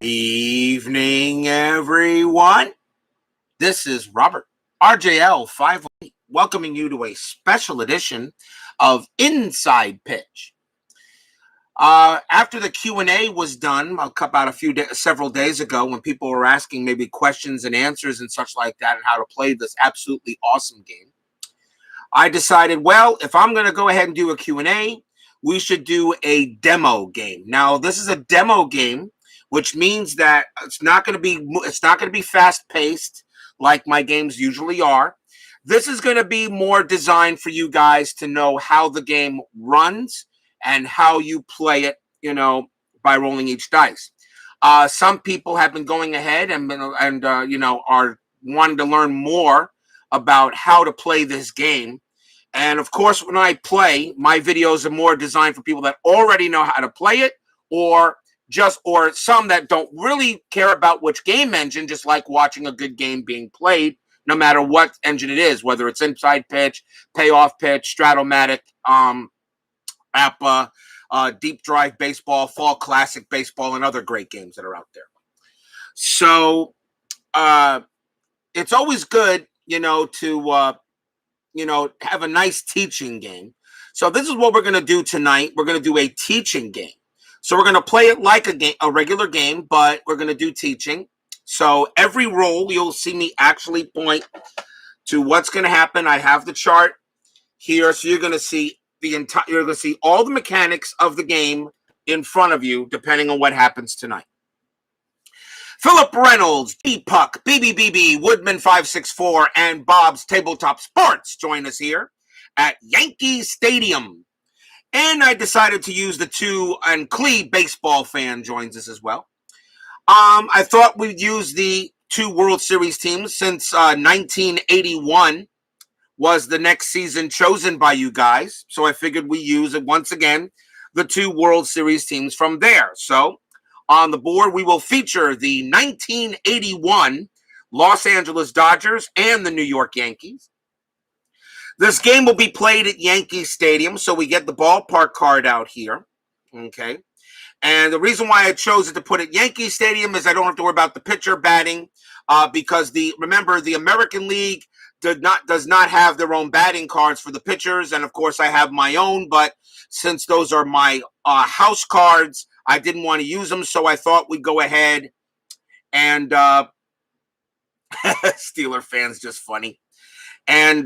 Evening, everyone. This is Robert, RJL 508, welcoming you to a special edition of Inside Pitch. After the Q&A was done about several days ago, when people were asking maybe questions and answers and such like that, and how to play this absolutely awesome game, I decided, well, if I'm going to go ahead and do a Q&A, we should do a demo game. Now, this is a demo game, which means that it's not going to be fast-paced like my games usually are. This is going to be more designed for you guys to know how the game runs and how you play it, by rolling each dice. Some people have been going ahead and are wanting to learn more about how to play this game. And of course, when I play, my videos are more designed for people that already know how to play it, or some that don't really care about which game engine, just like watching a good game being played, no matter what engine it is, whether it's Inside Pitch, Payoff Pitch, Stratomatic, APA, Deep Drive Baseball, Fall Classic Baseball, and other great games that are out there. So it's always good, to have a nice teaching game. So this is what we're going to do tonight. We're going to do a teaching game. So we're going to play it like a regular game, but we're going to do teaching. So every roll, you'll see me actually point to what's going to happen. I have the chart here, so you're going to see all the mechanics of the game in front of you, depending on what happens tonight. Philip Reynolds, D-Puck, BBBB, Woodman 564, and Bob's Tabletop Sports join us here at Yankee Stadium. And I decided to use the two, and Clee baseball fan joins us as well. I thought we'd use the two World Series teams since 1981 was the next season chosen by you guys. So I figured we use it once again, the two World Series teams from there. So on the board, we will feature the 1981 Los Angeles Dodgers and the New York Yankees. This game will be played at Yankee Stadium, so we get the ballpark card out here, okay? And the reason why I chose it to put at Yankee Stadium is I don't have to worry about the pitcher batting, because remember, the American League does not have their own batting cards for the pitchers, and of course I have my own, but since those are my house cards, I didn't want to use them, so I thought we'd go ahead and Steeler fans just funny, and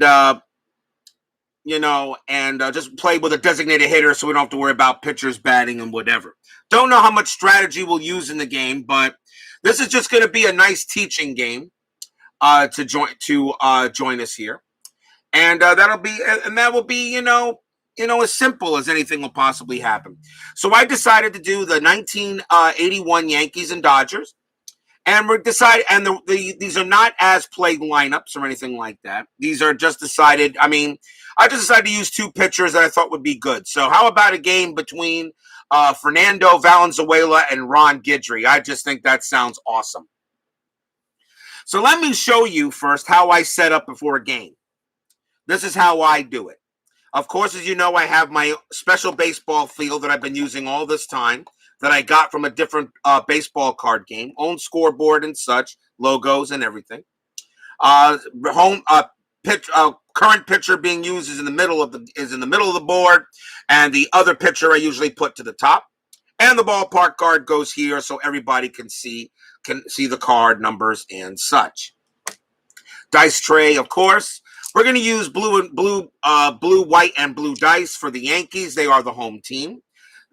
just play with a designated hitter so we don't have to worry about pitchers batting and whatever. Don't know how much strategy we'll use in the game, but this is just going to be a nice teaching game to join us here, and that will be as simple as anything will possibly happen. So I decided to do the 1981 Yankees and Dodgers. And these are not as played lineups or anything like that. These are just decided. I just decided to use two pitchers that I thought would be good. So how about a game between Fernando Valenzuela and Ron Guidry? I just think that sounds awesome. So let me show you first how I set up before a game. This is how I do it. Of course, as you know, I have my special baseball field that I've been using all this time, that I got from a different baseball card game, own scoreboard and such, logos and everything. Current pitcher being used is in the middle of the board, and the other pitcher I usually put to the top. And the ballpark card goes here, so everybody can see the card numbers and such. Dice tray, of course. We're going to use blue, white, and blue dice for the Yankees. They are the home team.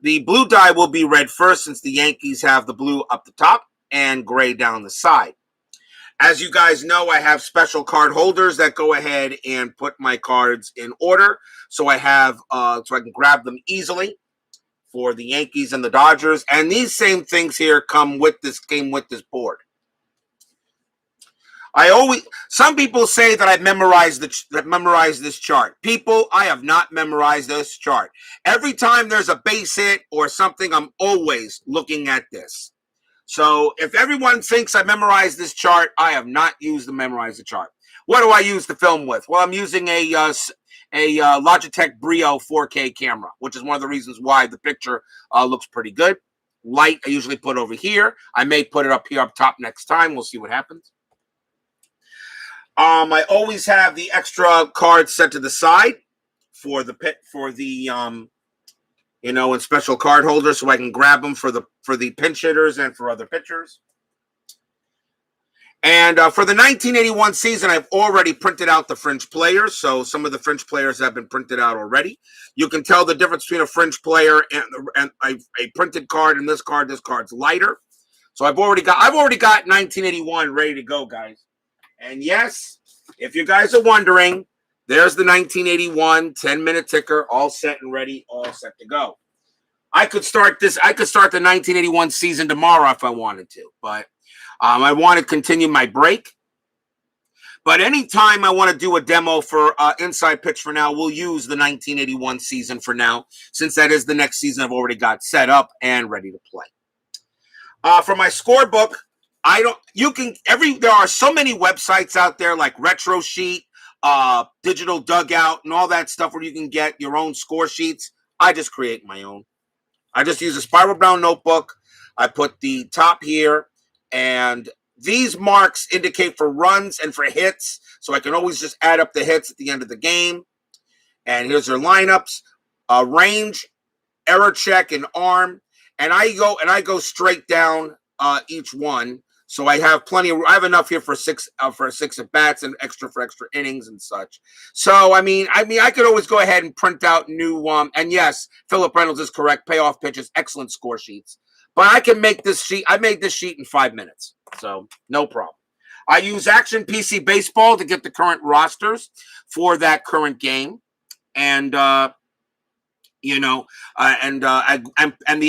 The blue die will be red first, since the Yankees have the blue up the top and gray down the side. As you guys know, I have special card holders that go ahead and put my cards in order, so I can grab them easily for the Yankees and the Dodgers. And these same things here came with this board. Some people say that I've memorized this chart. People, I have not memorized this chart. Every time there's a base hit or something, I'm always looking at this. So if everyone thinks I memorized this chart, I have not used to memorize the chart. What do I use to film with? Well, I'm using a Logitech Brio 4K camera, which is one of the reasons why the picture looks pretty good. light I usually put over here. I may put it up here up top next time. We'll see what happens. I always have the extra cards set to the side for the in special card holders, so I can grab them for the pinch hitters and for other pitchers. And for the 1981 season, I've already printed out the fringe players. So some of the fringe players have been printed out already. You can tell the difference between a fringe player and a printed card. And this card's lighter. So I've already got 1981 ready to go, guys. And yes, if you guys are wondering, there's the 1981 10-minute ticker, all set and ready, all set to go. I could start the 1981 season tomorrow if I wanted to, but I want to continue my break. But anytime I want to do a demo for Inside Pitch for now, we'll use the 1981 season for now, since that is the next season I've already got set up and ready to play. For my scorebook, there are so many websites out there like Retro Sheet, Digital Dugout, and all that stuff where you can get your own score sheets. I just create my own. I just use a spiral bound notebook. I put the top here. And these marks indicate for runs and for hits. So I can always just add up the hits at the end of the game. And here's their lineups, range, error check, and arm. And I go straight down each one. So I have I have enough here for six at bats and extra for extra innings and such. So I mean, I could always go ahead and print out new and yes, Philip Reynolds is correct. Payoff Pitch is excellent score sheets. But I can make this sheet. I made this sheet in 5 minutes, so no problem. I use Action PC Baseball to get the current rosters for that current game, and the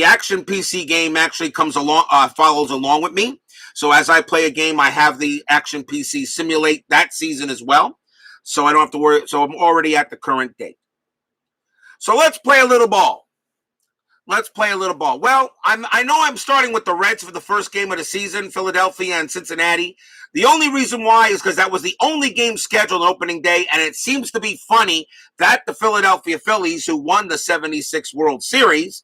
Action PC game actually follows along with me. So as I play a game, I have the Action PC simulate that season as well, so I don't have to worry. So I'm already at the current date. So let's play a little ball. Well, I know I'm starting with the Reds for the first game of the season, Philadelphia and Cincinnati. The only reason why is because that was the only game scheduled on opening day, and it seems to be funny that the Philadelphia Phillies, who won the 76 World Series,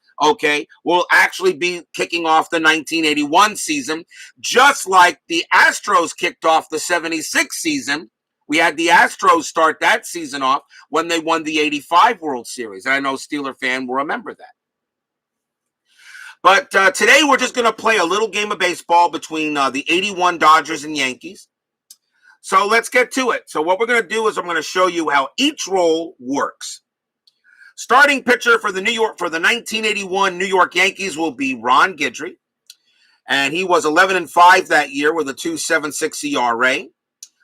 will actually be kicking off the 1981 season, just like the Astros kicked off the 76 season. We had the Astros start that season off when they won the 85 World Series, and I know Steeler fan will remember that. But today we're just going to play a little game of baseball between the 81 Dodgers and Yankees. So let's get to it. So what we're going to do is I'm going to show you how each role works. Starting pitcher for the 1981 New York Yankees will be Ron Guidry. And he was 11-5 that year with a 2.76 ERA.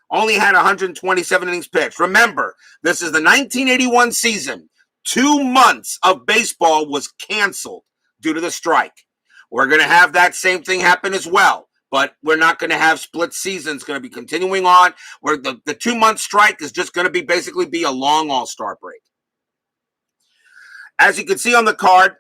Only had 127 innings pitched. Remember, this is the 1981 season. 2 months of baseball was canceled due to the strike. We're going to have that same thing happen as well, but we're not going to have split seasons. It's going to be continuing on, where the 2-month strike is just going to basically be a long all-star break. As you can see on the card,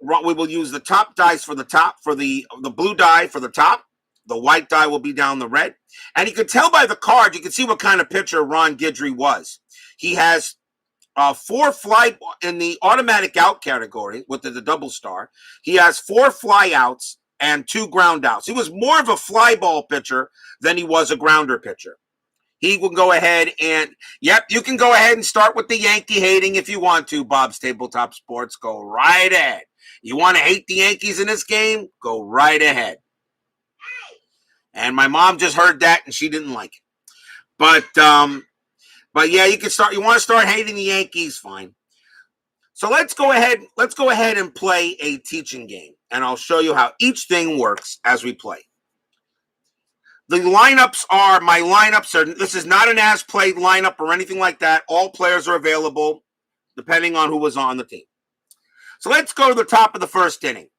we will use the top dice for the top, for the blue die for the top. The white die will be down the red. And you can tell by the card, you can see what kind of pitcher Ron Guidry was. He has 4 fly in the automatic out category with the double star. He has 4 fly outs and 2 ground outs. He was more of a fly ball pitcher than he was a grounder pitcher. He will go ahead and, you can go ahead and start with the Yankee hating if you want to, Bob's Tabletop Sports. Go right ahead. You want to hate the Yankees in this game? Go right ahead. And my mom just heard that and she didn't like it. But yeah, you can start. You want to start hating the Yankees? Fine. So let's go ahead and play a teaching game, and I'll show you how each thing works as we play. The lineups are my lineups. This is not an as-played lineup or anything like that. All players are available, depending on who was on the team. So let's go to the top of the first inning.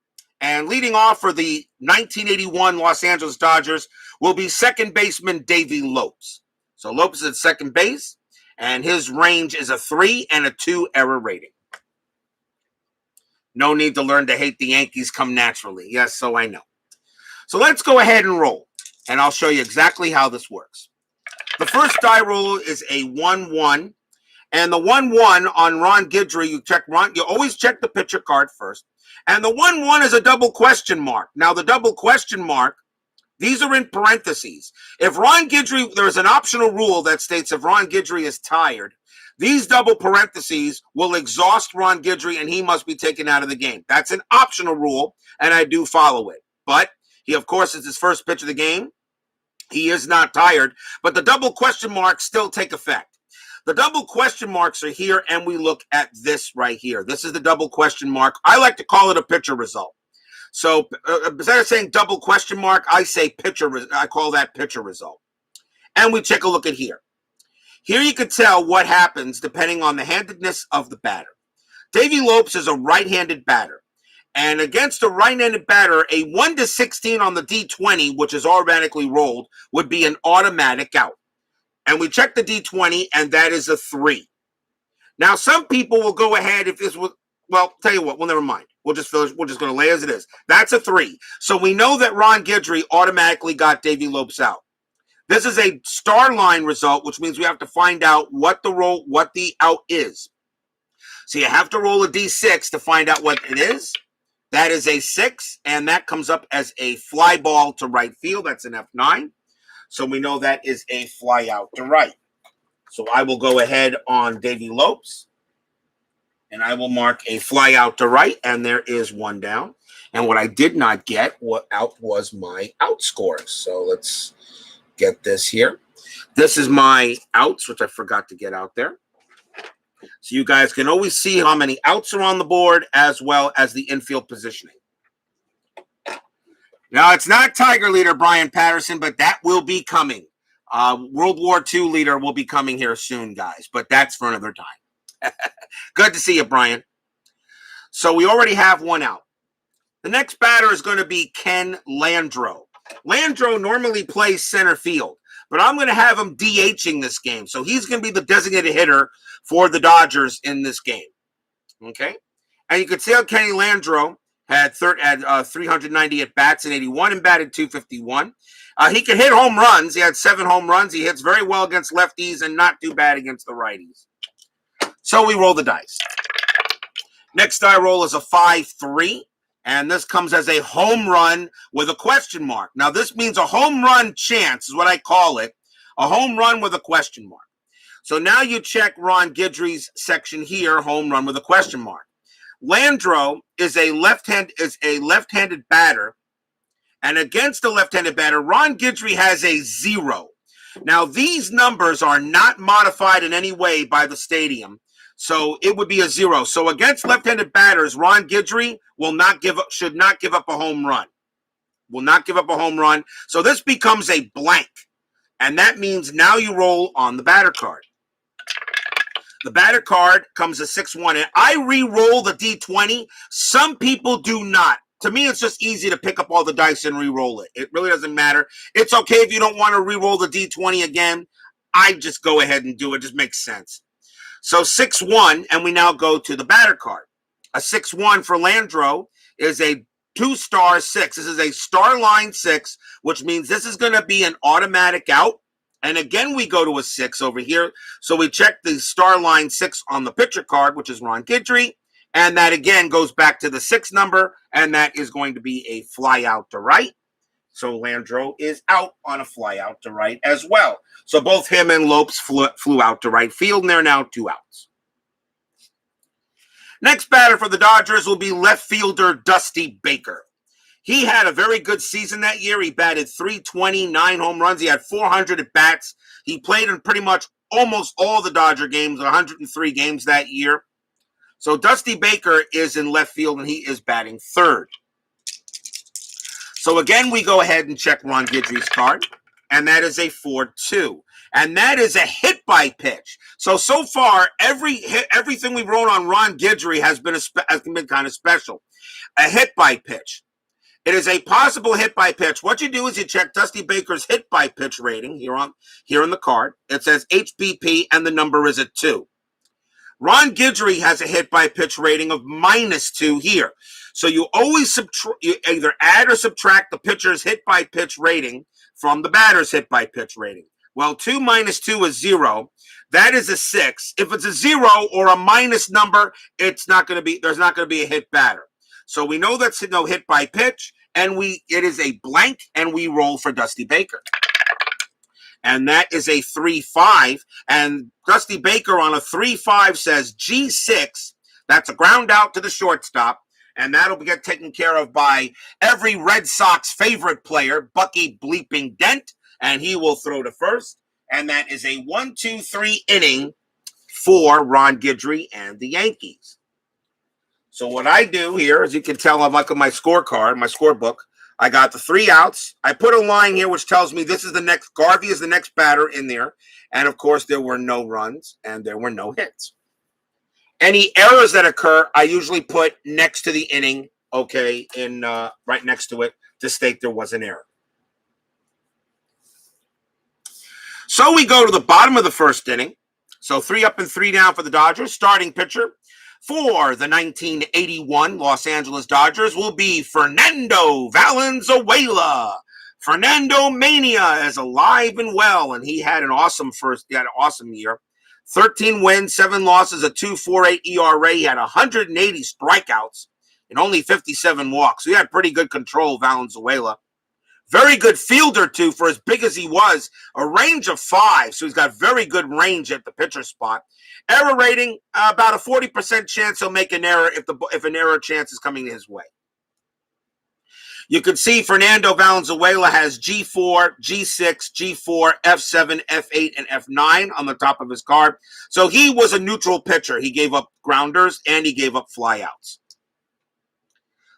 And leading off for the 1981 Los Angeles Dodgers will be second baseman Davey Lopes. So Lopes is at second base. And his range is a 3 and a 2 error rating. No need to learn to hate the Yankees come naturally. Yes, so I know. So let's go ahead and roll. And I'll show you exactly how this works. The first die roll is a 1-1. And the 1-1 on Ron Guidry, you always check the pitcher card first. And the 1-1 is a double question mark. Now, the double question mark, these are in parentheses. If Ron Guidry, there's an optional rule that states if Ron Guidry is tired, these double parentheses will exhaust Ron Guidry and he must be taken out of the game. That's an optional rule, and I do follow it. But he, of course, is his first pitch of the game. He is not tired, but the double question marks still take effect. The double question marks are here, and we look at this right here. This is the double question mark. I like to call it a pitcher result. So instead of saying double question mark, I say pitcher. I call that pitcher result. And we take a look at here. Here you can tell what happens depending on the handedness of the batter. Davey Lopes is a right-handed batter. And against a right-handed batter, a 1-16 on the D20, which is automatically rolled, would be an automatic out. And we check the D20, and that is a 3. Now, some people will go ahead if this was, well, tell you what, well, never mind. We'll just finish. We're just going to lay as it is. That's a 3. So we know that Ron Guidry automatically got Davey Lopes out. This is a star line result, which means we have to find out what the out is. So you have to roll a D6 to find out what it is. That is a 6, and that comes up as a fly ball to right field. That's an F9. So we know that is a fly out to right. So I will go ahead on Davey Lopes, and I will mark a fly out to right, and there is one down. And what I did not get was my out scores. So let's get this here. This is my outs, which I forgot to get out there. So you guys can always see how many outs are on the board as well as the infield positioning. Now, it's not Tiger leader Brian Patterson, but that will be coming. World War II leader will be coming here soon, guys, but that's for another time. Good to see you, Brian. So we already have one out. The next batter is going to be Ken Landreau. Landreau normally plays center field, but I'm going to have him DHing this game. So he's going to be the designated hitter for the Dodgers in this game. Okay? And you can see how Kenny Landreau had 390 at-bats in 81 and batted .251. He can hit home runs. He had 7 home runs. He hits very well against lefties and not too bad against the righties. So we roll the dice. Next die roll is a 5-3, and this comes as a home run with a question mark. Now, this means a home run chance is what I call it, a home run with a question mark. So now you check Ron Guidry's section here, home run with a question mark. Landreau is a left-handed batter, and against a left-handed batter, Ron Guidry has a 0. Now, these numbers are not modified in any way by the stadium, so it would be a 0. So against left-handed batters, Ron Guidry should not give up a home run. Will not give up a home run. So this becomes a blank, and that means now you roll on the batter card. The batter card comes a 6-1, and I re-roll the D20. Some people do not. To me, it's just easy to pick up all the dice and re-roll it. It really doesn't matter. It's okay if you don't want to re-roll the D20 again. I just go ahead and do it. It just makes sense. So 6-1, and we now go to the batter card. A 6-1 for Landreau is a 2-star 6. This is a star line 6, which means this is going to be an automatic out. And again, we go to a 6 over here. So we check the star line 6 on the pitcher card, which is Ron Guidry. And that again goes back to the 6 number. And that is going to be a fly out to right. So Landreau is out on a fly out to right as well. So both him and Lopes flew out to right field, and they're now 2 outs. Next batter for the Dodgers will be left fielder Dusty Baker. He had a very good season that year. He batted .320, 9 home runs. He had 400 at-bats. He played in pretty much almost all the Dodger games, 103 games that year. So Dusty Baker is in left field, and he is batting third. So again, we go ahead and check Ron Guidry's card, and that is a 4-2. And that is a hit by pitch. So far, everything we've wrote on Ron Guidry has been kind of special. A hit by pitch. It is a possible hit by pitch. What you do is you check Dusty Baker's hit by pitch rating here on the card. It says HBP, and the number is a 2. Ron Guidry has a hit by pitch rating of -2 here. So you always you either add or subtract the pitcher's hit by pitch rating from the batter's hit by pitch rating. Well, 2 minus 2 is 0. That is a 6. If it's a 0 or a minus number, there's not going to be a hit batter. So we know that's no hit by pitch, and it is a blank, and we roll for Dusty Baker. And that is a 3-5. And Dusty Baker on a 3-5 says G6. That's a ground out to the shortstop. And that'll get taken care of by every Red Sox favorite player, Bucky Bleeping Dent. And he will throw to first. And that is a 1-2-3 inning for Ron Guidry and the Yankees. So what I do here, as you can tell, I'm looking at my scorecard, my scorebook. I got the 3 outs. I put a line here which tells me Garvey is the next batter in there. And, of course, there were no runs and there were no hits. Any errors that occur, I usually put next to the inning, okay, right next to it to state there was an error. So we go to the bottom of the first inning. So 3 up and 3 down for the Dodgers. Starting pitcher for the 1981 Los Angeles Dodgers will be Fernando Valenzuela. Fernando Mania is alive and well, and he had an awesome year. 13 wins, 7 losses, a 2.48 ERA. He had 180 strikeouts and only 57 walks. So he had pretty good control, Valenzuela. Very good fielder, too, for as big as he was. A range of 5, so he's got very good range at the pitcher spot. Error rating, about a 40% chance he'll make an error if an error chance is coming his way. You can see Fernando Valenzuela has G4, G6, G4, F7, F8, and F9 on the top of his card. So he was a neutral pitcher. He gave up grounders and he gave up flyouts.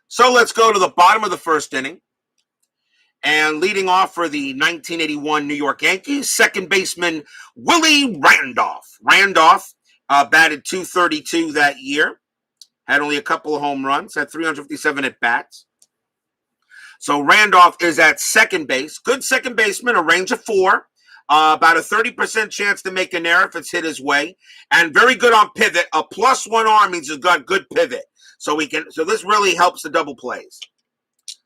So let's go to the bottom of the first inning. And leading off for the 1981 New York Yankees, second baseman Willie Randolph. Randolph batted .232 that year. Had only a couple of home runs. Had 357 at-bats. So Randolph is at second base. Good second baseman, a range of 4. About a 30% chance to make an error if it's hit his way. And very good on pivot. A +1 arm means he's got good pivot. So this really helps the double plays.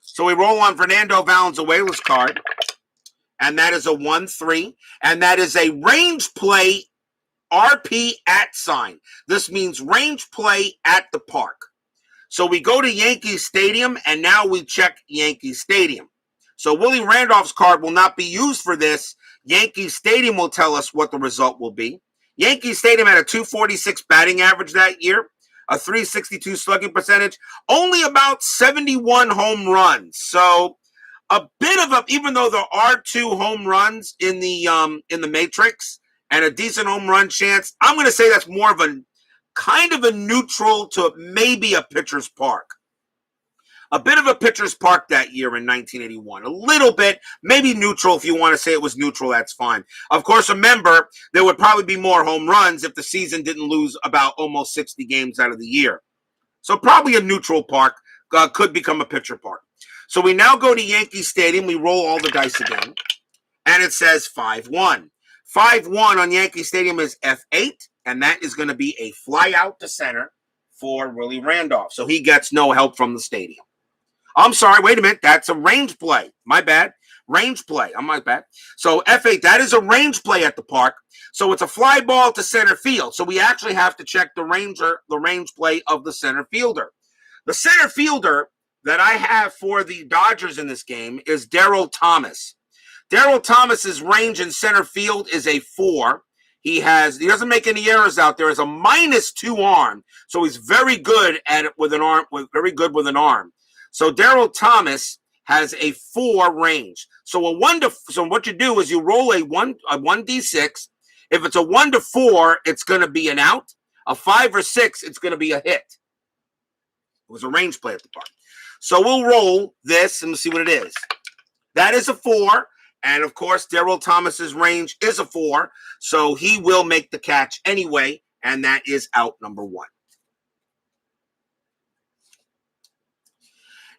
So we roll on Fernando Valenzuela's card. And that is a 1-3. And that is a range play RP at sign. This means range play at the park. So we go to Yankee Stadium, and now we check Yankee Stadium. So Willie Randolph's card will not be used for this. Yankee Stadium will tell us what the result will be. Yankee Stadium had a .246 batting average that year, a .362 slugging percentage, only about 71 home runs. So a bit of even though there are 2 home runs in the matrix and a decent home run chance, I'm going to say that's more of a kind of a neutral to maybe a pitcher's park. A bit of a pitcher's park that year in 1981. A little bit, maybe neutral. If you want to say it was neutral, that's fine. Of course, remember, there would probably be more home runs if the season didn't lose about almost 60 games out of the year. So probably a neutral park could become a pitcher park. So we now go to Yankee Stadium. We roll all the dice again. And it says 5-1. 5-1 on Yankee Stadium is F8. And that is going to be a fly out to center for Willie Randolph. So he gets no help from the stadium. I'm sorry, wait a minute. That's a range play. My bad. Range play. My bad. So F8, that is a range play at the park. So it's a fly ball to center field. So we actually have to check the range play of the center fielder. The center fielder that I have for the Dodgers in this game is Darryl Thomas. Darryl Thomas's range in center field is a 4. He doesn't make any errors out there. Has a -2 arm, so he's very good at it with an arm. Very good with an arm. So Darryl Thomas has a 4 range. So what you do is you roll a 1d6. If it's a 1 to 4, it's going to be an out. A 5 or 6, it's going to be a hit. It was a range play at the park. So we'll roll this and see what it is. That is a 4. And, of course, Darryl Thomas's range is a 4, so he will make the catch anyway, and that is out number 1.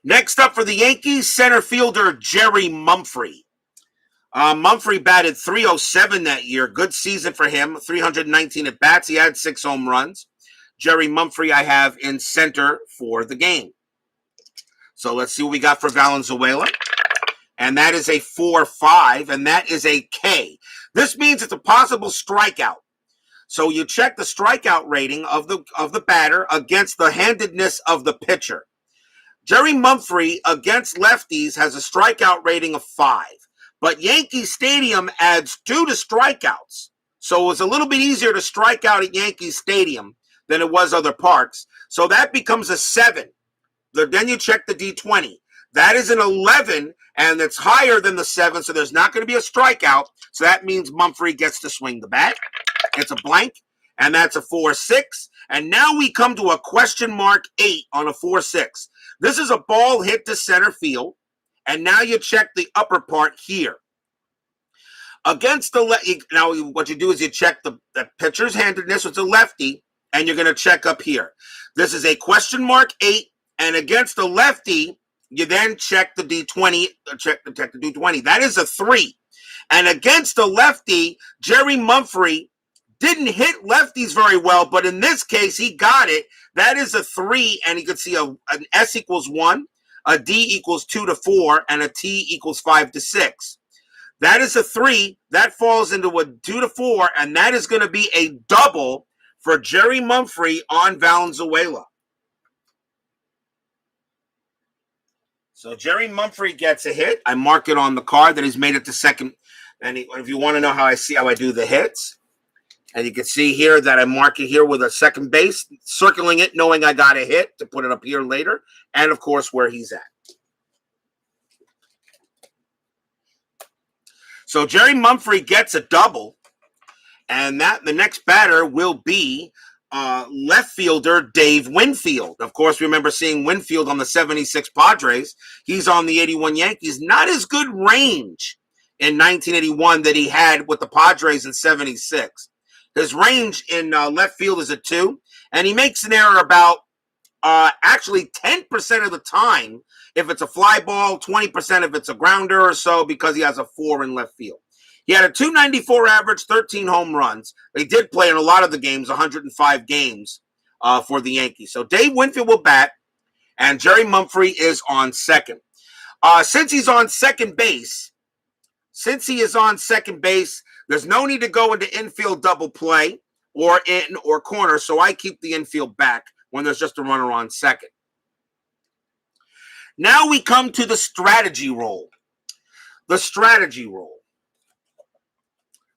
Next up for the Yankees, center fielder Jerry Mumphrey. Mumphrey batted .307 that year. Good season for him, 319 at-bats. He had 6 home runs. Jerry Mumphrey I have in center for the game. So let's see what we got for Valenzuela. and that is a 4-5, and that is a K. This means it's a possible strikeout. So you check the strikeout rating of the batter against the handedness of the pitcher. Jerry Mumphrey against lefties has a strikeout rating of 5, but Yankee Stadium adds 2 to strikeouts. So it was a little bit easier to strike out at Yankee Stadium than it was other parks. So that becomes a 7. Then you check the D20. That is an 11, and it's higher than the 7, so there's not going to be a strikeout. So that means Mumphrey gets to swing the bat. It's a blank, and that's a 4-6. And now we come to a question mark 8 on a 4-6. This is a ball hit to center field, and now you check the upper part here. Against the now what you do is you check the pitcher's handedness, it's a lefty, and you're going to check up here. This is a question mark 8, and against the lefty, you then check the D20, check the D20. That is a 3. And against the lefty, Jerry Mumphrey didn't hit lefties very well, but in this case, he got it. That is a 3, and you can see an S equals 1, a D equals 2 to 4, and a T equals 5 to 6. That is a 3. That falls into a 2 to 4, and that is going to be a double for Jerry Mumphrey on Valenzuela. So Jerry Mumphrey gets a hit. I mark it on the card that he's made it to second. And if you want to know how I do the hits, and you can see here that I mark it here with a second base, circling it, knowing I got a hit to put it up here later, and of course where he's at. So Jerry Mumphrey gets a double, and that the next batter will be left fielder Dave Winfield. Of course, remember seeing Winfield on the 76 Padres. He's on the 81 Yankees. Not as good range in 1981 that he had with the Padres in 76. His range in left field is a 2, and he makes an error about actually 10% of the time if it's a fly ball, 20% if it's a grounder or so, because he has a 4 in left field. He had a 294 average, 13 home runs. They did play in a lot of the games, 105 games for the Yankees. So Dave Winfield will bat, and Jerry Mumphrey is on second. Since he is on second base, there's no need to go into infield double play or in or corner, so I keep the infield back when there's just a runner on second. Now we come to the strategy roll. The strategy roll.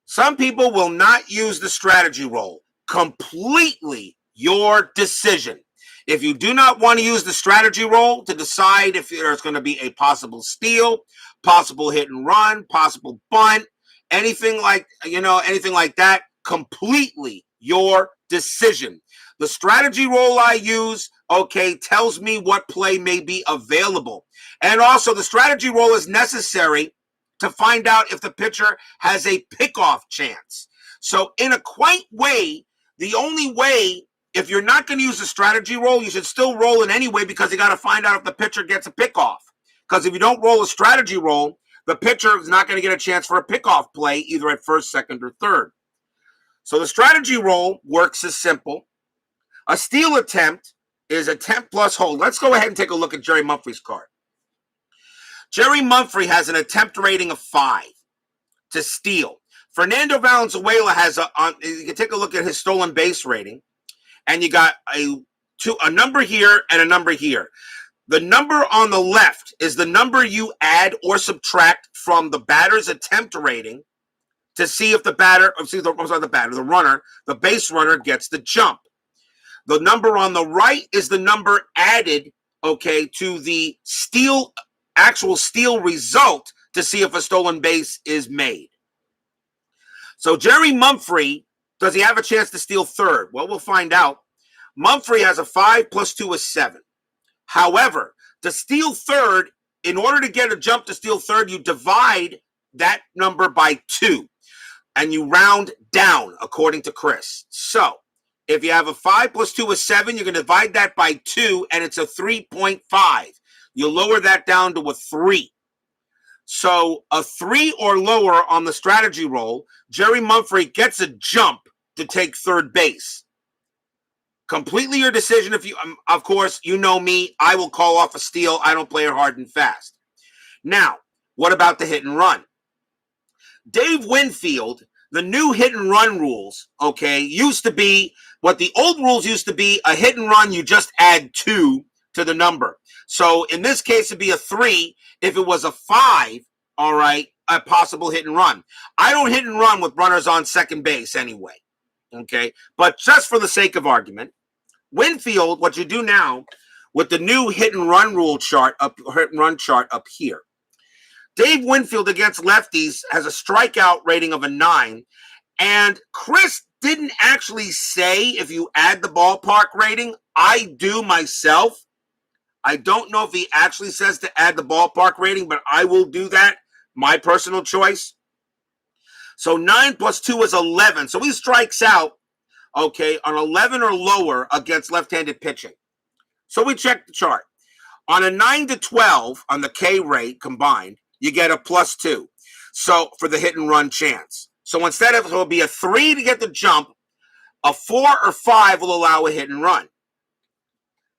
Some people will not use the strategy roll. Completely your decision. If you do not want to use the strategy roll to decide if there's going to be a possible steal, possible hit and run, possible bunt, anything like that, completely your decision. The strategy roll I use, tells me what play may be available. And also the strategy roll is necessary to find out if the pitcher has a pickoff chance. So in a quaint way, the only way, if you're not going to use the strategy roll, you should still roll it anyway, because you got to find out if the pitcher gets a pickoff. Because if you don't roll a strategy roll, the pitcher is not going to get a chance for a pickoff play either at first, second, or third. So the strategy roll works as simple. A steal attempt is attempt plus hold. Let's go ahead and take a look at Jerry Mumphrey's card. Jerry Mumphrey has an attempt rating of 5 to steal. Fernando Valenzuela has you can take a look at his stolen base rating, and you got a number here and a number here. The number on the left is the number you add or subtract from the batter's attempt rating to see if the base runner gets the jump. The number on the right is the number added, to the actual steal result to see if a stolen base is made. So Jerry Mumphrey, does he have a chance to steal third? Well, we'll find out. Mumphrey has a 5 plus 2 is 7. However, to steal third, in order to get a jump to steal third, you divide that number by 2, and you round down, according to Chris. So if you have a 5 plus 2 is 7, you're going to divide that by 2, and it's a 3.5. You lower that down to a 3. So a 3 or lower on the strategy roll, Jerry Mumphrey gets a jump to take third base. Completely your decision. If you, of course, you know me, I will call off a steal. I don't play it hard and fast. Now, What about the hit and run? Dave Winfield, the new hit and run rules, okay, used to be what the old rules used to be a hit and run, you just add 2 to the number. So in this case, it'd be a 3. If it was a 5, all right, a possible hit and run. I don't hit and run with runners on second base anyway, okay? But just for the sake of argument, Winfield, what you do now with the new hit and run rule chart hit and run chart up here, Dave Winfield against lefties has a strikeout rating of a 9. And Chris didn't actually say if you add the ballpark rating. I do myself. I don't know if he actually says to add the ballpark rating, but I will do that. My personal choice. So 9 plus 2 is 11. So he strikes out, okay, on 11 or lower against left-handed pitching. So we check the chart. On a 9 to 12 on the K rate combined, you get a +2. So for the hit and run chance. So instead of, it'll be a 3 to get the jump, a 4 or 5 will allow a hit and run.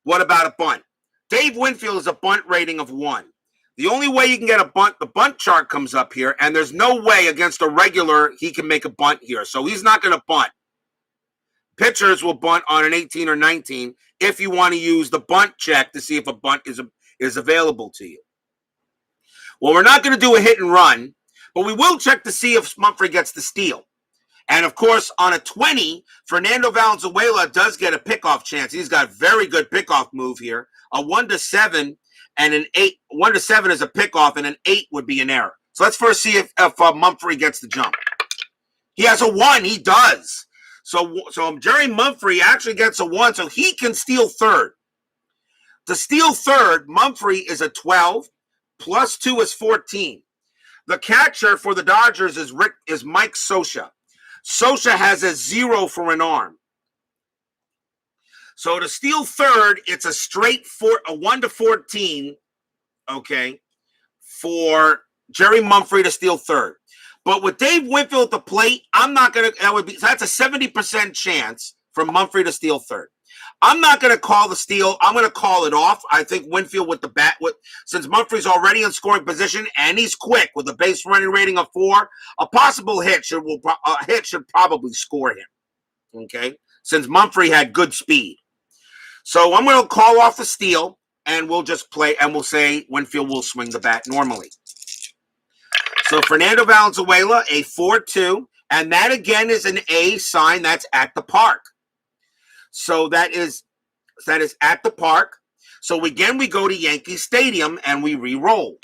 What about a bunt? Dave Winfield is a bunt rating of 1. The only way you can get a bunt, the bunt chart comes up here, and there's no way against a regular he can make a bunt here. So he's not going to bunt. Pitchers will bunt on an 18 or 19 if you want to use the bunt check to see if a bunt is available to you. Well, we're not going to do a hit and run, but we will check to see if Mumphrey gets the steal. And, of course, on a 20, Fernando Valenzuela does get a pickoff chance. He's got a very good pickoff move here. A 1 to 7 and an 8. 1 to 7 is a pickoff, and an 8 would be an error. So let's first see if Mumphrey gets the jump. He has a 1. He does. So Jerry Mumphrey actually gets a 1, so he can steal third. To steal third, Mumphrey is a 12. Plus 2 is 14. The catcher for the Dodgers is Mike Scioscia. Scioscia has a 0 for an arm. So to steal third, it's a straight 1 to 14, okay, for Jerry Mumphrey to steal third. But with Dave Winfield at the plate, I'm not going to, that's a 70% chance for Mumphrey to steal third. I'm not going to call the steal. I'm going to call it off. I think Winfield with the bat, since Mumphrey's already in scoring position and he's quick with a base running rating of 4, a possible hit should probably score him. Okay, since Mumphrey had good speed, so I'm going to call off the steal and we'll just play and we'll say Winfield will swing the bat normally. So Fernando Valenzuela, a 4-2, and that again is an A sign. That's at the park. So that is at the park. So again, we go to Yankee Stadium and we re-roll.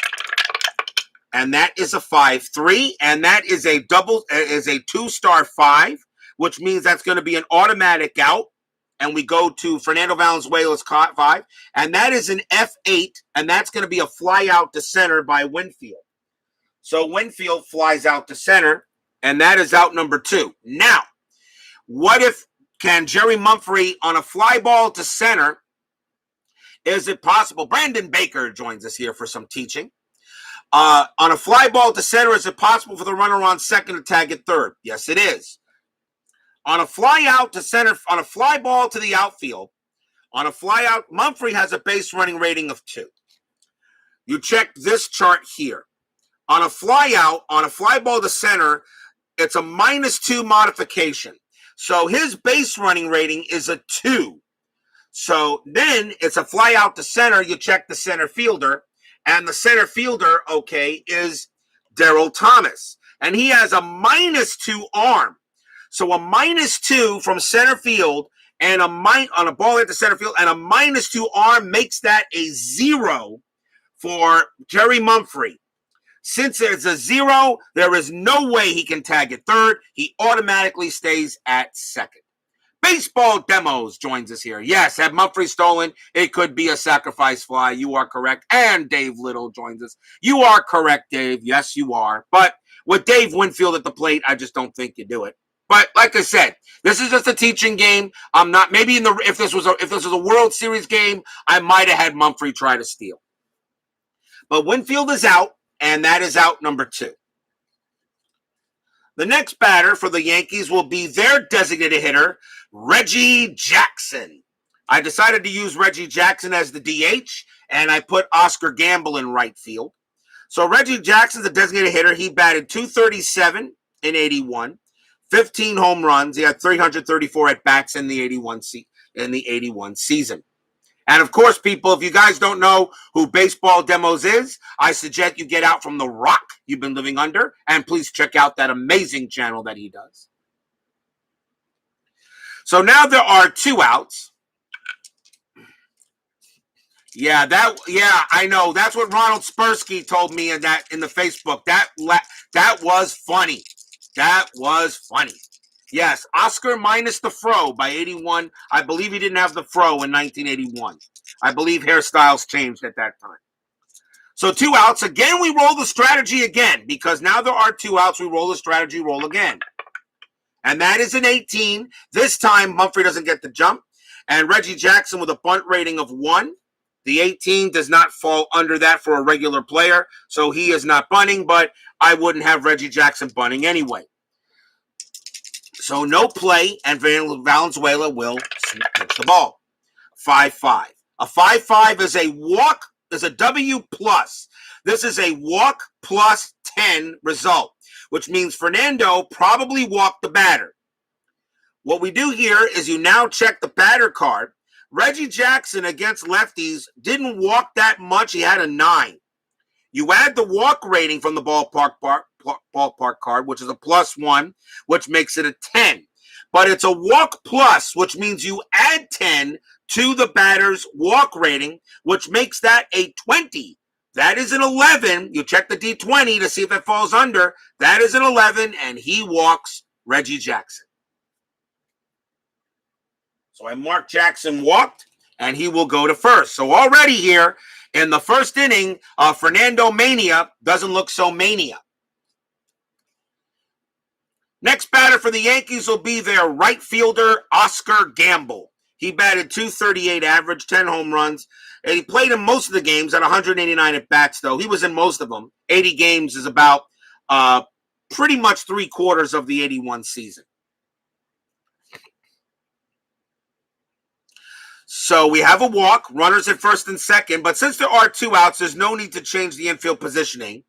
And that is a 5-3, and that is a 2-star 5, which means that's going to be an automatic out. And we go to Fernando Valenzuela's 5, and that is an F8, and that's going to be a fly out to center by Winfield. So Winfield flies out to center, and that is out number 2. Now, what if can Jerry Mumphrey on a fly ball to center? Is it possible? Brandon Baker joins us here for some teaching. On a fly ball to center, is it possible for the runner on second to tag at third? Yes, it is. On a fly out to center, on a fly ball to the outfield, on a fly out, Mumphrey has a base running rating of 2. You check this chart here. On a fly out, on a fly ball to center, it's a -2 modification. So his base running rating is a 2. So then it's a fly out to center. You check the center fielder, and the center fielder, okay, is Darryl Thomas. And he has a -2 arm. So a -2 from center field and on a ball at the center field and a -2 arm makes that a 0 for Jerry Mumphrey. Since it's a 0, there is no way he can tag at third. He automatically stays at second. Baseball Demos joins us here. Yes, had Mumphrey stolen, it could be a sacrifice fly. You are correct. And Dave Little joins us. You are correct, Dave. Yes, you are. But with Dave Winfield at the plate, I just don't think you do it. But like I said, this is just a teaching game. I'm not maybe if this was a World Series game, I might have had Mumphrey try to steal. But Winfield is out, and that is out number 2. The next batter for the Yankees will be their designated hitter, Reggie Jackson. I decided to use Reggie Jackson as the DH, and I put Oscar Gamble in right field. So Reggie Jackson's a designated hitter. He batted .237 in 81, 15 home runs. He had 334 at bats in the 81 season. And of course, people, if you guys don't know who Baseball Demos is, I suggest you get out from the rock you've been living under and please check out that amazing channel that he does. So now there are 2 outs. Yeah, I know. That's what Ronald Spursky told me in the Facebook. That was funny. That was funny. Yes, Oscar minus the fro by 81. I believe he didn't have the fro in 1981. I believe hairstyles changed at that time. So 2 outs. Again, we roll the strategy again because now there are 2 outs. We roll the strategy, roll again. And that is an 18. This time, Mumphrey doesn't get the jump. And Reggie Jackson with a bunt rating of 1. The 18 does not fall under that for a regular player, so he is not bunting, but I wouldn't have Reggie Jackson bunting anyway. So no play, and Valenzuela will pitch the ball. 5-5. A 5-5 is a walk, is a W plus. This is a walk plus 10 result, which means Fernando probably walked the batter. What we do here is you now check the batter card. Reggie Jackson against lefties didn't walk that much. He had a 9. You add the walk rating from the ballpark card, which is a +1, which makes it a 10. But it's a walk plus, which means you add 10 to the batter's walk rating, which makes that a 20. That is an 11. You check the D20 to see if it falls under. That is an 11, and he walks Reggie Jackson. So I mark Jackson walked, and he will go to first. So already here in the first inning, Fernando Mania doesn't look so mania. Next batter for the Yankees will be their right fielder, Oscar Gamble. He batted .238 average, 10 home runs. And he played in most of the games at 189 at bats, though. He was in most of them. 80 games is about pretty much 3/4 of the 81 season. So we have a walk, runners at first and second, but since there are 2 outs, there's no need to change the infield positioning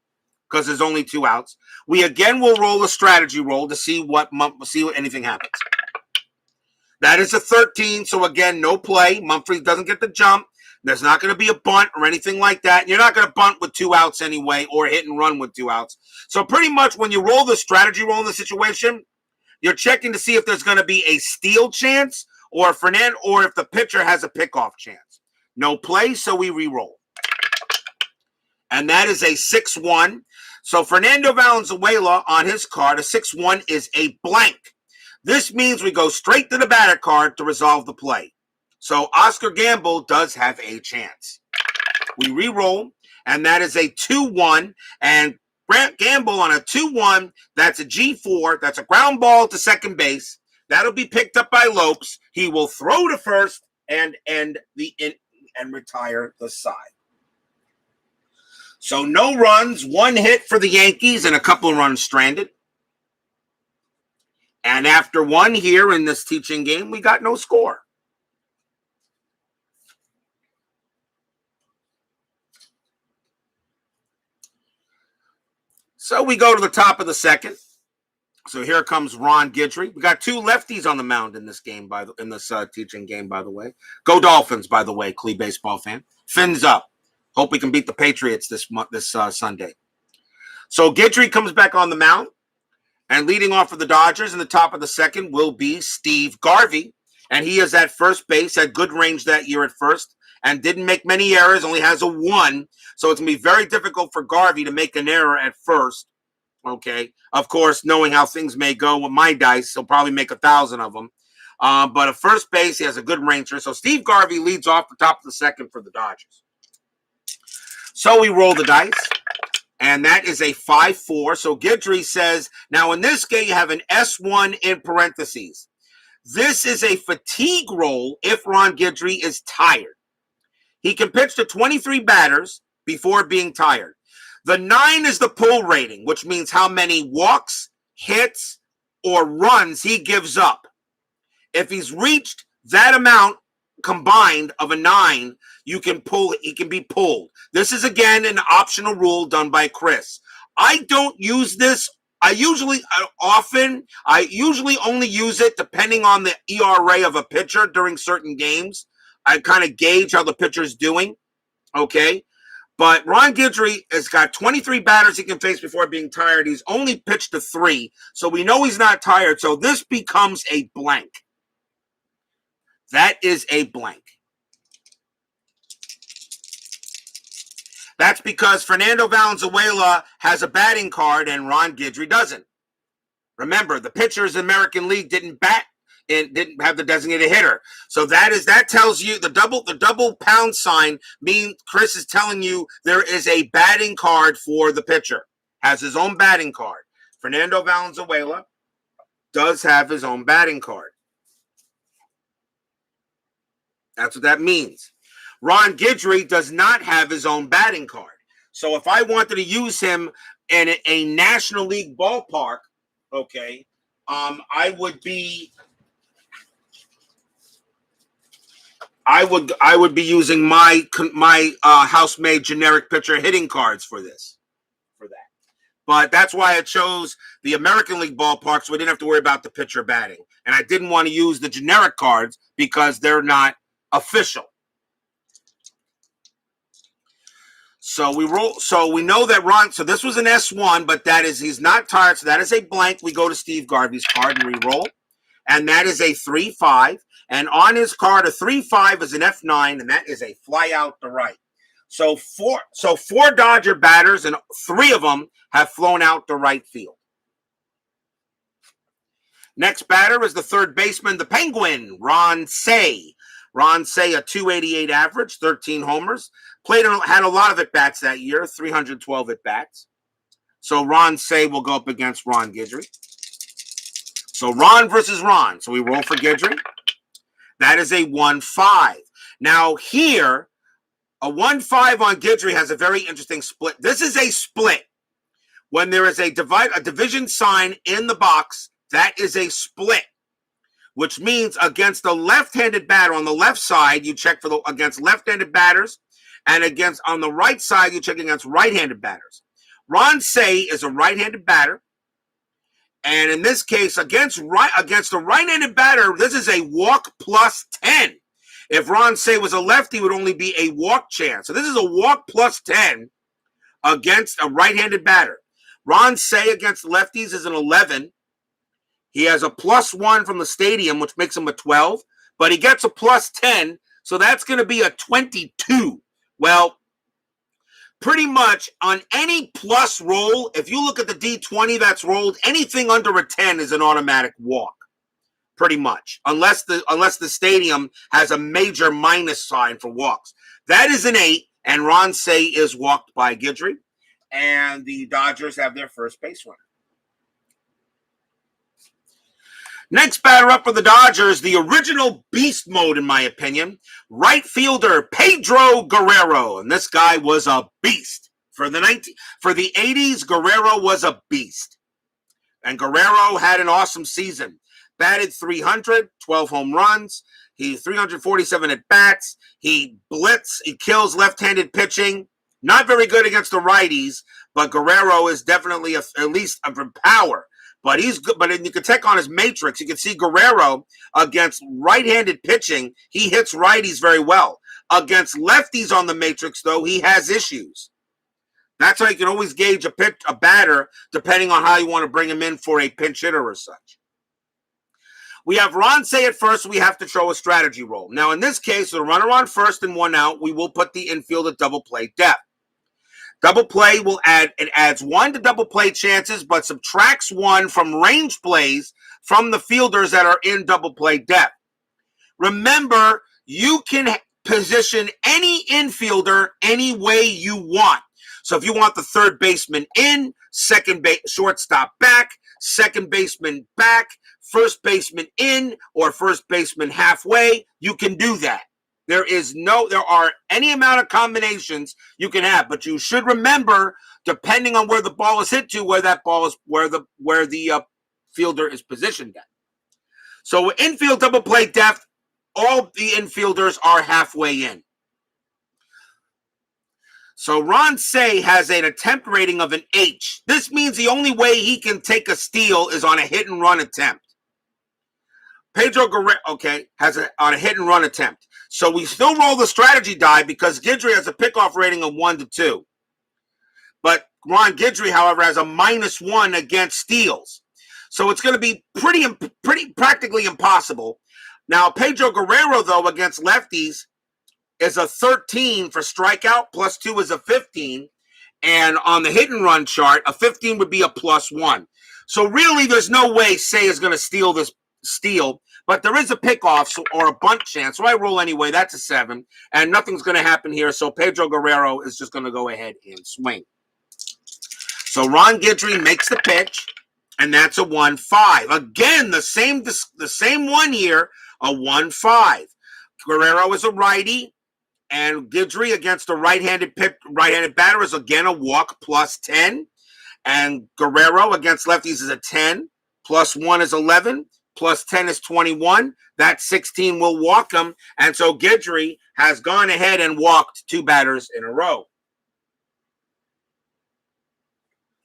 because there's only 2 outs. We again will roll a strategy roll to see what anything happens. That is a 13, so again, no play. Mumphrey doesn't get the jump. There's not going to be a bunt or anything like that. You're not going to bunt with 2 outs anyway or hit and run with 2 outs. So pretty much when you roll the strategy roll in the situation, you're checking to see if there's going to be a steal chance or if the pitcher has a pickoff chance. No play, so we re-roll. And that is a 6-1. So Fernando Valenzuela on his card, a 6-1 is a blank. This means we go straight to the batter card to resolve the play. So Oscar Gamble does have a chance. We re-roll, and that is a 2-1. And Grant Gamble on a 2-1, that's a G4. That's a ground ball to second base. That'll be picked up by Lopes. He will throw to first and retire the side. So no runs, 1 hit for the Yankees, and a couple of runs stranded. And after 1 here in this teaching game, we got no score. So we go to the top of the second. So here comes Ron Guidry. We got 2 lefties on the mound in this game, in this teaching game, by the way. Go Dolphins, by the way, Clee baseball fan. Fins up. Hope we can beat the Patriots this Sunday. So Guidry comes back on the mound. And leading off for the Dodgers in the top of the second will be Steve Garvey. And he is at first base, had good range that year at first, and didn't make many errors, only has a 1. So it's going to be very difficult for Garvey to make an error at first. Okay. Of course, knowing how things may go with my dice, he'll probably make 1,000 of them. But at first base, he has a good ranger. So Steve Garvey leads off the top of the second for the Dodgers. So we roll the dice. And that is a 5-4. So Guidry says, now in this game, you have an S1 in parentheses. This is a fatigue roll if Ron Guidry is tired. He can pitch to 23 batters before being tired. The 9 is the pull rating, which means how many walks, hits, or runs he gives up. If he's reached that amount combined of a 9, you can pull. He can be pulled. This is again an optional rule done by Chris. I don't use this. I usually only use it depending on the ERA of a pitcher during certain games. I kind of gauge how the pitcher's doing. Okay. But Ron Guidry has got 23 batters he can face before being tired. He's only pitched to 3, so we know he's not tired. So this becomes a blank. That is a blank. That's because Fernando Valenzuela has a batting card and Ron Guidry doesn't. Remember, the pitchers in the American League didn't bat and didn't have the designated hitter. So that tells you the double pound sign means Chris is telling you there is a batting card for the pitcher. Has his own batting card. Fernando Valenzuela does have his own batting card. That's what that means. Ron Guidry does not have his own batting card. So if I wanted to use him in a National League ballpark, okay, I would be using my house-made generic pitcher hitting cards for that. But that's why I chose the American League ballpark, so I didn't have to worry about the pitcher batting. And I didn't want to use the generic cards because they're not official. So we know that Ron, so this was an S1, but he's not tired, so that is a blank. We go to Steve Garvey's card and re-roll. And that is a 3-5. And on his card, a 3-5 is an F9, and that is a fly out to right. So four Dodger batters, and 3 of them have flown out to right field. Next batter is the third baseman, the Penguin, Ron Cey. Ron Cey, a 288 average, 13 homers. Had a lot of at-bats that year, 312 at-bats. So Ron Cey will go up against Ron Guidry. So Ron versus Ron. So we roll for Guidry. That is a 1-5. Now here, a 1-5 on Guidry has a very interesting split. This is a split. When there is a division sign in the box, that is a split. Which means against a left-handed batter on the left side, you check against left-handed batters, and on the right side, you check against right-handed batters. Ron Cey is a right-handed batter, and in this case, against a right-handed batter, this is a walk plus 10. If Ron Cey was a lefty, it would only be a walk chance. So this is a walk plus 10 against a right-handed batter. Ron Cey against lefties is an 11. He has a +1 from the stadium, which makes him a 12, but he gets a +10, so that's going to be a 22. Well, pretty much on any plus roll, if you look at the D20 that's rolled, anything under a 10 is an automatic walk, pretty much, unless the stadium has a major minus sign for walks. That is an 8, and Ron Cey is walked by Guidry, and the Dodgers have their first base runner. Next batter up for the Dodgers, the original beast mode, in my opinion, right fielder Pedro Guerrero. And this guy was a beast. For the 80s, Guerrero was a beast. And Guerrero had an awesome season. Batted .300, 12 home runs. He 347 at-bats. He kills left-handed pitching. Not very good against the righties, but Guerrero is definitely at least from power. But he's good. But you can check on his matrix. You can see Guerrero against right-handed pitching. He hits righties very well. Against lefties on the matrix, though, he has issues. That's how you can always gauge a batter depending on how you want to bring him in for a pinch hitter or such. We have Ron Cey at first. We have to throw a strategy roll. Now, in this case, with a runner on first and 1 out, we will put the infield at double play depth. Double play adds 1 to double play chances, but subtracts 1 from range plays from the fielders that are in double play depth. Remember, you can position any infielder any way you want. So if you want the third baseman in, shortstop back, second baseman back, first baseman in, or first baseman halfway, you can do that. There are any amount of combinations you can have, but you should remember, depending on where the ball is hit to, where the fielder is positioned at. So infield double play depth, all the infielders are halfway in. So Ron Cey has an attempt rating of an H. This means the only way he can take a steal is on a hit and run attempt. Pedro Guerrero, has on a hit and run attempt. So we still roll the strategy die because Guidry has a pickoff rating of 1 to 2. But Ron Guidry, however, has a -1 against steals. So it's going to be pretty practically impossible. Now, Pedro Guerrero, though, against lefties is a 13 for strikeout, +2 is a 15. And on the hit and run chart, a 15 would be a +1. So really, there's no way Cey is going to steal this steal, but there is a pickoff or a bunt chance. So I roll anyway. That's a 7, and nothing's going to happen here. So Pedro Guerrero is just going to go ahead and swing. So Ron Guidry makes the pitch, and that's a 1-5. Again, the same one here, a 1-5. Guerrero is a righty, and Guidry against a right-handed batter is again a walk +10. And Guerrero against lefties is a 10. +1 is 11. +10 is 21. That 16 will walk him. And so Guidry has gone ahead and walked 2 batters in a row.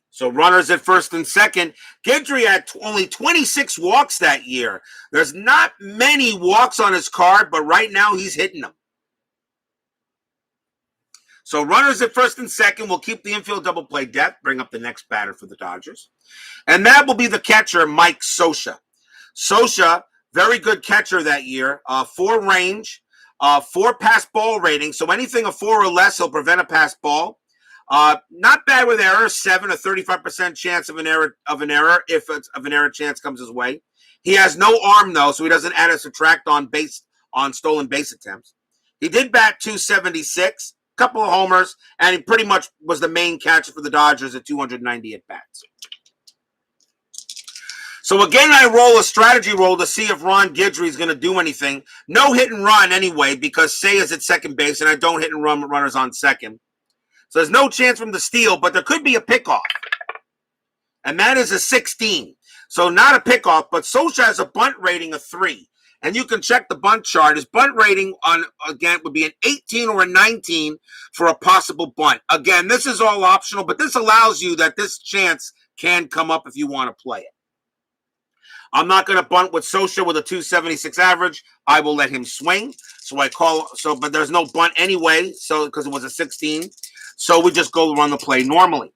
So runners at first and second. Guidry had only 26 walks that year. There's not many walks on his card, but right now he's hitting them. So runners at first and second will keep the infield double play depth, bring up the next batter for the Dodgers. And that will be the catcher, Mike Scioscia. Scioscia, very good catcher that year. 4 range, 4 pass ball rating. So anything of 4 or less, he'll prevent a pass ball. Not bad with error, 7, a 35% chance of an error if an error chance comes his way. He has no arm though, so he doesn't add or subtract on stolen base attempts. He did bat .276, couple of homers, and he pretty much was the main catcher for the Dodgers at 290 at bats. So again, I roll a strategy roll to see if Ron Guidry is going to do anything. No hit and run anyway, because Cey is at second base, and I don't hit and run runners on second. So there's no chance for him to steal, but there could be a pickoff. And that is a 16. So not a pickoff, but Scioscia has a bunt rating of 3. And you can check the bunt chart. His bunt rating again would be an 18 or a 19 for a possible bunt. Again, this is all optional, but this allows you that this chance can come up if you want to play it. I'm not going to bunt with Scioscia with a 276 average. I will let him swing. But there's no bunt anyway, so because it was a 16. So we just go run the play normally.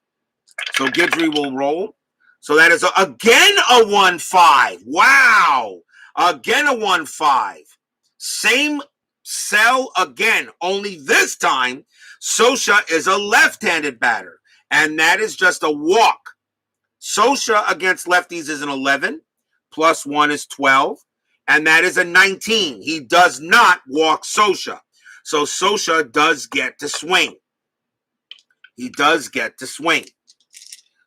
So Guidry will roll. So that is again a 1-5. Wow. Again a 1-5. Same cell again. Only this time, Scioscia is a left-handed batter. And that is just a walk. Scioscia against lefties is an 11. +1 is 12. And that is a 19. He does not walk Scioscia. So Scioscia does get to swing. He does get to swing.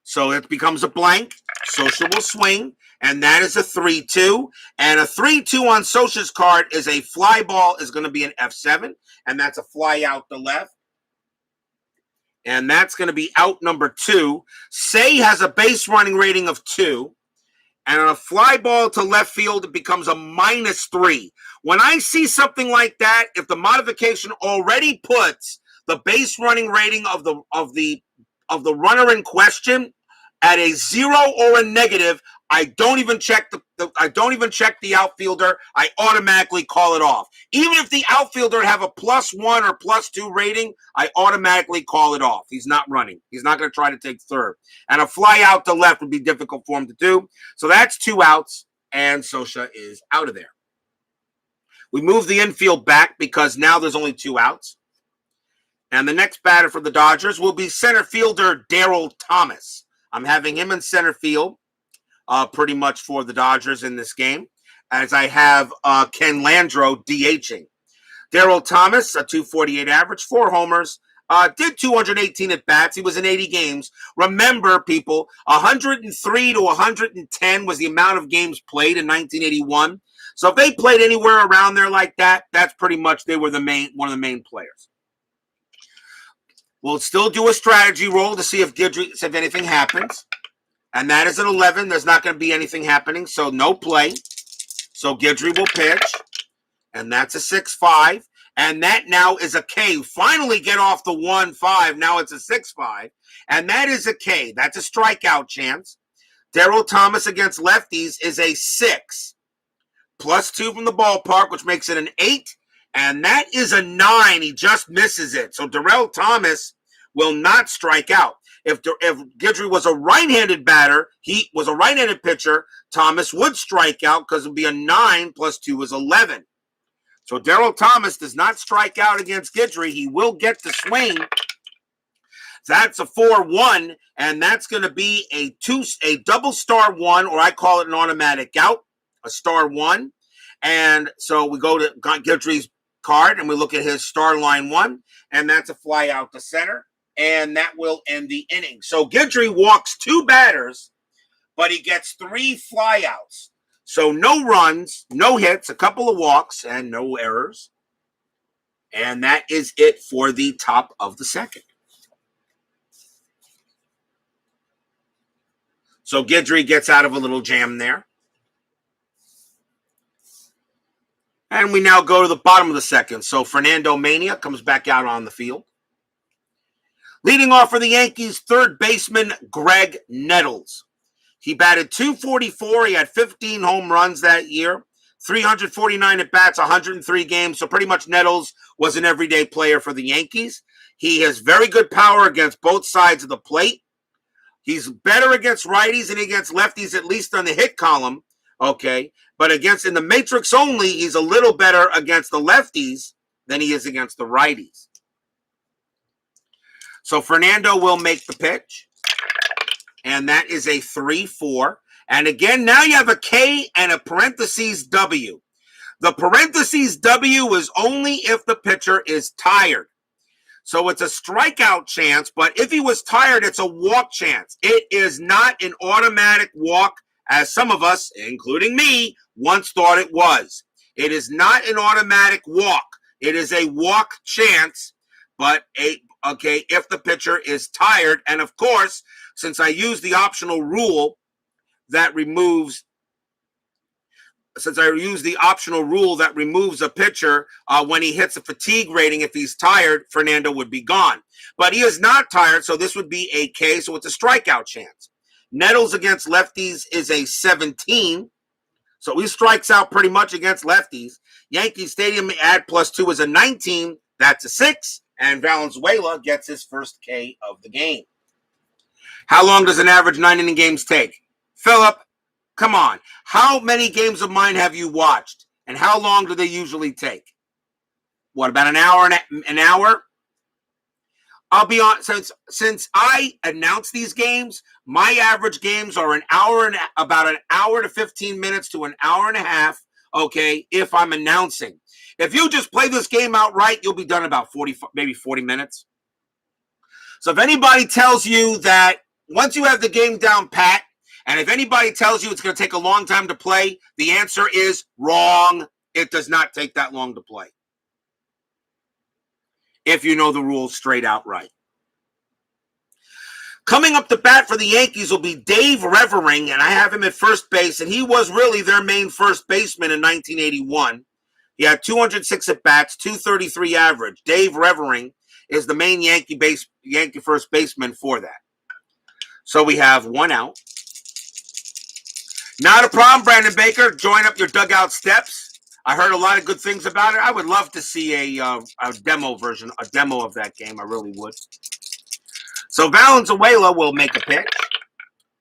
So it becomes a blank. Scioscia will swing. And that is a 3-2. And a 3-2 on Scioscia's card is a fly ball, is going to be an F7. And that's a fly out the left. And that's going to be out number 2. Cey has a base running rating of 2. And on a fly ball to left field, it becomes a -3. When I see something like that, if the modification already puts the base running rating of the runner in question at a 0 or a negative, I don't even check the outfielder. I automatically call it off. Even if the outfielder have a +1 or +2 rating, I automatically call it off. He's not running. He's not going to try to take third. And a fly out to left would be difficult for him to do. So that's 2 outs, and Scioscia is out of there. We move the infield back because now there's only 2 outs. And the next batter for the Dodgers will be center fielder Daryl Thomas. I'm having him in center field. Pretty much for the Dodgers in this game, as I have Ken Landreau DHing. Daryl Thomas, a 248 average, 4 homers, did 218 at-bats. He was in 80 games. Remember, people, 103 to 110 was the amount of games played in 1981. So if they played anywhere around there like that, that's pretty much they were one of the main players. We'll still do a strategy roll to see if anything happens. And that is an 11. There's not going to be anything happening, so no play. So Guidry will pitch. and that's a 6-5. And that now is a K. Finally get off the 1-5. Now it's a 6-5. And that is a K. That's a strikeout chance. Darryl Thomas against lefties is a 6. +2 from the ballpark, which makes it an 8. And that is a 9. He just misses it. So Darryl Thomas will not strike out. If Guidry was a right-handed batter, he was a right-handed pitcher, Thomas would strike out because it would be a 9 +2 is 11. So Darryl Thomas does not strike out against Guidry. He will get the swing. That's a 4-1, and that's going to be a double star 1, or I call it an automatic out, a star 1. And so we go to Guidry's card, and we look at his star line 1, and that's a fly out to center, and that will end the inning. So Guidry walks 2 batters, but he gets 3 flyouts. So no runs, no hits, a couple of walks, and no errors. And that is it for the top of the second. So Guidry gets out of a little jam there. And we now go to the bottom of the second. So Fernando Mania comes back out on the field. Leading off for the Yankees, third baseman Greg Nettles. He batted .244. He had 15 home runs that year, 349 at-bats, 103 games. So pretty much Nettles was an everyday player for the Yankees. He has very good power against both sides of the plate. He's better against righties and against lefties, at least on the hit column, okay? But in the matrix only, he's a little better against the lefties than he is against the righties. So Fernando will make the pitch. And that is a 3-4. And again, now you have a K and a parentheses W. The parentheses W is only if the pitcher is tired. So it's a strikeout chance, but if he was tired, it's a walk chance. It is not an automatic walk, as some of us, including me, once thought it was. It is not an automatic walk. It is a walk chance, but if the pitcher is tired. And of course, since I use the optional rule that removes a pitcher when he hits a fatigue rating, if he's tired, Fernando would be gone. But he is not tired, so this would be a K, so it's a strikeout chance. Nettles against lefties is a 17, so he strikes out pretty much against lefties. Yankee Stadium add +2 is a 19, that's a 6, and Valenzuela gets his first K of the game. How long does an average 9-inning games take? Philip, come on. How many games of mine have you watched? And how long do they usually take? What, about an hour? An hour? I'll be on. Since I announce these games, my average games are about an hour to 15 minutes to an hour and a half, okay, if I'm announcing. If you just play this game outright, you'll be done about 40 minutes. So if anybody tells you that once you have the game down pat, and if anybody tells you it's going to take a long time to play, the answer is wrong. It does not take that long to play, if you know the rules straight out right. Coming up to bat for the Yankees will be Dave Revering, and I have him at first base, and he was really their main first baseman in 1981. He had 206 at-bats, 233 average. Dave Revering is the main Yankee first baseman for that. So we have 1 out. Not a problem, Brandon Baker. Join up your dugout steps. I heard a lot of good things about it. I would love to see a demo of that game. I really would. So Valenzuela will make a pitch,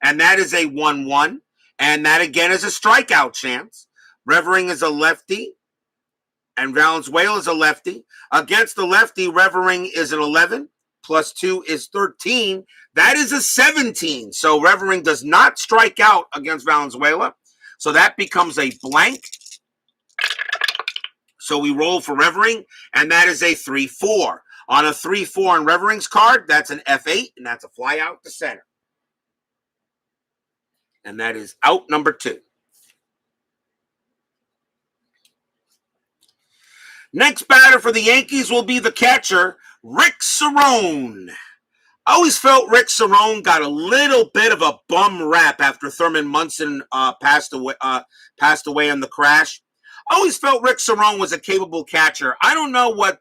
and that is a 1-1. And that, again, is a strikeout chance. Revering is a lefty, and Valenzuela is a lefty. Against the lefty, Revering is an 11. +2 is 13. That is a 17. So Revering does not strike out against Valenzuela. So that becomes a blank. So we roll for Revering, and that is a 3-4. On a 3-4 on Revering's card, that's an F8, and that's a fly out to center. And that is out number 2. Next batter for the Yankees will be the catcher, Rick Cerrone. I always felt Rick Cerrone got a little bit of a bum rap after Thurman Munson passed away in the crash. always felt Rick Cerone was a capable catcher. I don't know what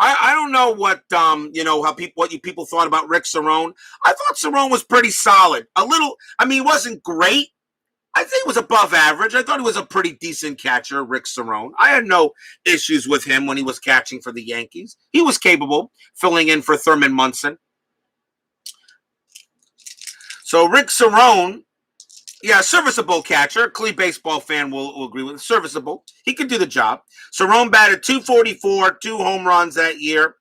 I don't know what how people thought about Rick Cerone. I thought Cerone was pretty solid. A little, I mean, he wasn't great. I think he was above average. I thought he was a pretty decent catcher, Rick Cerone. I had no issues with him when he was catching for the Yankees. He was capable, filling in for Thurman Munson. So Rick Cerone, yeah, serviceable catcher. A clean baseball fan will agree with it. Serviceable. He could do the job. Cerone batted .244, 2 home runs that year.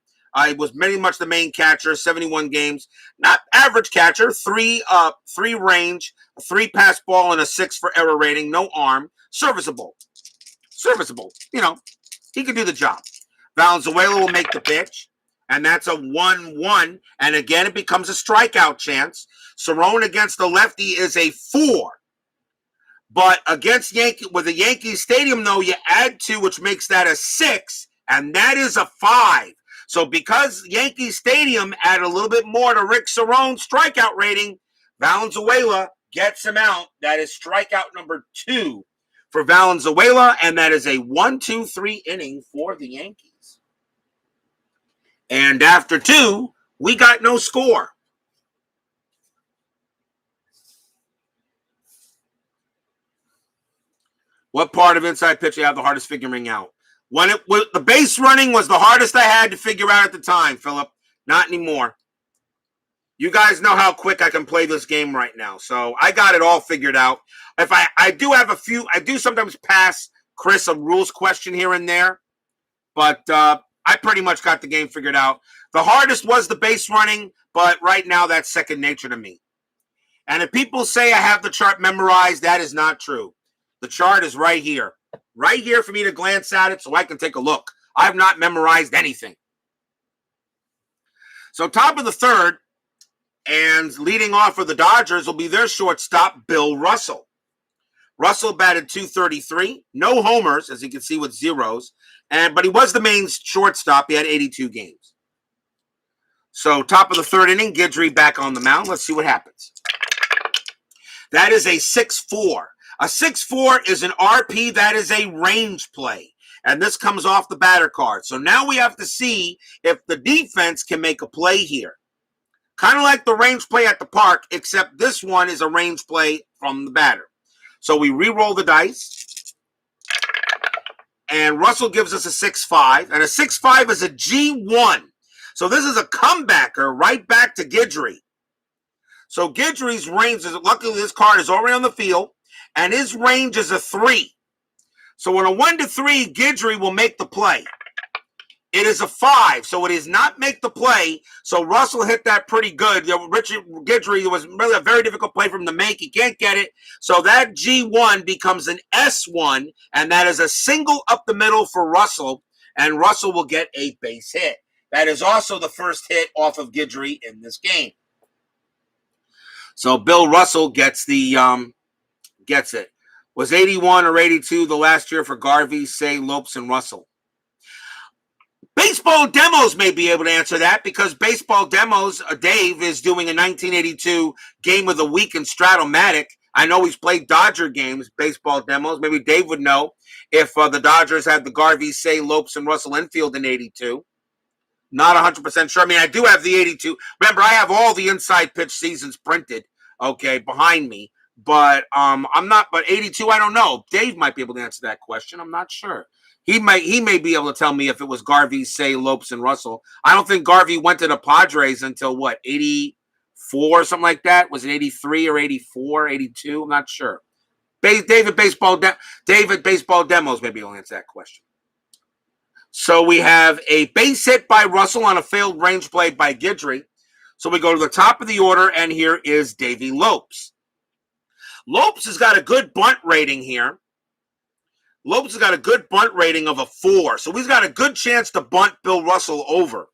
He was very much the main catcher, 71 games. Not average catcher, 3 range, 3 pass ball, and a 6 for error rating. No arm. Serviceable. Serviceable. He could do the job. Valenzuela will make the pitch, and that's a 1-1. And again, it becomes a strikeout chance. Cerone against the lefty is a 4. But against with the Yankees Stadium, though, you add 2, which makes that a 6, and that is a 5. So because Yankee Stadium added a little bit more to Rick Cerone's strikeout rating, Valenzuela gets him out. That is strikeout number 2 for Valenzuela, and that is a 1-2-3 inning for the Yankees. And after 2, we got no score. What part of inside pitch you have the hardest figuring out? When the base running was the hardest I had to figure out at the time, Philip. Not anymore. You guys know how quick I can play this game right now. So I got it all figured out. If I do have I do sometimes pass Chris a rules question here and there. But I pretty much got the game figured out. The hardest was the base running, but right now that's second nature to me. And if people say I have the chart memorized, that is not true. The chart is right here. Right here for me to glance at it so I can take a look. I have not memorized anything. So top of the third, and leading off for the Dodgers will be their shortstop, Bill Russell. Russell batted .233, no homers, as you can see with zeros, but he was the main shortstop. He had 82 games. So top of the third inning, Guidry back on the mound. Let's see what happens. That is a 6-4. A 6-4 is an RP. That is a range play. And this comes off the batter card. So now we have to see if the defense can make a play here. Kind of like the range play at the park, except this one is a range play from the batter. So we re-roll the dice. And Russell gives us a 6-5. And a 6-5 is a G1. So this is a comebacker right back to Guidry. So Guidry's range is, luckily this card is already on the field. And his range is a 3. So on a 1-3, Guidry will make the play. It is a 5, so it is not make the play. So Russell hit that pretty good. Richard Guidry, was really a very difficult play for him to make. He can't get it. So that G1 becomes an S1, and that is a single up the middle for Russell, and Russell will get a base hit. That is also the first hit off of Guidry in this game. So Bill Russell gets it. Was 81 or 82 the last year for Garvey, Say, Lopes, and Russell? Baseball Demos may be able to answer that because Baseball Demos, Dave, is doing a 1982 Game of the Week in Stratomatic. I know he's played Dodger games, Baseball Demos. Maybe Dave would know if the Dodgers had the Garvey, Say, Lopes, and Russell Infield in 82. Not 100% sure. I mean, I do have the 82. Remember, I have all the inside pitch seasons printed, behind me. But I'm not. But 82, I don't know. Dave might be able to answer that question. I'm not sure. He may be able to tell me if it was Garvey, Say, Lopes, and Russell. I don't think Garvey went to the Padres until 84 or something like that. Was it 83 or 84, 82? I'm not sure. David Baseball Demos maybe will answer that question. So we have a base hit by Russell on a failed range play by Guidry. So we go to the top of the order, and here is Davey Lopes. Lopes has got a good bunt rating here. Lopes has got a good bunt rating of a 4. So he's got a good chance to bunt Bill Russell over.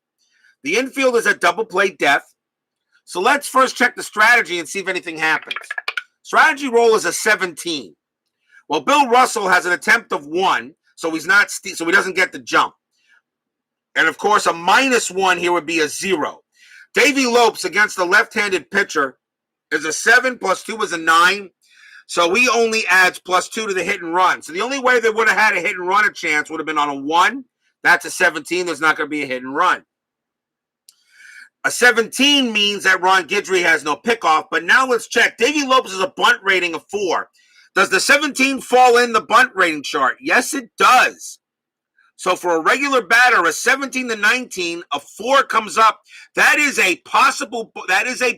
The infield is at double play depth. So let's first check the strategy and see if anything happens. Strategy roll is a 17. Well, Bill Russell has an attempt of 1, so he doesn't get the jump. And of course, a -1 here would be a 0. Davey Lopes against the left-handed pitcher is a 7 plus 2 is a 9. So he only adds +2 to the hit and run. So the only way they would have had a hit and run a chance would have been on a 1. That's a 17. There's not going to be a hit and run. A 17 means that Ron Guidry has no pickoff. But now let's check. Davey Lopes is a bunt rating of 4. Does the 17 fall in the bunt rating chart? Yes, it does. So for a regular batter, a 17 to 19, a 4 comes up. That is a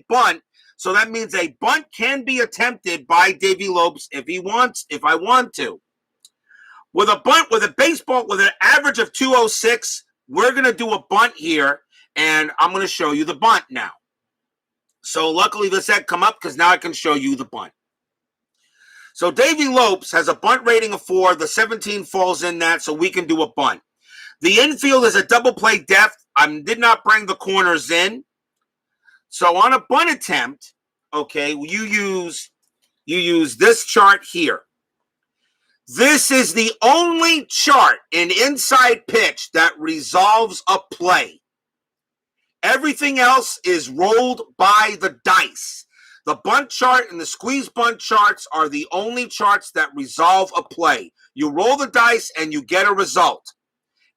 bunt. So that means a bunt can be attempted by Davey Lopes if I want to. With a bunt, with a baseball, with an average of 206, we're going to do a bunt here, and I'm going to show you the bunt now. So luckily this had come up because now I can show you the bunt. So Davey Lopes has a bunt rating of 4. The 17 falls in that, so we can do a bunt. The infield is a double play depth. I did not bring the corners in. So on a bunt attempt, okay, you use this chart here. This is the only chart in Inside Pitch that resolves a play. Everything else is rolled by the dice. The bunt chart and the squeeze bunt charts are the only charts that resolve a play. You roll the dice and you get a result.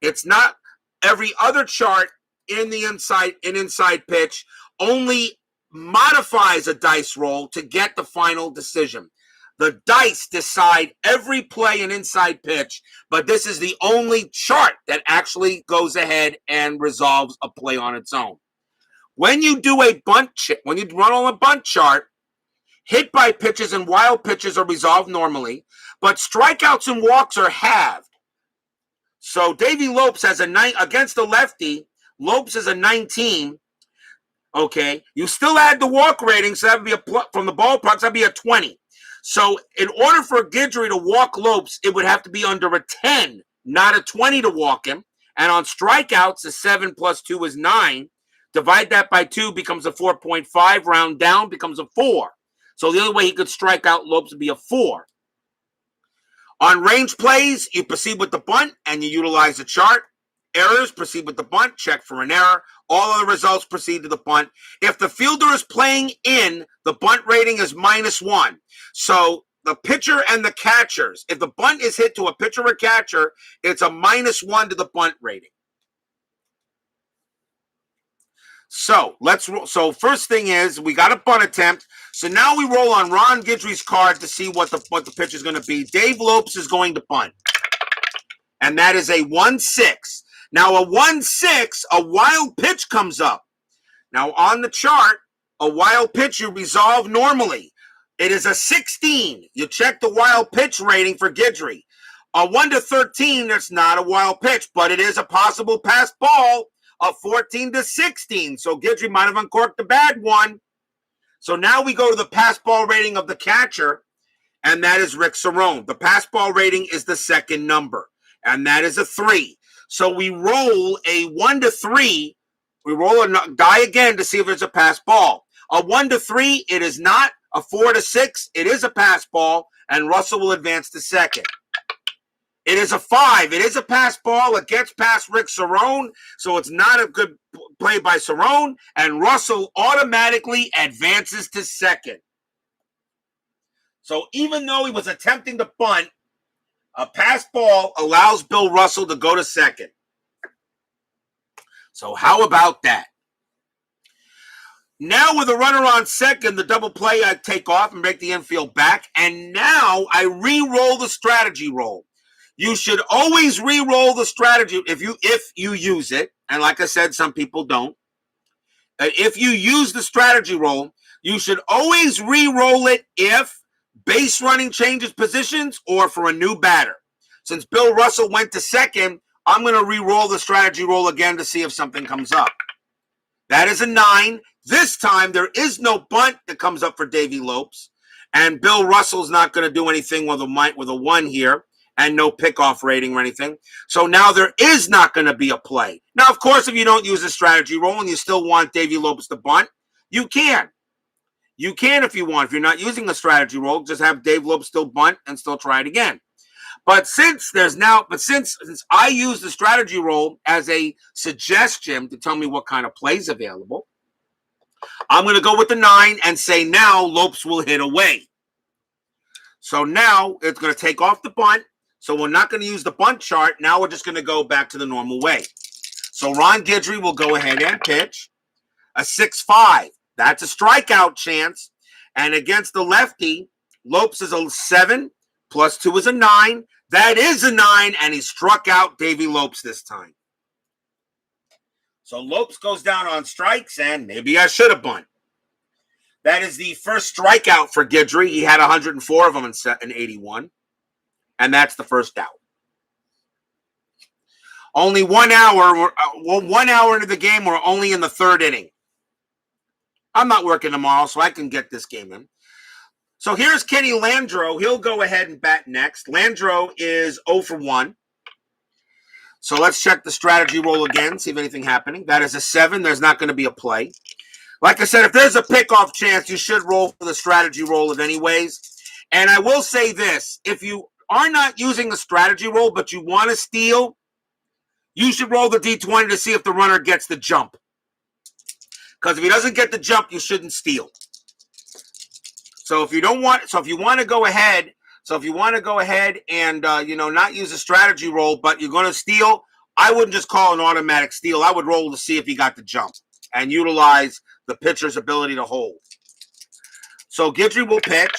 It's not every other chart in Inside Pitch only modifies a dice roll to get the final decision. The dice decide every play in Inside Pitch, but this is the only chart that actually goes ahead and resolves a play on its own. When you do a bunt, when you run on a bunt chart, hit by pitches and wild pitches are resolved normally, but strikeouts and walks are halved. So Davey Lopes has a 9 against the lefty. Lopes is a 19. Okay, you still add the walk rating, so that would be from the ballpark. So that'd be a 20. So in order for Guidry to walk Lopes, it would have to be under a 10, not a 20 to walk him. And on strikeouts, the 7 + 2 is 9. Divide that by 2 becomes a 4.5. Round down becomes a 4. So the only way he could strike out Lopes would be a 4. On range plays, you proceed with the bunt and you utilize the chart. Errors, proceed with the bunt, check for an error. All of the results proceed to the bunt. If the fielder is playing in, the bunt rating is -1. So the pitcher and the catchers, if the bunt is hit to a pitcher or catcher, it's a -1 to the bunt rating. So so first thing is we got a bunt attempt. So now we roll on Ron Guidry's card to see what the pitch is going to be. Dave Lopes is going to bunt. And that is a 1-6. Now a 1-6, a wild pitch comes up. Now on the chart, a wild pitch you resolve normally. It is a 16. You check the wild pitch rating for Guidry. A 1 to 13, that's not a wild pitch, but it is a possible pass ball of 14 to 16. So Guidry might have uncorked the bad one. So now we go to the pass ball rating of the catcher, and that is Rick Cerrone. The pass ball rating is the second number, and that is a 3. So we roll a 1 to 3. We roll a die again to see if there's a pass ball. A 1 to 3, it is not. A 4 to 6, it is a pass ball, and Russell will advance to second. It is a 5. It is a pass ball. It gets past Rick Cerrone, so it's not a good play by Cerrone, and Russell automatically advances to second. So even though he was attempting to bunt, a pass ball allows Bill Russell to go to second. So how about that? Now with a runner on second, the double play, I take off and make the infield back, and now I re-roll the strategy roll. You should always re-roll the strategy if you use it, and like I said, some people don't. If you use the strategy roll, you should always re-roll it if base running changes positions or for a new batter. Since Bill Russell went to second, I'm going to re-roll the strategy roll again to see if something comes up. That is a 9. This time, there is no bunt that comes up for Davey Lopes, and Bill Russell's not going to do anything with a 1 here, and no pickoff rating or anything. So now there is not going to be a play. Now, of course, if you don't use a strategy roll and you still want Davey Lopes to bunt, you can. You can if you want. If you're not using a strategy roll, just have Dave Lopes still bunt and still try it again. But since I use the strategy roll as a suggestion to tell me what kind of plays available, I'm going to go with the 9 and say now Lopes will hit away. So now it's going to take off the bunt. So we're not going to use the bunt chart. Now we're just going to go back to the normal way. So Ron Guidry will go ahead and pitch a 6-5. That's a strikeout chance. And against the lefty, Lopes is a 7, plus 2 is a 9. That is a 9, and he struck out Davey Lopes this time. So Lopes goes down on strikes, and maybe I should have bunt. That is the first strikeout for Guidry. He had 104 of them in 81, and that's the first out. Only 1 hour. 1 hour into the game. We're only in the third inning. I'm not working tomorrow, so I can get this game in. So here's Kenny Landreau. He'll go ahead and bat next. Landreau is 0 for 1. So let's check the strategy roll again, see if anything happening. That is a 7. There's not going to be a play. Like I said, if there's a pickoff chance, you should roll for the strategy roll of anyways. And I will say this. If you are not using the strategy roll, but you want to steal, you should roll the D20 to see if the runner gets the jump. Because if he doesn't get the jump, you shouldn't steal. So if you want to go ahead and not use a strategy roll, but you're going to steal, I wouldn't just call an automatic steal. I would roll to see if he got the jump and utilize the pitcher's ability to hold. So Guidry will pitch,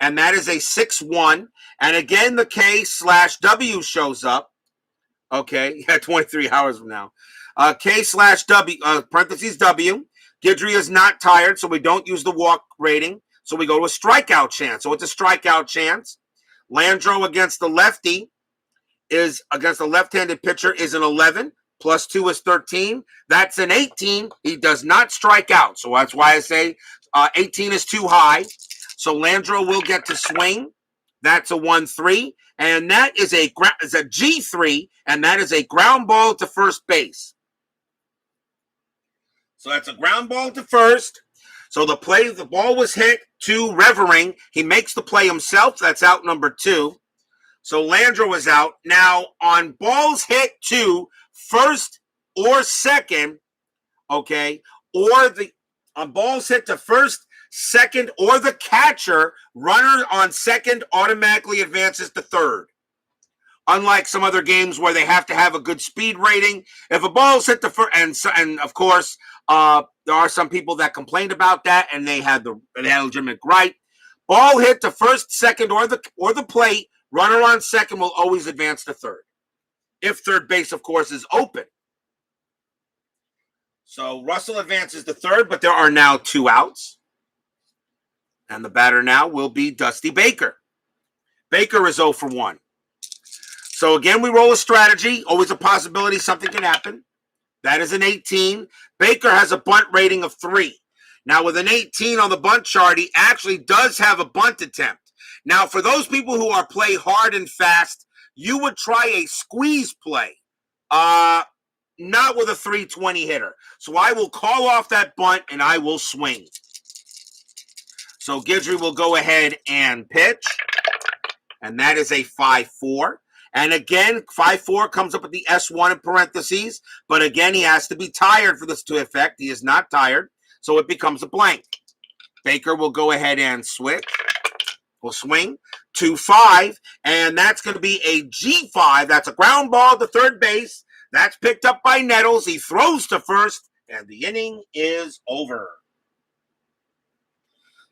and that is a 6-1. And again, the K/W shows up. Okay, 23 hours from now. K/W, parentheses W. Guidry is not tired, so we don't use the walk rating. So we go to a strikeout chance. So it's a strikeout chance. Landreau against the left-handed pitcher is an 11. Plus 2 is 13. That's an 18. He does not strike out. So that's why I say 18 is too high. So Landreau will get to swing. That's a 1-3. And that is a G3, and that is a ground ball to first base. So that's a ground ball to first. So the ball was hit to Revering. He makes the play himself. That's out number 2. So Landreau is out. Now, on balls hit to first or second, okay, on balls hit to first, second, or the catcher, runner on second automatically advances to third. Unlike some other games where they have to have a good speed rating. If a ball is hit to first, and of course, there are some people that complained about that, and they had a legitimate gripe. Ball hit to first, second, or the plate, runner on second will always advance to third. If third base, of course, is open. So Russell advances to third, but there are now 2 outs. And the batter now will be Dusty Baker. Baker is 0 for 1. So again, we roll a strategy. Always a possibility something can happen. That is an 18. Baker has a bunt rating of 3. Now, with an 18 on the bunt chart, he actually does have a bunt attempt. Now, for those people who are play hard and fast, you would try a squeeze play, not with a 320 hitter. So I will call off that bunt, and I will swing. So Guidry will go ahead and pitch, and that is a 5-4. And again, 5-4 comes up with the S1 in parentheses, but again, he has to be tired for this to affect. He is not tired, so it becomes a blank. Baker will go ahead and switch. Will swing 2-5, and that's going to be a G5. That's a ground ball to third base. That's picked up by Nettles. He throws to first, and the inning is over.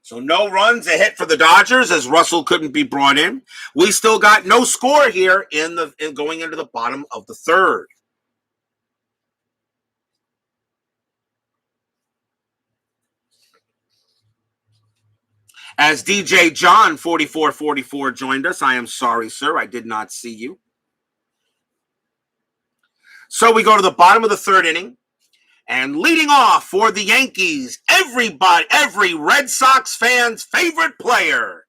So no runs, a hit for the Dodgers as Russell couldn't be brought in. We still got no score here in going into the bottom of the third. As DJ John 4444 joined us, I am sorry, sir, I did not see you. So we go to the bottom of the third inning. And leading off for the Yankees, every Red Sox fan's favorite player,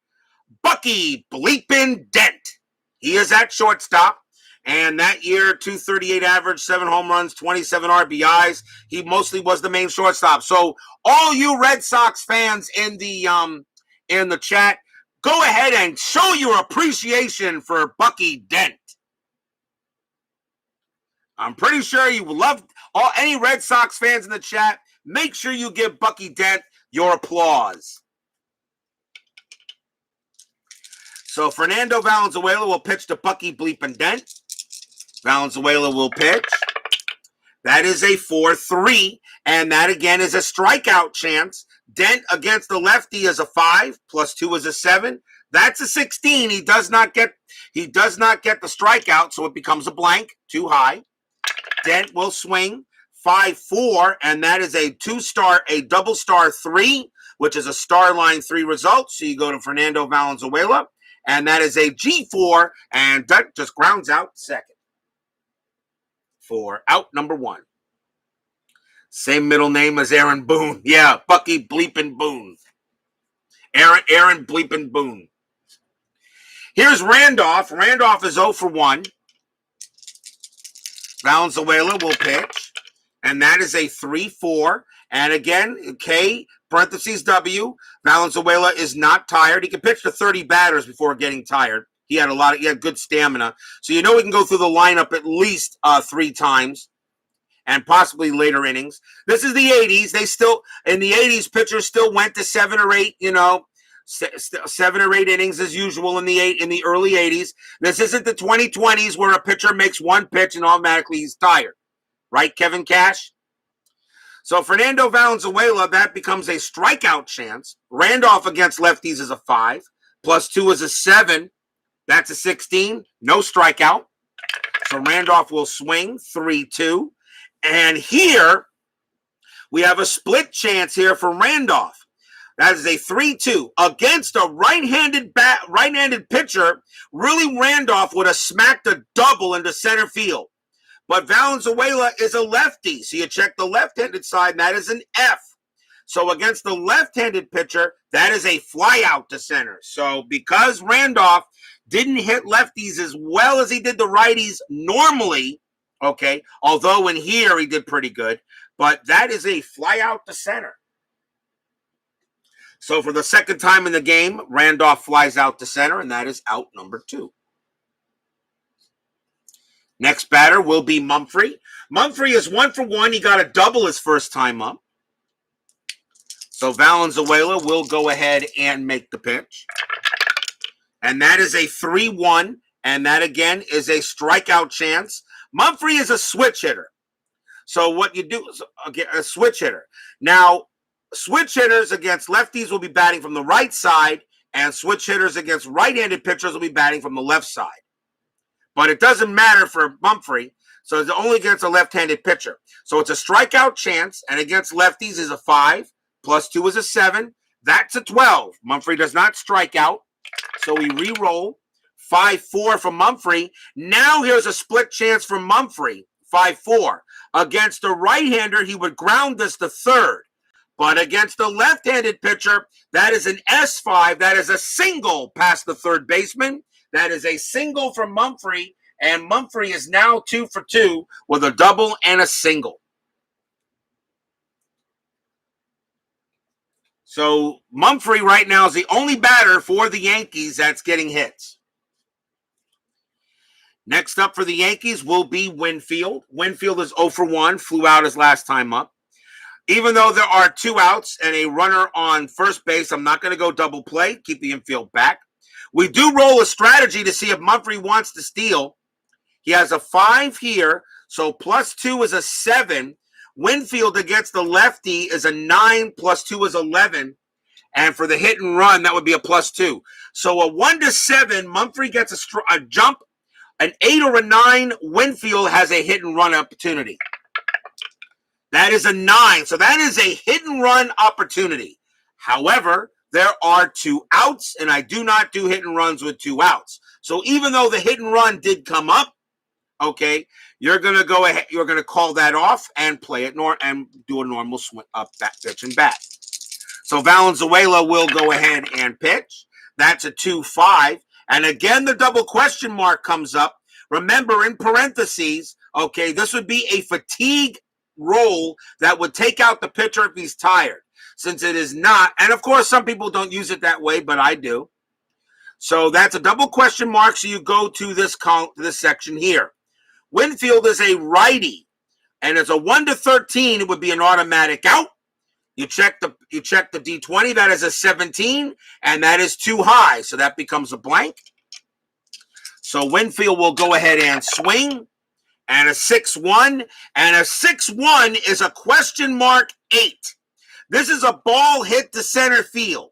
Bucky Bleepin' Dent. He is at shortstop. And that year, 238 average, 7 home runs, 27 RBIs. He mostly was the main shortstop. So all you Red Sox fans in the chat, go ahead and show your appreciation for Bucky Dent. I'm pretty sure you will love any Red Sox fans in the chat. Make sure you give Bucky Dent your applause. So Fernando Valenzuela will pitch to Bucky Bleepin' Dent. Valenzuela will pitch. That is a 4-3, and that again is a strikeout chance. Dent against the lefty is a 5, +2 is a 7. That's a 16. He does not get the strikeout, so it becomes a blank, too high. Dent will swing 5-4, and that is a double star 3, which is a star line 3 result. So you go to Fernando Valenzuela, and that is a G4, and that just grounds out second for out number 1. Same middle name as Aaron Boone. Yeah, Bucky Bleepin' Boone. Aaron Bleepin' Boone. Here's Randolph. Randolph is 0 for 1. Valenzuela will pitch, and that is a 3-4. And again, K, parentheses W, Valenzuela is not tired. He can pitch to 30 batters before getting tired. He had good stamina. So you know he can go through the lineup at least 3 times, and possibly later innings. This is the 80s. In the 80s, pitchers still went to 7 or 8, 7 or 8 innings as usual in the early 80s. This isn't the 2020s where a pitcher makes 1 pitch and automatically he's tired. Right, Kevin Cash? So Fernando Valenzuela, that becomes a strikeout chance. Randolph against lefties is a 5. +2 is a 7. That's a 16. No strikeout. So Randolph will swing 3-2. And here we have a split chance here for Randolph. That is a 3-2 against a right-handed pitcher. Really, Randolph would have smacked a double into center field. But Valenzuela is a lefty, so you check the left-handed side, and that is an F. So against the left-handed pitcher, that is a fly out to center. So because Randolph didn't hit lefties as well as he did the righties normally, okay, although in here he did pretty good, but that is a fly out to center. So for the second time in the game, Randolph flies out to center, and that is out number 2. Next batter will be Mumphrey. Mumphrey is 1 for 1. He got a double his first time up. So Valenzuela will go ahead and make the pitch. And that is a 3-1, and that again is a strikeout chance. Mumphrey is a switch hitter. So what you do is a switch hitter. Now, switch hitters against lefties will be batting from the right side, and switch hitters against right-handed pitchers will be batting from the left side. But it doesn't matter for Mumphrey, so it's only against a left-handed pitcher. So it's a strikeout chance, and against lefties is a 5, +2 is a 7. That's a 12. Mumphrey does not strike out, so we re-roll. 5-4 for Mumphrey. Now here's a split chance for Mumphrey, 5-4. Against a right-hander, he would ground this to third. But against a left-handed pitcher, that is an S5. That is a single past the third baseman. That is a single from Mumphrey, and Mumphrey is now 2 for 2 with a double and a single. So Mumphrey right now is the only batter for the Yankees that's getting hits. Next up for the Yankees will be Winfield. Winfield is 0 for 1, flew out his last time up. Even though there are 2 outs and a runner on first base, I'm not going to go double play, keep the infield back. We do roll a strategy to see if Mumphrey wants to steal. He has a 5 here, so +2 is a 7. Winfield against the lefty is a 9, +2 is 11. And for the hit and run, that would be a +2. So a 1 to 7, Mumphrey gets a jump. An 8 or a 9, Winfield has a hit and run opportunity. That is a 9. So that is a hit and run opportunity. However, there are 2 outs, and I do not do hit and runs with 2 outs. So even though the hit and run did come up, okay, you're going to go ahead, you're going to call that off and play it and do a normal swing up, bat, pitch, and bat. So Valenzuela will go ahead and pitch. That's a 2-5. And again, the double question mark comes up. Remember, in parentheses, okay, this would be a fatigue roll that would take out the pitcher if he's tired. Since it is not, and of course, some people don't use it that way, but I do. So that's a double question mark. So you go to this section here. Winfield is a righty, and it's a 1 to 13. It would be an automatic out. You check the D20. That is a 17, and that is too high, so that becomes a blank. So Winfield will go ahead and swing, and a 6-1, and a 6-1 is a question mark 8. This is a ball hit to center field.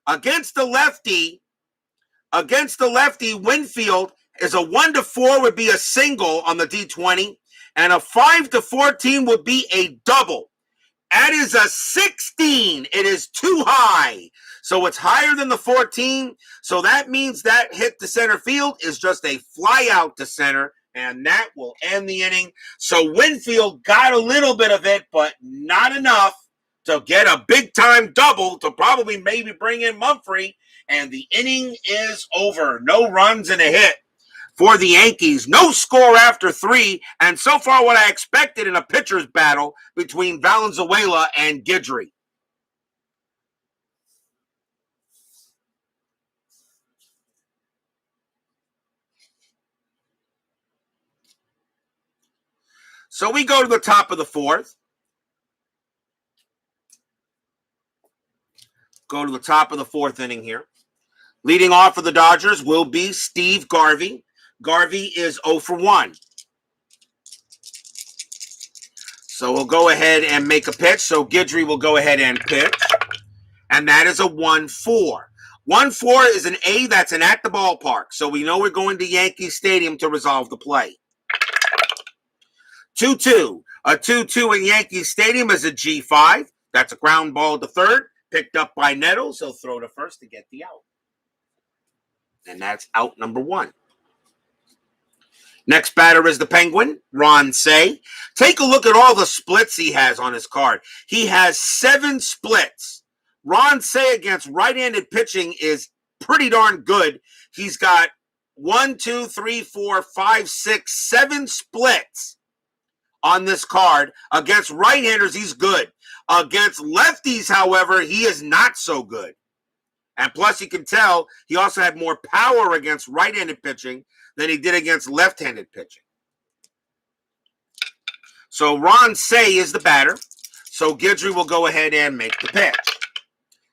Against the lefty, Winfield is a 1-4 would be a single on the D20, and a 5-14 would be a double. That is a 16. It is too high. So it's higher than the 14. So that means that hit to center field is just a fly out to center, and that will end the inning. So Winfield got a little bit of it, but not enough to get a big-time double to probably maybe bring in Mumphrey, and the inning is over. No runs and a hit for the Yankees. No score after 3, and so far what I expected in a pitcher's battle between Valenzuela and Guidry. So we go to the top of the 4th. Go to the top of the 4th inning here. Leading off for the Dodgers will be Steve Garvey. Garvey is 0 for 1. So we'll go ahead and make a pitch. So Guidry will go ahead and pitch. And that is a 1-4. 1-4 is an A that's an at the ballpark. So we know we're going to Yankee Stadium to resolve the play. 2-2. A 2-2 in Yankee Stadium is a G5. That's a ground ball to third. Picked up by Nettles. He'll throw to first to get the out. And that's out number 1. Next batter is the Penguin, Ron Cey. Take a look at all the splits he has on his card. He has 7 splits. Ron Cey against right-handed pitching is pretty darn good. He's got 1, 2, 3, 4, 5, 6, 7 splits on this card. Against right-handers, he's good. Against lefties, however, he is not so good. And plus, you can tell he also had more power against right-handed pitching than he did against left-handed pitching. So Ron Cey is the batter. So Guidry will go ahead and make the pitch.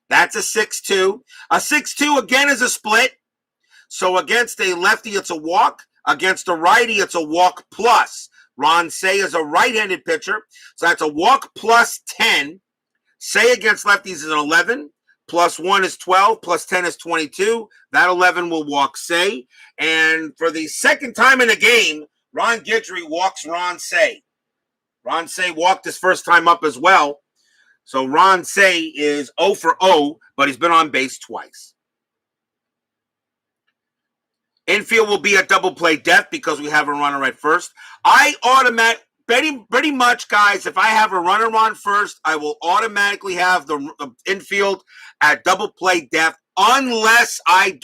That's a 6-2. A 6-2 again is a split. So against a lefty, it's a walk. Against a righty, it's a walk plus. Ron Cey is a right-handed pitcher. So that's a walk plus 10. Cey against lefties is an 11. Plus 1 is 12, plus 10 is 22. That 11 will walk Cey. And for the second time in a game, Ron Guidry walks Ron Cey. Ron Cey walked his first time up as well. So Ron Cey is 0 for 0, but he's been on base twice. Infield will be a double play death because we have a runner at first. Pretty much, guys, if I have a runner on first, I will automatically have the infield at double play depth unless I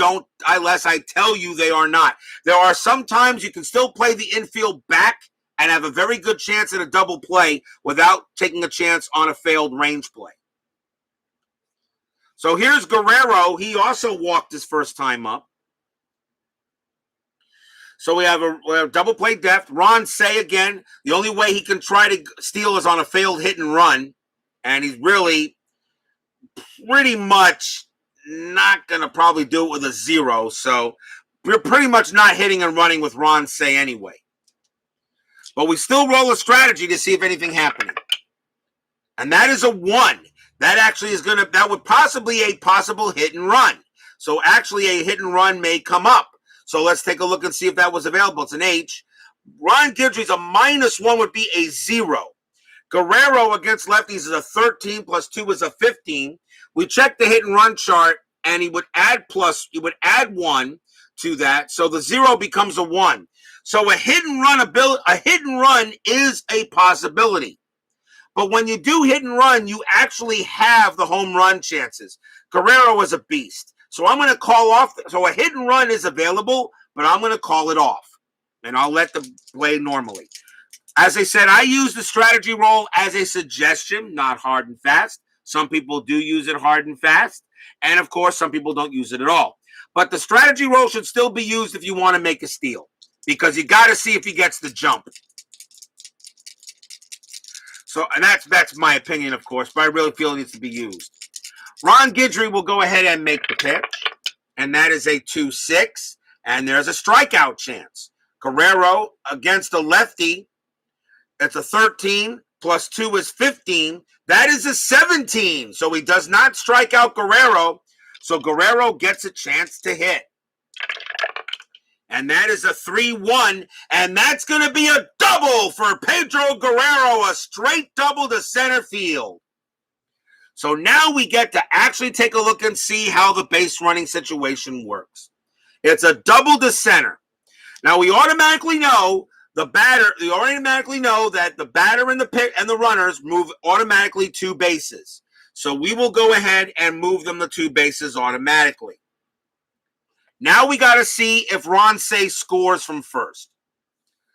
tell you they are not. There are some times you can still play the infield back and have a very good chance at a double play without taking a chance on a failed range play. So here's Guerrero. He also walked his first time up. So we have a double play depth. Ron Cey again. The only way he can try to steal is on a failed hit and run. And he's really pretty much not going to probably do it with a 0. So we're pretty much not hitting and running with Ron Cey anyway. But we still roll a strategy to see if anything happening. And that is a 1. That actually is that would possibly a possible hit and run. So actually a hit and run may come up. So let's take a look and see if that was available. It's an H. Ron Guidry's a -1 would be a 0. Guerrero against lefties is a 13 plus 2 is a 15. We check the hit and run chart, and he would add 1 to that. So the 0 becomes a 1. So a hit and run is a possibility. But when you do hit and run, you actually have the home run chances. Guerrero is a beast. So I'm going to call off. So a hit and run is available, but I'm going to call it off. And I'll let them play normally. As I said, I use the strategy roll as a suggestion, not hard and fast. Some people do use it hard and fast. And, of course, some people don't use it at all. But the strategy roll should still be used if you want to make a steal. Because you got to see if he gets the jump. So, and that's my opinion, of course, but I really feel it needs to be used. Ron Guidry will go ahead and make the pitch, and that is a 2-6, and there's a strikeout chance. Guerrero against a lefty, it's a 13, plus 2 is 15. That is a 17, so he does not strike out Guerrero, so Guerrero gets a chance to hit. And that is a 3-1, and that's going to be a double for Pedro Guerrero, a straight double to center field. So now we get to actually take a look and see how the base running situation works. It's a double to center. Now we automatically know that the batter and the runners move automatically 2 bases. So we will go ahead and move them to 2 bases automatically. Now we got to see if Ron Cey scores from first.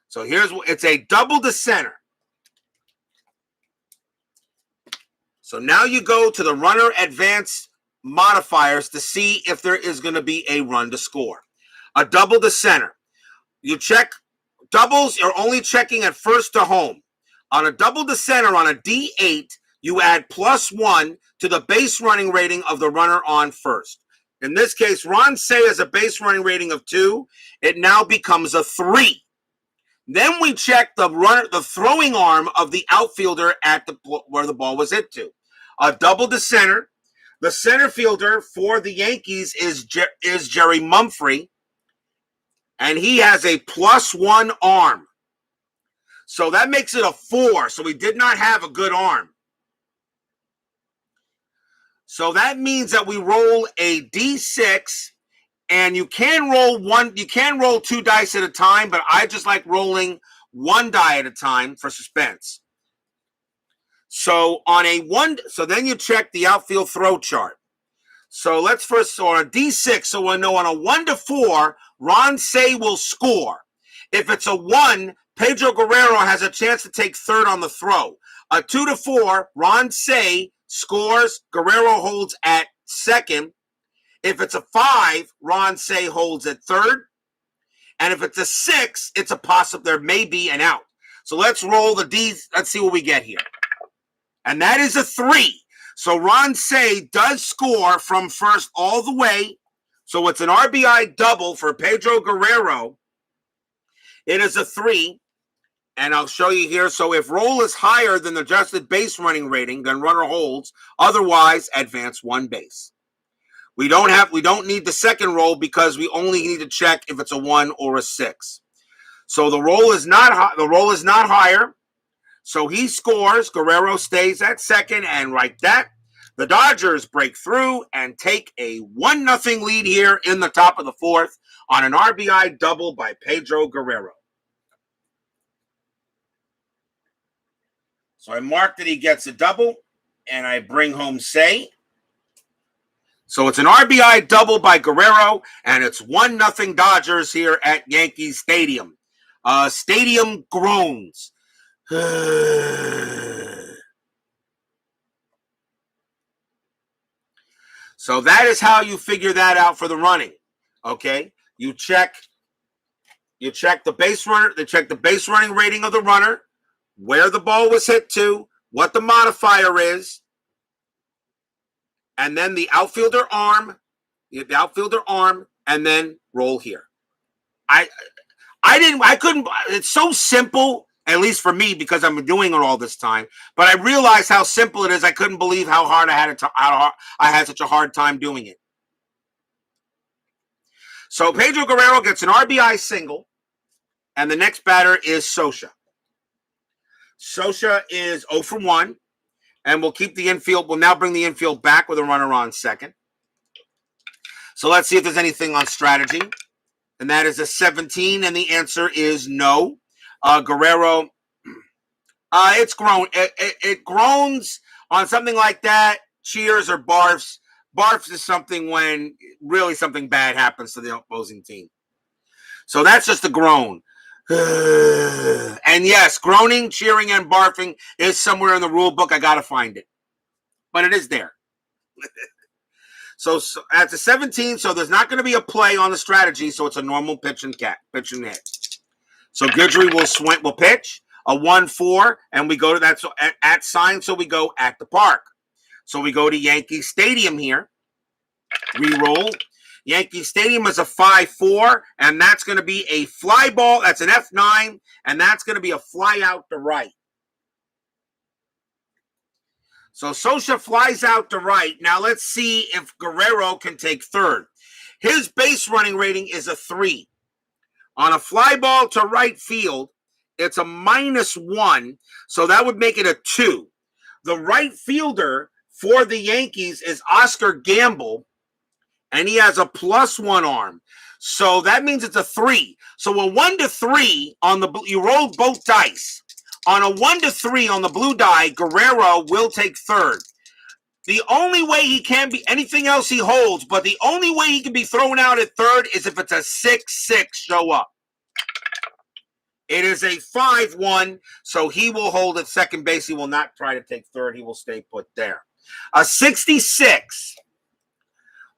So it's a double to center. So now you go to the runner advance modifiers to see if there is going to be a run to score. A double to center. You check doubles, you're only checking at first to home. On a double to center, on a D8, you add +1 to the base running rating of the runner on first. In this case, Ron Cey has a base running rating of 2. It now becomes a 3. Then we check the throwing arm of the outfielder at where the ball was hit to. A double to center. The center fielder for the Yankees is Jerry Mumphrey, and he has a +1 arm. So that makes it a 4. So he did not have a good arm. So that means that we roll a D6, and you can roll 2 dice at a time, but I just like rolling 1 die at a time for suspense. So then you check the outfield throw chart. So let's first, on a D6, so we'll know on a 1 to 4, Ron Cey will score. If it's a 1, Pedro Guerrero has a chance to take third on the throw. A 2 to 4, Ron Cey scores, Guerrero holds at second. If it's a 5, Ron Cey holds at third. And if it's a 6, it's a possible, there may be an out. So let's roll the D's. Let's see what we get here. And that is a 3. So Ron Cey does score from first all the way. So it's an RBI double for Pedro Guerrero. It is a 3. And I'll show you here. So if roll is higher than the adjusted base running rating, then runner holds. Otherwise, advance 1 base. We don't need the second roll because we only need to check if it's a 1 or a 6. So the roll is not higher. So he scores. Guerrero stays at second, and like that, the Dodgers break through and take a 1-0 lead here in the top of the 4th on an RBI double by Pedro Guerrero. So I mark that he gets a double, and I bring home Cey. So it's an RBI double by Guerrero, and it's 1-0 Dodgers here at Yankee Stadium. Stadium groans. So that is how you figure that out for the running. Okay? You check the base runner, they check the base running rating of the runner, where the ball was hit to, what the modifier is, and then the outfielder arm, and then roll here. I couldn't, it's so simple, at least for me, because I'm doing it all this time, but I realized how simple it is. I couldn't believe how hard I had such a hard time doing it. So Pedro Guerrero gets an RBI single, and the next batter is Scioscia. Scioscia is 0 for 1, and we'll keep the infield. We'll now bring the infield back with a runner on second. So let's see if there's anything on strategy. And that is a 17, and the answer is no. Guerrero, it's grown. It groans on something like that. Cheers or barfs. Barfs is something when really something bad happens to the opposing team. So that's just a groan. And yes, groaning, cheering, and barfing is somewhere in the rule book. I got to find it. But it is there. So that's a 17, so there's not going to be a play on the strategy, so it's a normal pitch and hit. So Guidry will pitch. a 1-4, and we go to that at sign, so we go at the park. So we go to Yankee Stadium here. Reroll. Yankee Stadium is a 5-4, and that's going to be a fly ball. That's an F9, and that's going to be a fly out to right. So Socha flies out to right. Now let's see if Guerrero can take third. His base running rating is a 3. On a fly ball to right field, it's a -1, so that would make it a 2. The right fielder for the Yankees is Oscar Gamble, and he has a +1 arm. So that means it's a 3. So a 1 to 3 on the, you roll both dice. On a 1 to 3 on the blue die, Guerrero will take third. The only way he can be, anything else he holds, but the only way he can be thrown out at third is if it's a 6-6 show up. It is a 5-1, so he will hold at second base. He will not try to take third. He will stay put there. A 66.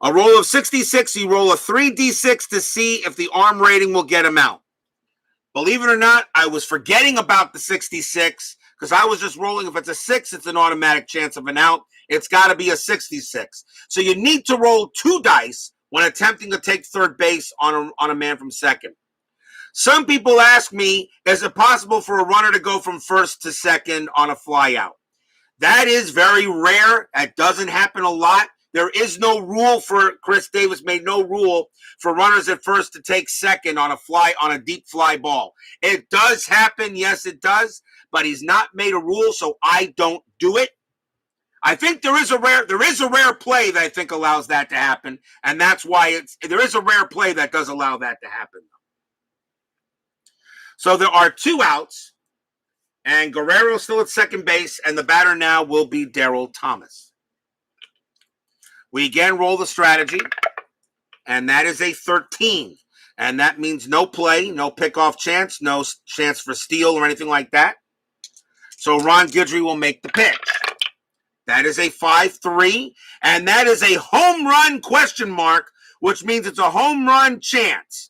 A roll of 66, you roll a 3d6 to see if the arm rating will get him out. Believe it or not, I was forgetting about the 66 because I was just rolling. If it's a 6, it's an automatic chance of an out. It's got to be a 66. So you need to roll 2 dice when attempting to take third base on a man from second. Some people ask me, is it possible for a runner to go from first to second on a fly out? That is very rare. That doesn't happen a lot. There is no rule for, Chris Davis made no rule for runners at first to take second on a deep fly ball. It does happen, yes it does, but he's not made a rule, so I don't do it. I think there is a rare play that I think allows that to happen, and that's why there is a rare play that does allow that to happen. So there are 2 outs, and Guerrero's still at second base, and the batter now will be Darryl Thomas. We again roll the strategy, and that is a 13. And that means no play, no pickoff chance, no chance for steal or anything like that. So Ron Guidry will make the pitch. That is a 5-3, and that is a home run question mark, which means it's a home run chance.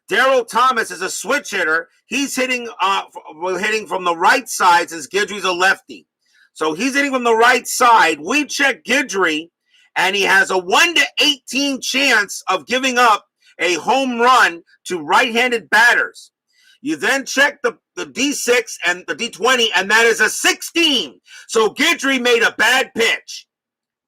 Darryl Thomas is a switch hitter. He's hitting from the right side since Guidry's a lefty. So he's hitting from the right side. We check Guidry, and he has a 1 to 18 chance of giving up a home run to right-handed batters. You then check the D6 and the D20, and that is a 16. So Guidry made a bad pitch.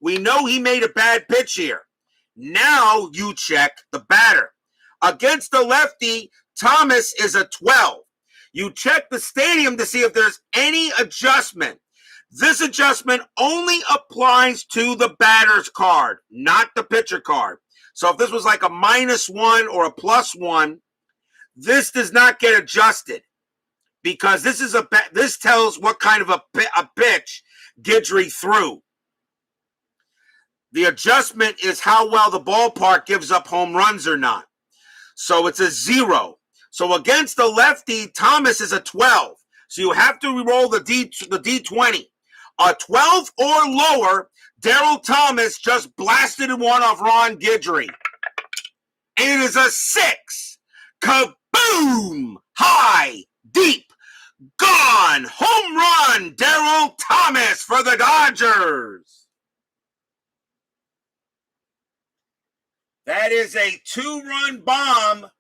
We know he made a bad pitch here. Now you check the batter. Against the lefty, Thomas is a 12. You check the stadium to see if there's any adjustment. This adjustment only applies to the batter's card, not the pitcher card. So if this was like a -1 or a +1, this does not get adjusted because this tells what kind of a pitch Guidry threw. The adjustment is how well the ballpark gives up home runs or not. So it's a 0. So against the lefty, Thomas is a 12. So you have to re-roll the D20. A 12 or lower, Darryl Thomas just blasted one off Ron Guidry. It is a 6. Kaboom! High, deep, gone! Home run, Darryl Thomas for the Dodgers. That is a 2-run bomb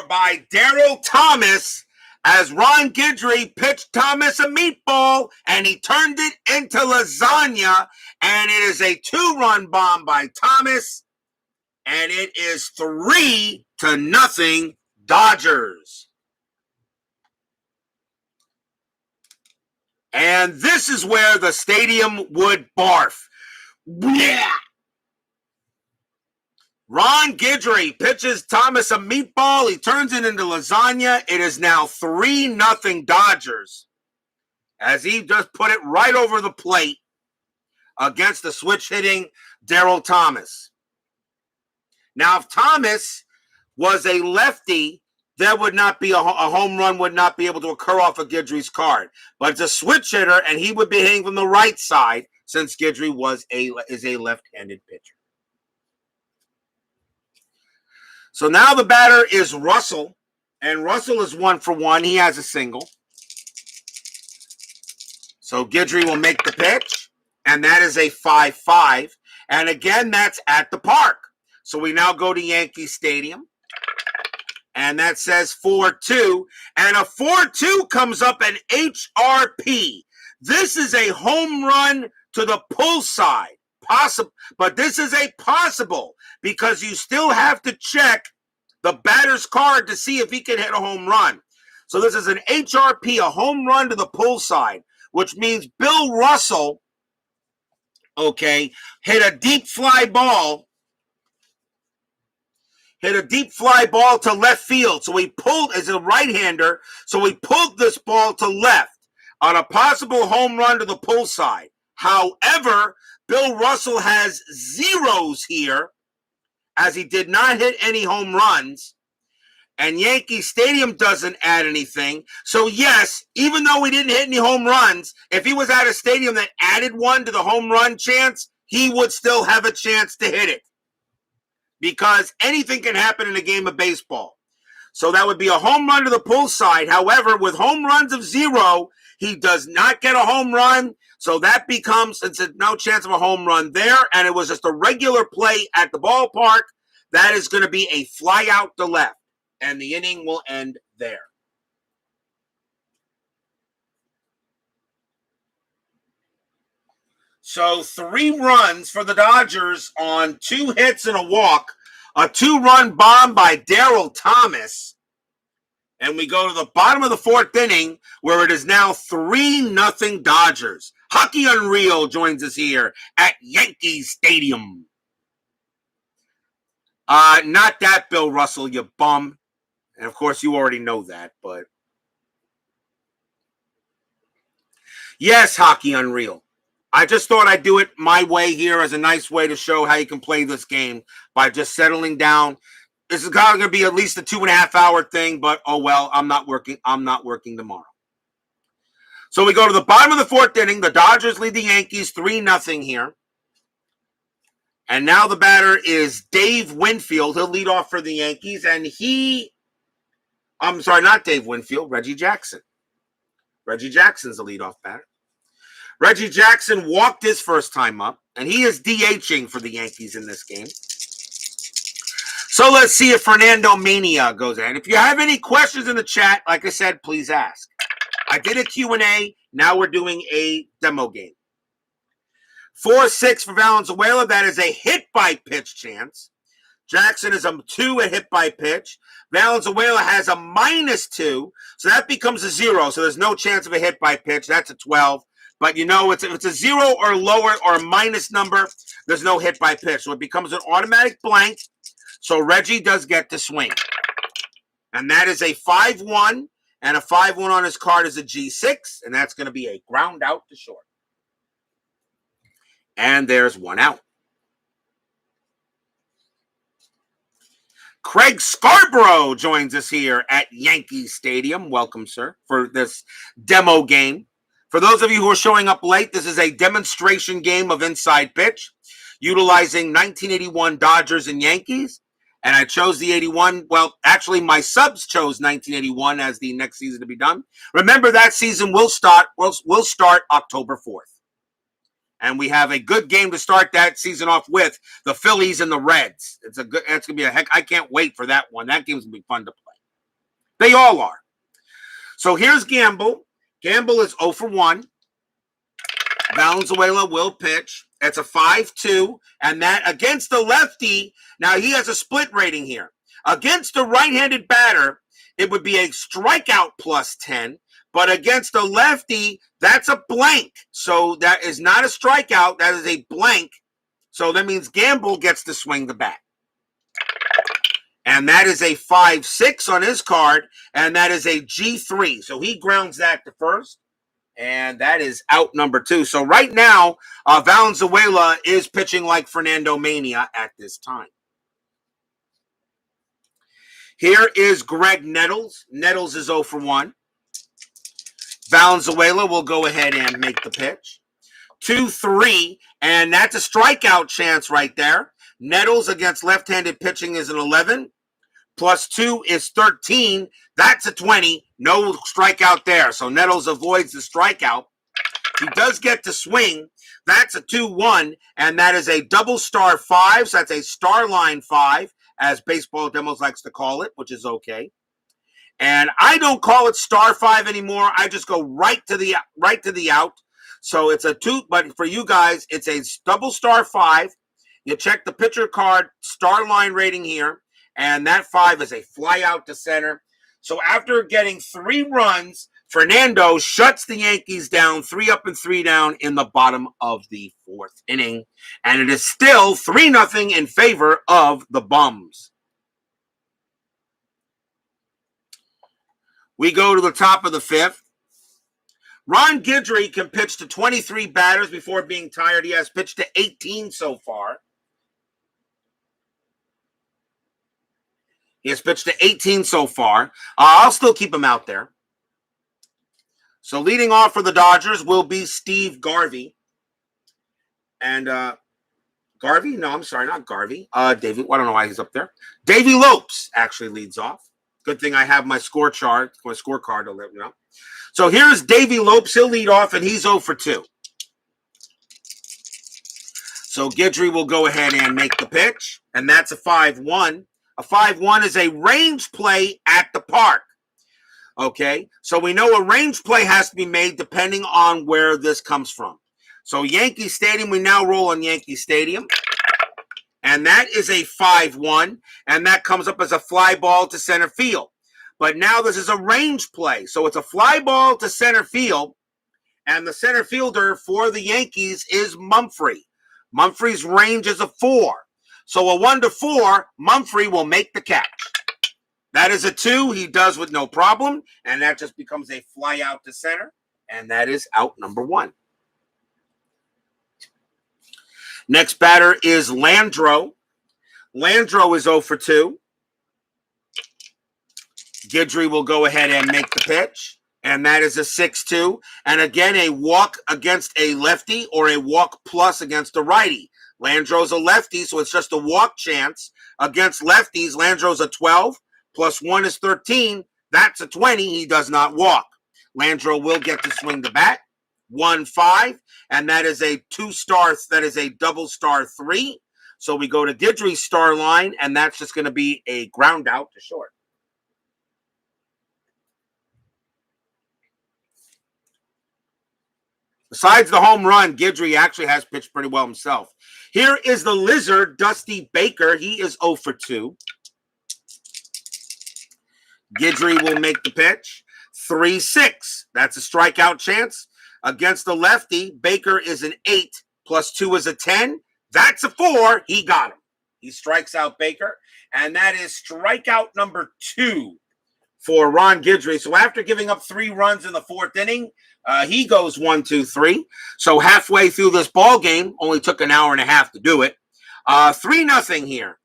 by Darryl Thomas as Ron Guidry pitched Thomas a meatball and he turned it into lasagna, and it is a 2-run bomb by Thomas, and it is 3-0 Dodgers. And this is where the stadium would barf. Yeah. Ron Guidry pitches Thomas a meatball. He turns it into lasagna. It is now 3-0 Dodgers as he just put it right over the plate against the switch hitting Darryl Thomas. Now, if Thomas was a lefty, there would not be a home run would not be able to occur off of Guidry's card. But it's a switch hitter, and he would be hitting from the right side since Guidry is a left-handed pitcher. So now the batter is Russell, And Russell is 1 for 1. He has a single. So Guidry will make the pitch, and that is a 5-5. And again, that's at the park. So we now go to Yankee Stadium, and that says 4-2. And a 4-2 comes up an HRP. This is a home run to the pull side. Possible, but this is a possible because you still have to check the batter's card to see if he can hit a home run. So this is an HRP, a home run to the pull side, which means Bill Russell, okay, hit a deep fly ball to left field. So he pulled, as a right-hander, so he pulled this ball to left on a possible home run to the pull side. However, Bill Russell has zeros here, as he did not hit any home runs, and Yankee Stadium doesn't add anything. So yes, even though he didn't hit any home runs, if he was at a stadium that added one to the home run chance, he would still have a chance to hit it. Because anything can happen in a game of baseball. So that would be a home run to the pull side. However, with home runs of 0, he does not get a home run. So that becomes, since there's no chance of a home run there, and it was just a regular play at the ballpark, that is going to be a fly out to left. And the inning will end there. So 3 runs for the Dodgers on 2 hits and a walk. A 2-run bomb by Darryl Thomas. And we go to the bottom of the 4th inning, where it is now 3-0 Dodgers. Hockey Unreal joins us here at Yankee Stadium. Not that, Bill Russell, you bum. And, of course, you already know that, but... Yes, Hockey Unreal. I just thought I'd do it my way here as a nice way to show how you can play this game by just settling down. This is going to be at least a 2.5-hour thing, but oh well, I'm not working tomorrow. So we go to the bottom of the 4th inning. The Dodgers lead the Yankees 3-0 here. And now the batter is Dave Winfield. He'll lead off for the Yankees. And I'm sorry, not Dave Winfield, Reggie Jackson. Reggie Jackson's the leadoff batter. Reggie Jackson walked his first time up, and he is DHing for the Yankees in this game. So let's see if Fernando Mania goes in. If you have any questions in the chat, like I said, please ask. I did a Q&A. Now we're doing a demo game. 4-6 for Valenzuela. That is a hit by pitch chance. Jackson is a 2 at hit by pitch. Valenzuela has a -2, so that becomes a 0. So there's no chance of a hit by pitch. That's a 12. But you know, if it's a 0 or lower or a minus number, there's no hit by pitch. So it becomes an automatic blank. So Reggie does get to swing. And that is a 5-1. And a 5-1 on his card is a G6. And that's going to be a ground out to short. And there's 1 out. Craig Scarborough joins us here at Yankee Stadium. Welcome, sir, for this demo game. For those of you who are showing up late, this is a demonstration game of inside pitch utilizing 1981 Dodgers and Yankees. And I chose the 81. Well, actually, my subs chose 1981 as the next season to be done. Remember, that season will start October 4th. And we have a good game to start that season off with, the Phillies and the Reds. That's going to be a heck. I can't wait for that one. That game's going to be fun to play. They all are. So here's Gamble. Gamble is 0 for 1. Valenzuela will pitch. It's a 5-2. And that against the lefty, now he has a split rating here. Against the right-handed batter, it would be a strikeout plus 10. But against the lefty, that's a blank. So that is not a strikeout. That is a blank. So that means Gamble gets to swing the bat. And that is a 5-6 on his card. And that is a G3. So he grounds that to first. And that is out number 2. So right now, Valenzuela is pitching like Fernando Mania at this time. Here is Greg Nettles. Nettles is 0 for 1. Valenzuela will go ahead and make the pitch. 2-3, and that's a strikeout chance right there. Nettles against left-handed pitching is an 11. plus 2 is 13. That's a 20. No strikeout there. So Nettles avoids the strikeout. He does get to swing. That's a 2-1, and that is a double star 5. So that's a star line 5, as Baseball Demos likes to call it, which is okay. And I don't call it star 5 anymore. I just go right to the out. So it's a 2, but for you guys, it's a double star 5. You check the pitcher card star line rating here, and that 5 is a fly out to center. So after getting 3 runs, Fernando shuts the Yankees down 3 up and 3 down in the bottom of the 4th inning. And it is still 3-0 in favor of the Bums. We go to the top of the 5th. Ron Guidry can pitch to 23 batters before being tired. He has pitched to 18 so far. He has pitched to 18 so far. I'll still keep him out there. So leading off for the Dodgers will be Steve Garvey. And Garvey? No, I'm sorry, not Garvey. Davey, I don't know why he's up there. Davey Lopes actually leads off. Good thing I have my scorecard to let you know. So here's Davey Lopes. He'll lead off, and he's 0 for 2. So Guidry will go ahead and make the pitch, and that's a 5-1. A 5-1 is a range play at the park. Okay, so we know a range play has to be made depending on where this comes from. So Yankee Stadium, we now roll on Yankee Stadium. And that is a 5-1, and that comes up as a fly ball to center field. But now this is a range play. So it's a fly ball to center field, and the center fielder for the Yankees is Mumphrey. Mumphrey's range is a 4. So a 1 to 4, Mumphrey will make the catch. That is a 2. He does with no problem, and that just becomes a fly out to center, and that is out number 1. Next batter is Landro. Landro is 0 for 2. Guidry will go ahead and make the pitch, and that is a 6-2. And again, a walk against a lefty or a walk plus against a righty. Landro's a lefty, so it's just a walk chance. Against lefties, Landro's a 12, plus 1 is 13. That's a 20. He does not walk. Landro will get to swing the bat. 1-5, and that is a 2-star, that is a double star 3. So we go to Guidry's star line, and that's just going to be a ground out to short. Besides the home run, Guidry actually has pitched pretty well himself. Here is the Lizard, Dusty Baker. He is 0 for 2. Guidry will make the pitch. 3-6. That's a strikeout chance. Against the lefty, Baker is an 8, plus 2 is a 10. That's a 4. He got him. He strikes out Baker, and that is strikeout number 2 for Ron Guidry. So after giving up 3 runs in the 4th inning, he goes 1, 2, 3. So halfway through this ball game, only took an hour and a half to do it. 3-0 here.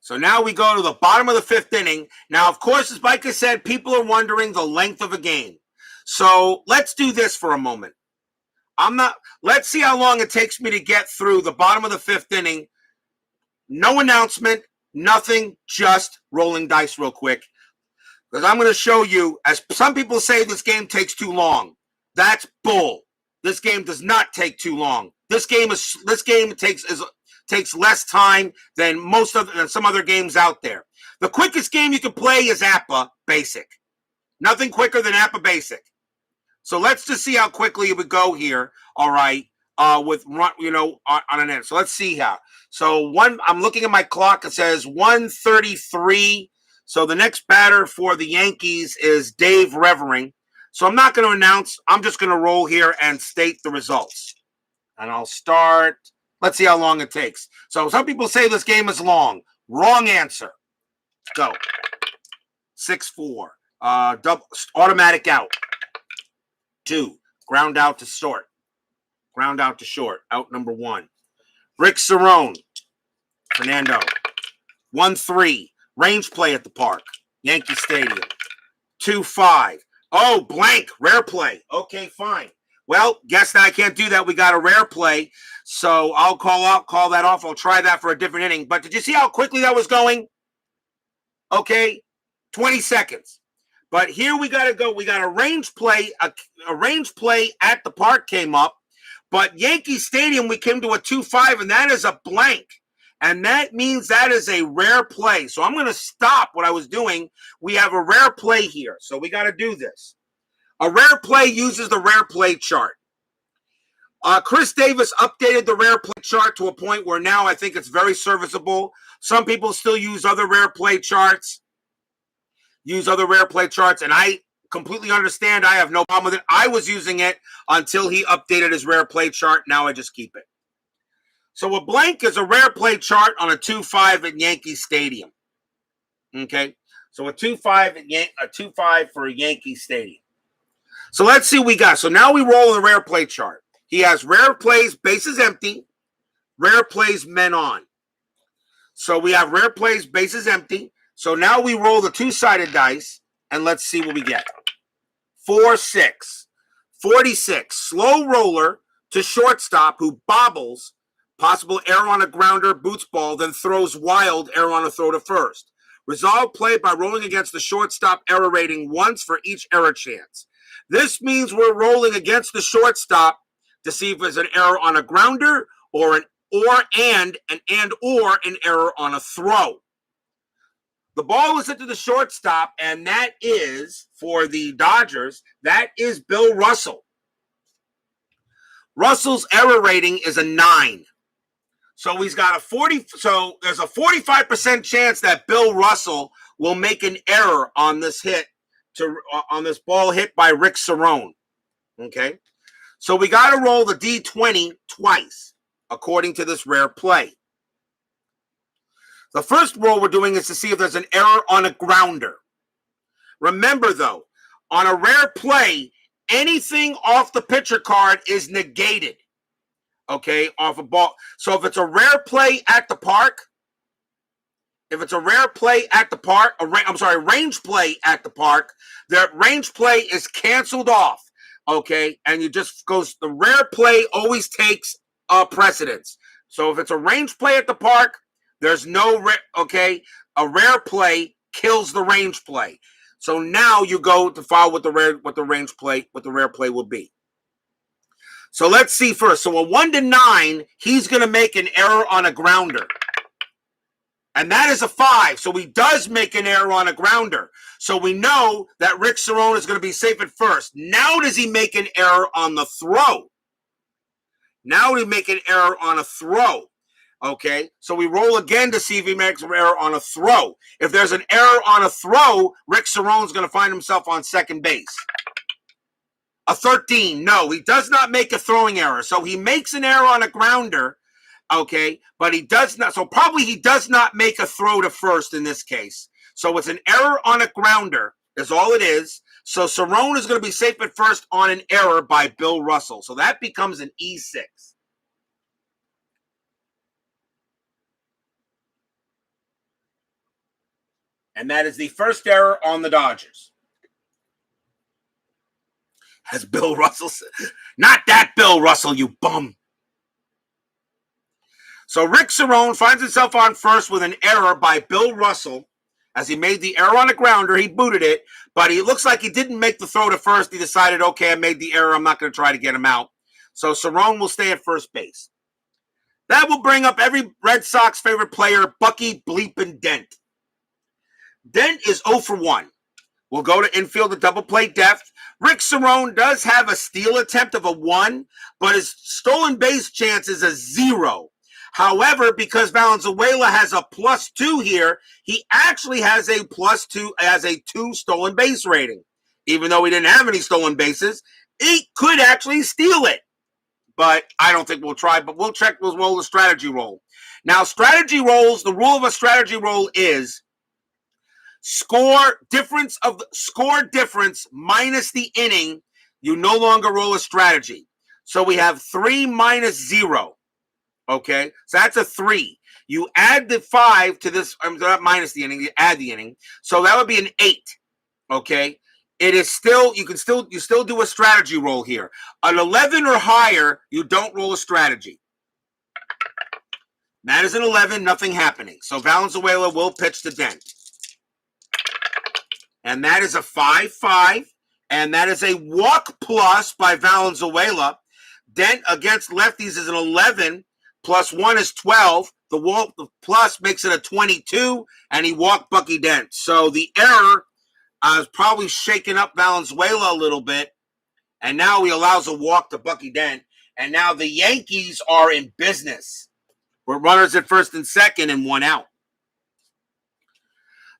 So now we go to the bottom of the 5th inning. Now, of course, as Micah said, people are wondering the length of a game. So let's do this for a moment. Let's see how long it takes me to get through the bottom of the 5th inning. No announcement, nothing, just rolling dice real quick. Because I'm going to show you, as some people say this game takes too long. That's bull. This game does not take too long. This game takes less time than some other games out there. The quickest game you can play is APA Basic. Nothing quicker than APA Basic. So let's just see how quickly it would go here. All right, on an end. So let's see how. So I'm looking at my clock. It says 1:33. So the next batter for the Yankees is Dave Revering. So I'm not going to announce. I'm just going to roll here and state the results. And I'll start. Let's see how long it takes. So some people say this game is long. Wrong answer. Go. 6-4. Double automatic out. 2. Ground out to short. Ground out to short. Out number 1. Rick Cerrone. Fernando. 1-3. Range play at the park. Yankee Stadium. 2-5. Oh, blank. Rare play. Okay, fine. Well, guess that I can't do that. We got a rare play. So I'll call that off. I'll try that for a different inning. But did you see how quickly that was going? Okay, 20 seconds. But here we got to go. We got a range play. A range play at the park came up. But Yankee Stadium, we came to a 2-5, and that is a blank. And that means that is a rare play. So I'm going to stop what I was doing. We have a rare play here. So we got to do this. A rare play uses the rare play chart. Chris Davis updated the rare play chart to a point where now I think it's very serviceable. Some people still use other rare play charts. And I completely understand. I have no problem with it. I was using it until he updated his rare play chart. Now I just keep it. So a blank is a rare play chart on a 2-5 at Yankee Stadium. Okay, so a 2-5 for a Yankee Stadium. So let's see what we got. So now we roll the rare play chart. He has rare plays, bases empty, rare plays, men on. So we have rare plays, bases empty. So now we roll the two-sided dice, and let's see what we get. 4-6. 46. Slow roller to shortstop who bobbles, possible error on a grounder, boots ball, then throws wild, error on a throw to first. Resolve play by rolling against the shortstop, error rating once for each error chance. This means we're rolling against the shortstop to see if there's an error on a grounder or an error on a throw. The ball was hit to the shortstop, and that is, for the Dodgers, that is Bill Russell. Russell's error rating is a 9. So he's got so there's a 45% chance that Bill Russell will make an error on this on this ball hit by Rick Cerone. Okay? So we got to roll the D20 twice, according to this rare play. The first roll we're doing is to see if there's an error on a grounder. Remember, though, on a rare play, anything off the pitcher card is negated. Okay, off a ball. So if it's a rare play at the park, range play at the park, the range play is canceled off. Okay, and the rare play always takes precedence. So if it's a range play at the park, there's no a rare play kills the range play. So now you go to follow what the rare play will be. So let's see first. So a 1 to 9, he's going to make an error on a grounder. And that is a 5. So he does make an error on a grounder. So we know that Rick Cerone is going to be safe at first. Now does he make an error on the throw? Okay, so we roll again to see if he makes an error on a throw. If there's an error on a throw, Rick Cerone's going to find himself on second base. A 13, no, he does not make a throwing error. So he makes an error on a grounder, okay, but he does not. So probably he does not make a throw to first in this case. So it's an error on a grounder is all it is. So Cerone is going to be safe at first on an error by Bill Russell. So that becomes an E6. And that is the first error on the Dodgers. As Bill Russell said, not that Bill Russell, you bum. So Rick Cerone finds himself on first with an error by Bill Russell. As he made the error on a grounder, he booted it, but he looks like he didn't make the throw to first. He decided, okay, I made the error. I'm not going to try to get him out. So Cerone will stay at first base. That will bring up every Red Sox favorite player, Bucky Bleepin' Dent. Dent is 0 for 1. We'll go to infield to double play depth. Rick Cerone does have a steal attempt of a 1, but his stolen base chance is a 0. However, because Valenzuela has a +2 here, he actually has a +2 stolen base rating. Even though he didn't have any stolen bases, he could actually steal it. But I don't think we'll try, but we'll check, we'll roll the strategy roll. Now, strategy rolls, the rule of a strategy roll is score difference minus the inning. You no longer roll a strategy. So we have 3 minus 0. Okay, so that's a 3. You add the 5 to this, not minus the inning, you add the inning. So that would be an 8. Okay, it is still, you still do a strategy roll here. An 11 or higher, you don't roll a strategy. That is an 11, nothing happening. So Valenzuela will pitch to Dent. And that is a 5-5. And that is a walk plus by Valenzuela. Dent against lefties is an 11. Plus 1 is 12. The plus makes it a 22. And he walked Bucky Dent. So the error is probably shaking up Valenzuela a little bit. And now he allows a walk to Bucky Dent. And now the Yankees are in business. With runners at first and second and 1 out.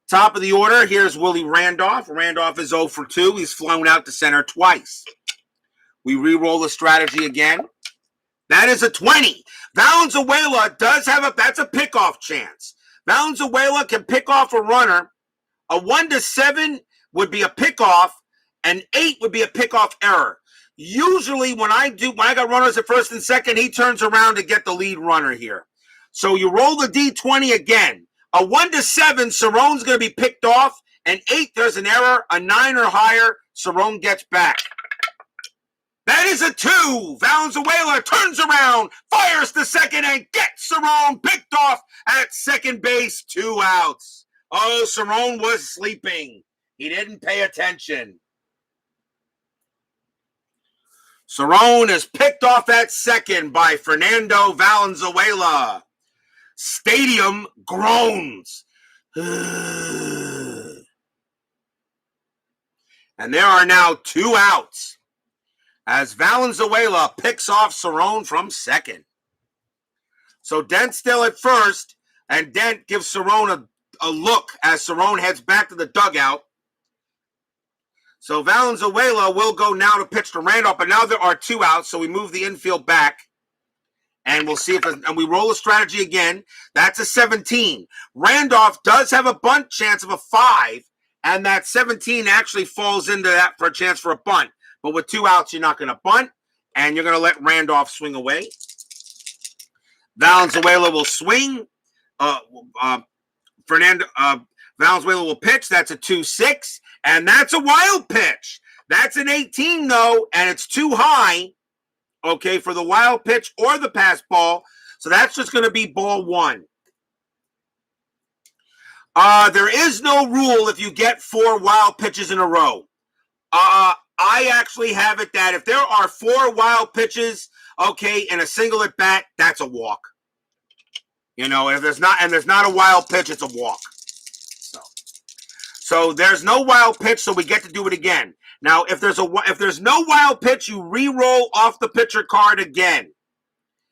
Top of the order, here's Willie Randolph. Randolph is 0 for 2. He's flown out to center twice. We re-roll the strategy again. That is a 20. Valenzuela does have that's a pickoff chance. Valenzuela can pick off a runner. A 1-7 would be a pickoff. An 8 would be a pickoff error. Usually when I got runners at first and second, he turns around to get the lead runner here. So you roll the D20 again. A 1-7, Cerrone's going to be picked off. An 8, there's an error. A 9 or higher, Cerrone gets back. That is a 2. Valenzuela turns around, fires to second, and gets Cerrone picked off at second base. 2 outs. Oh, Cerrone was sleeping. He didn't pay attention. Cerrone is picked off at second by Fernando Valenzuela. Stadium groans. And there are now 2 outs as Valenzuela picks off Cerrone from second. So Dent's still at first, and Dent gives Cerrone a look as Cerrone heads back to the dugout. So Valenzuela will go now to pitch to Randolph, but now there are 2 outs, so we move the infield back. And we'll see and we roll a strategy again. That's a 17. Randolph does have a bunt chance of a 5, and that 17 actually falls into that for a chance for a bunt. But with 2 outs, you're not going to bunt, and you're going to let Randolph swing away. Valenzuela will swing. Valenzuela will pitch. That's a 2-6, and that's a wild pitch. That's an 18, though, and it's too high. Okay, for the wild pitch or the pass ball. So that's just going to be ball 1. There is no rule if you get 4 wild pitches in a row. I actually have it that if there are 4 wild pitches, okay, in a single at bat, that's a walk. You know, if there's not a wild pitch, it's a walk. So there's no wild pitch, so we get to do it again. Now, if there's no wild pitch, you re-roll off the pitcher card again.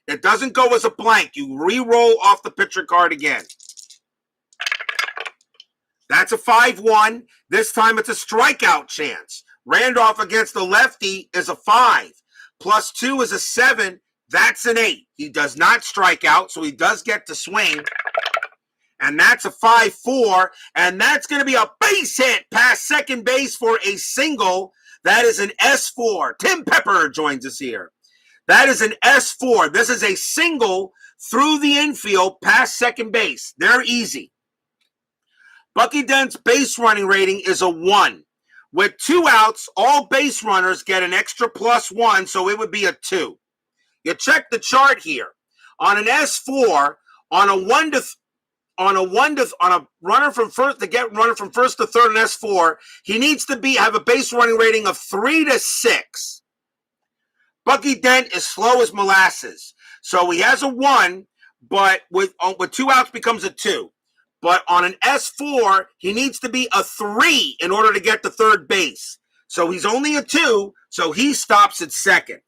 It doesn't go as a blank. You re-roll off the pitcher card again. That's a 5-1. This time it's a strikeout chance. Randolph against the lefty is a 5. Plus 2 is a 7. That's an 8. He does not strike out, so he does get to swing. And that's a 5-4, and that's going to be a base hit past second base for a single. That is an S4. Tim Pepper joins us here. That is an S4. This is a single through the infield past second base. They're easy. Bucky Dent's base running rating is a 1. With 2 outs, all base runners get an extra +1, so it would be a 2. You check the chart here. On an S4, on a runner from first to get runner from first to third in S4, he needs to have a base running rating of 3 to 6. Bucky Dent is slow as molasses, so he has a 1, but with 2 outs becomes a 2. But on an S4, he needs to be a 3 in order to get to third base. So he's only a 2, so he stops at second.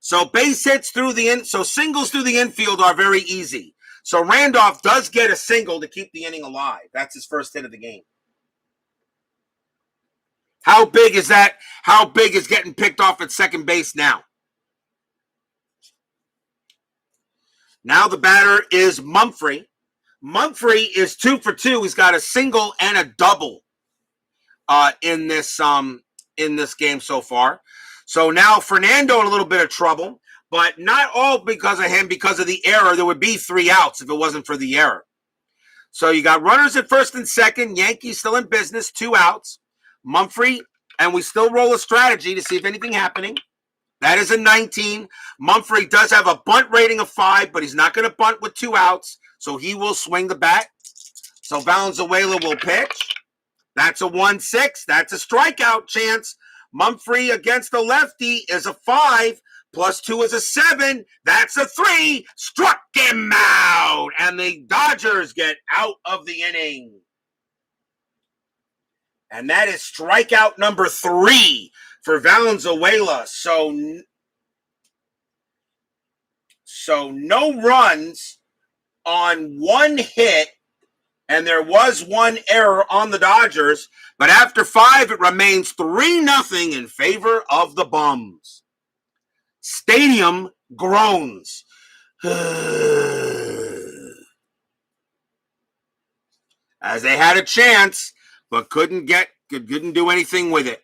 So base hits so singles through the infield are very easy. So Randolph does get a single to keep the inning alive. That's his first hit of the game. How big is that? How big is getting picked off at second base now? Now the batter is Mumphrey. Mumphrey is 2 for 2. He's got a single and a double in this game so far. So now Fernando in a little bit of trouble. But not all because of him, because of the error. There would be 3 outs if it wasn't for the error. So you got runners at first and second. Yankees still in business, 2 outs. Mumphrey, and we still roll a strategy to see if anything happening. That is a 19. Mumphrey does have a bunt rating of 5, but he's not going to bunt with 2 outs, so he will swing the bat. So Valenzuela will pitch. That's a 1-6. That's a strikeout chance. Mumphrey against the lefty is a 5. Plus 2 is a 7. That's a 3. Struck him out. And the Dodgers get out of the inning. And that is strikeout number 3 for Valenzuela. So no runs on 1 hit. And there was 1 error on the Dodgers. But after 5, it remains 3-0 in favor of the Bums. Stadium groans. As they had a chance, but couldn't do anything with it.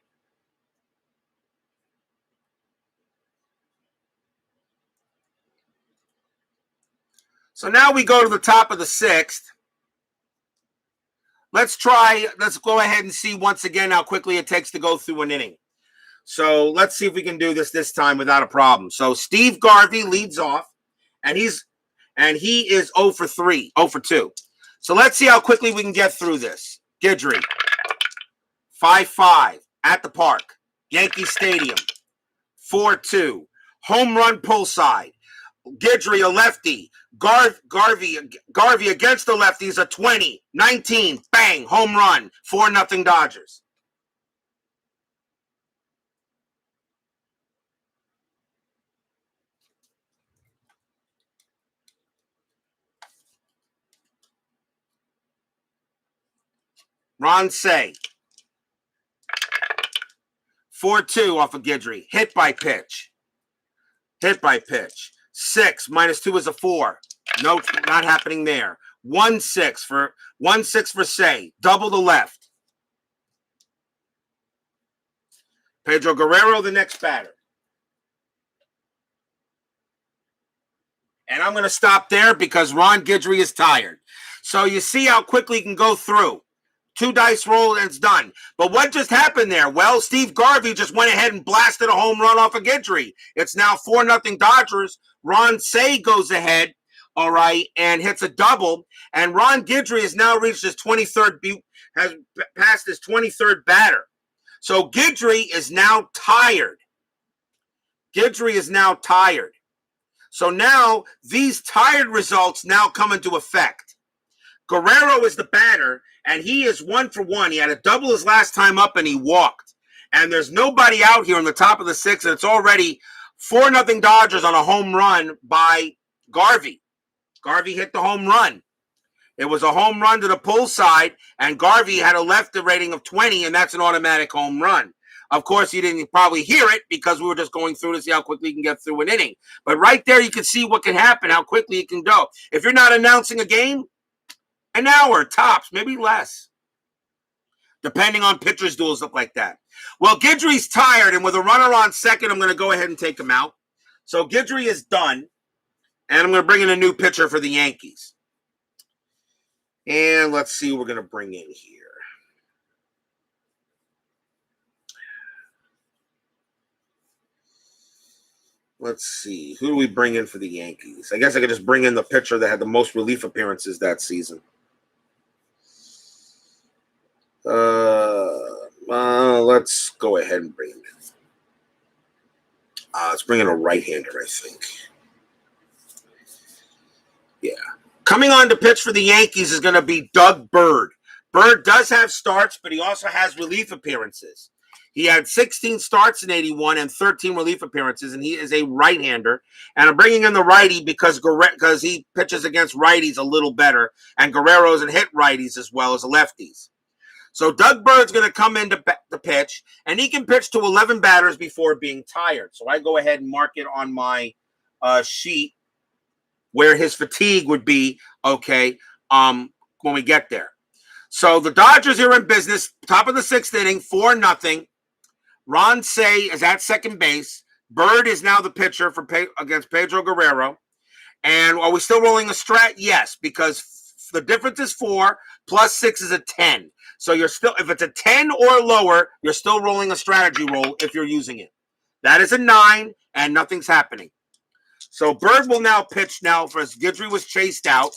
So now we go to the top of the 6th. Let's go ahead and see once again how quickly it takes to go through an inning. So let's see if we can do this time without a problem. So Steve Garvey leads off, and he is 0 for 2. So let's see how quickly we can get through this. Guidry, 5-5 at the park, Yankee Stadium, 4-2, home run pull side. Guidry, a lefty. Garvey against the lefties, a 20, 19, bang, home run, 4-0 Dodgers. Ron Say, 4-2 off of Guidry. Hit by pitch. 6 minus 2 is a 4. No, not happening there. 1-6 for Say. Double the left. Pedro Guerrero, the next batter. And I'm going to stop there because Ron Guidry is tired. So you see how quickly he can go through. 2 dice roll and it's done. But what just happened there? Well, Steve Garvey just went ahead and blasted a home run off of Guidry. It's now 4-0 Dodgers. Ron Say goes ahead, all right, and hits a double. And Ron Guidry has now reached his 23rd, has passed his 23rd batter. So Guidry is now tired. So now these tired results now come into effect. Guerrero is the batter, and he is 1 for 1. He had a double his last time up, and he walked. And there's nobody out here on the top of the 6th, and it's already 4-0 Dodgers on a home run by Garvey. Garvey hit the home run. It was a home run to the pull side, and Garvey had a left rating of 20, and that's an automatic home run. Of course, you didn't probably hear it because we were just going through to see how quickly you can get through an inning. But right there, you can see what can happen, how quickly it can go. If you're not announcing a game, an hour, tops, maybe less. Depending on pitchers' duels, stuff like that. Well, Guidry's tired, and with a runner on second, I'm going to go ahead and take him out. So Guidry is done, and I'm going to bring in a new pitcher for the Yankees. And let's see who we're going to bring in here. Let's see. Who do we bring in for the Yankees? I guess I could just bring in the pitcher that had the most relief appearances that season. Let's go ahead and bring him in. Let's bring in a right-hander, I think. Yeah. Coming on to pitch for the Yankees is going to be Doug Bird. Bird does have starts, but he also has relief appearances. He had 16 starts in 81 and 13 relief appearances, and he is a right-hander. And I'm bringing in the righty because he pitches against righties a little better, and Guerrero's and hit righties as well as lefties. So Doug Bird's going to come in to pitch, and he can pitch to 11 batters before being tired. So I go ahead and mark it on my sheet where his fatigue would be, okay, when we get there. So the Dodgers are in business, top of the 6th inning, 4-0. Ron Say is at second base. Bird is now the pitcher against Pedro Guerrero. And are we still rolling a strat? Yes, because the difference is 4 plus 6 is a 10. So you're still, if it's a 10 or lower, you're still rolling a strategy roll if you're using it. That is a 9, and nothing's happening. So Bird will now pitch now for as Guidry was chased out.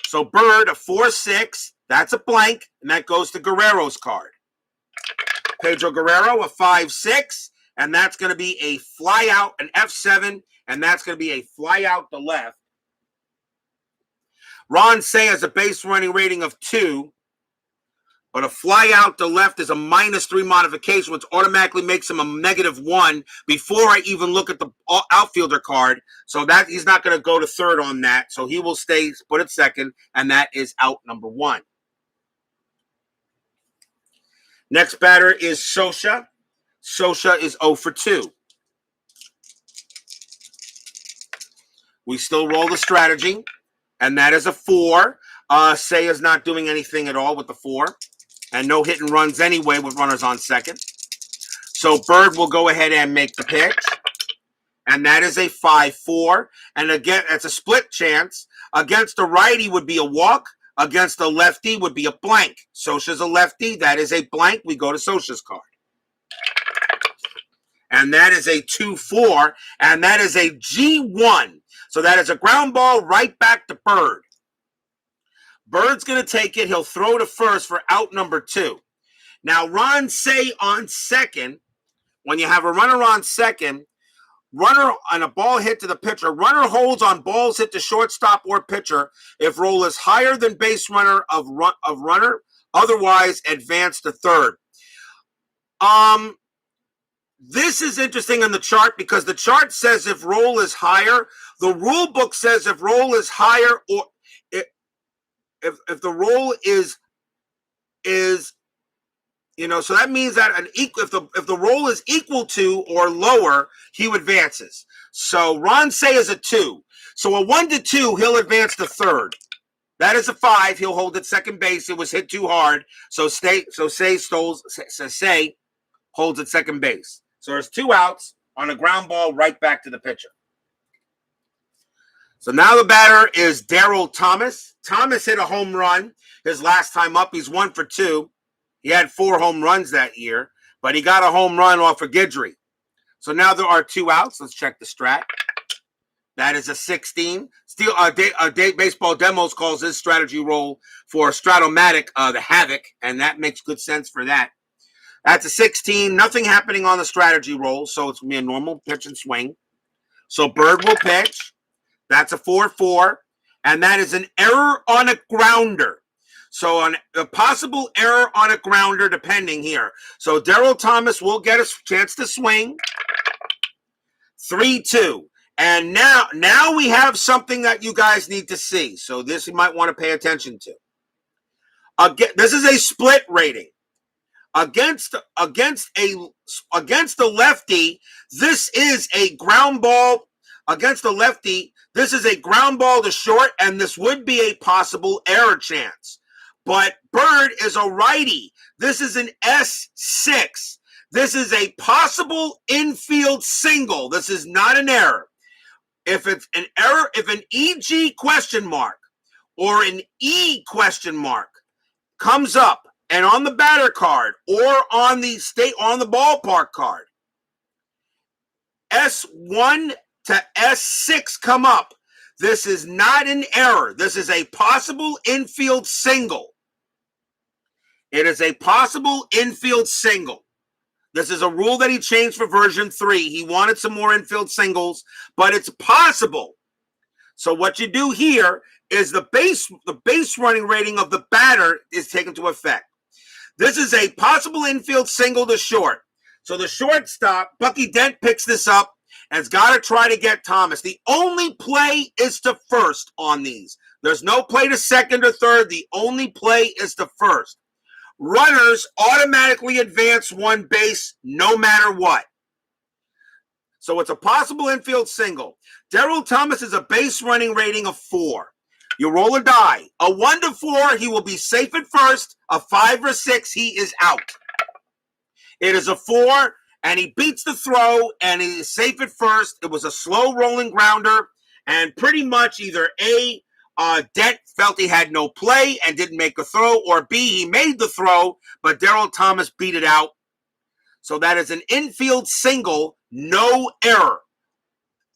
So Bird, a 4-6, that's a blank, and that goes to Guerrero's card. Pedro Guerrero, a 5-6, and that's going to be a fly out, an F7, and that's going to be a fly out to left. Ron Say has a base running rating of 2, but a fly out to left is a -3 modification, which automatically makes him a -1 before I even look at the outfielder card. So that he's not going to go to third on that. So he will stay put at second, and that is out number 1. Next batter is Scioscia. Scioscia is 0 for 2. We still roll the strategy, and that is a 4. Say is not doing anything at all with the 4. And no hit and runs anyway with runners on second. So Bird will go ahead and make the pitch. And that is a 5-4. And again, it's a split chance. Against a righty would be a walk. Against a lefty would be a blank. Scioscia's a lefty. That is a blank. We go to Scioscia's card. And that is a 2-4. And that is a G1. So that is a ground ball right back to Bird. Bird's going to take it. He'll throw to first for out number 2. Now, Ron Say on second, when you have a runner on second, runner on a ball hit to the pitcher, runner holds on balls hit to shortstop or pitcher if roll is higher than base runner of runner, otherwise advance to third. This is interesting in the chart because the chart says if roll is higher. The rule book says if roll is higher or if the roll is so that means that if the roll is equal to or lower, he advances. So Ron Say is a 2. So a 1 to 2, he'll advance to third. That is a 5. He'll hold at second base. It was hit too hard. So Say holds at second base. So there's 2 outs on a ground ball right back to the pitcher. So now the batter is Daryl Thomas. Thomas hit a home run his last time up. He's 1 for 2. He had 4 home runs that year, but he got a home run off of Guidry. So now there are 2 outs. Let's check the strat. That is a 16. Baseball Demos calls this strategy roll for Stratomatic the Havoc, and that makes good sense for that. That's a 16. Nothing happening on the strategy roll, so it's going to be a normal pitch and swing. So Bird will pitch. That's a 4-4, and that is an error on a grounder. So a possible error on a grounder depending here. So Daryl Thomas will get a chance to swing. 3-2. And now we have something that you guys need to see. So this you might want to pay attention to. Again, this is a split rating. Against the lefty, this is a ground ball. Against the lefty, this is a ground ball to short, and this would be a possible error chance. But Bird is a righty. This is an S6. This is a possible infield single. This is not an error. If it's an error, if an EG question mark or an E question mark comes up and on the batter card or on the ballpark card, S1 to S6 come up. This is not an error. This is a possible infield single. It is a possible infield single. This is a rule that he changed for version 3. He wanted some more infield singles, but it's possible. So what you do here is the base running rating of the batter is taken into effect. This is a possible infield single to short. So the shortstop, Bucky Dent, picks this up and has got to try to get Thomas. The only play is to first on these. There's no play to second or third. The only play is to first. Runners automatically advance 1 base no matter what. So it's a possible infield single. Daryl Thomas is a base running rating of 4. You roll a die. A 1 to 4, he will be safe at first. A 5 or 6, he is out. It is a 4, and he beats the throw, and he is safe at first. It was a slow rolling grounder, and pretty much either A Dent felt he had no play and didn't make a throw, or B, he made the throw, but Daryl Thomas beat it out. So that is an infield single, no error.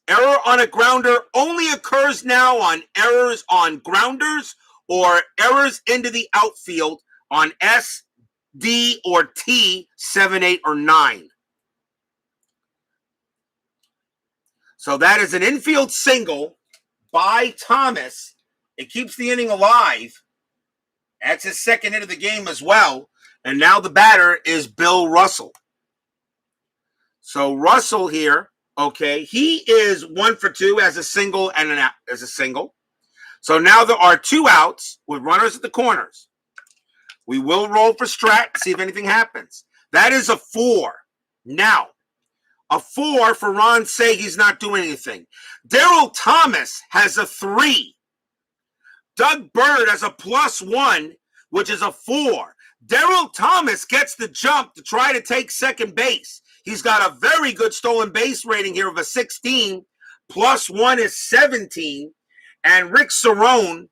Error on a grounder only occurs now on errors on grounders or errors into the outfield on S, D, or T, 7, 8, or 9. So that is an infield single by Thomas. It keeps the inning alive. That's his second hit of the game as well. And now the batter is Bill Russell. So Russell here, okay, he is 1 for 2 as a single and an out as a single. So now there are 2 outs with runners at the corners. We will roll for strat, see if anything happens. That is a 4. Now, a 4 for Ron Say he's not doing anything. Daryl Thomas has a 3. Doug Bird has a +1, which is a 4. Daryl Thomas gets the jump to try to take second base. He's got a very good stolen base rating here of a 16. +1 is 17. And Rick Cerrone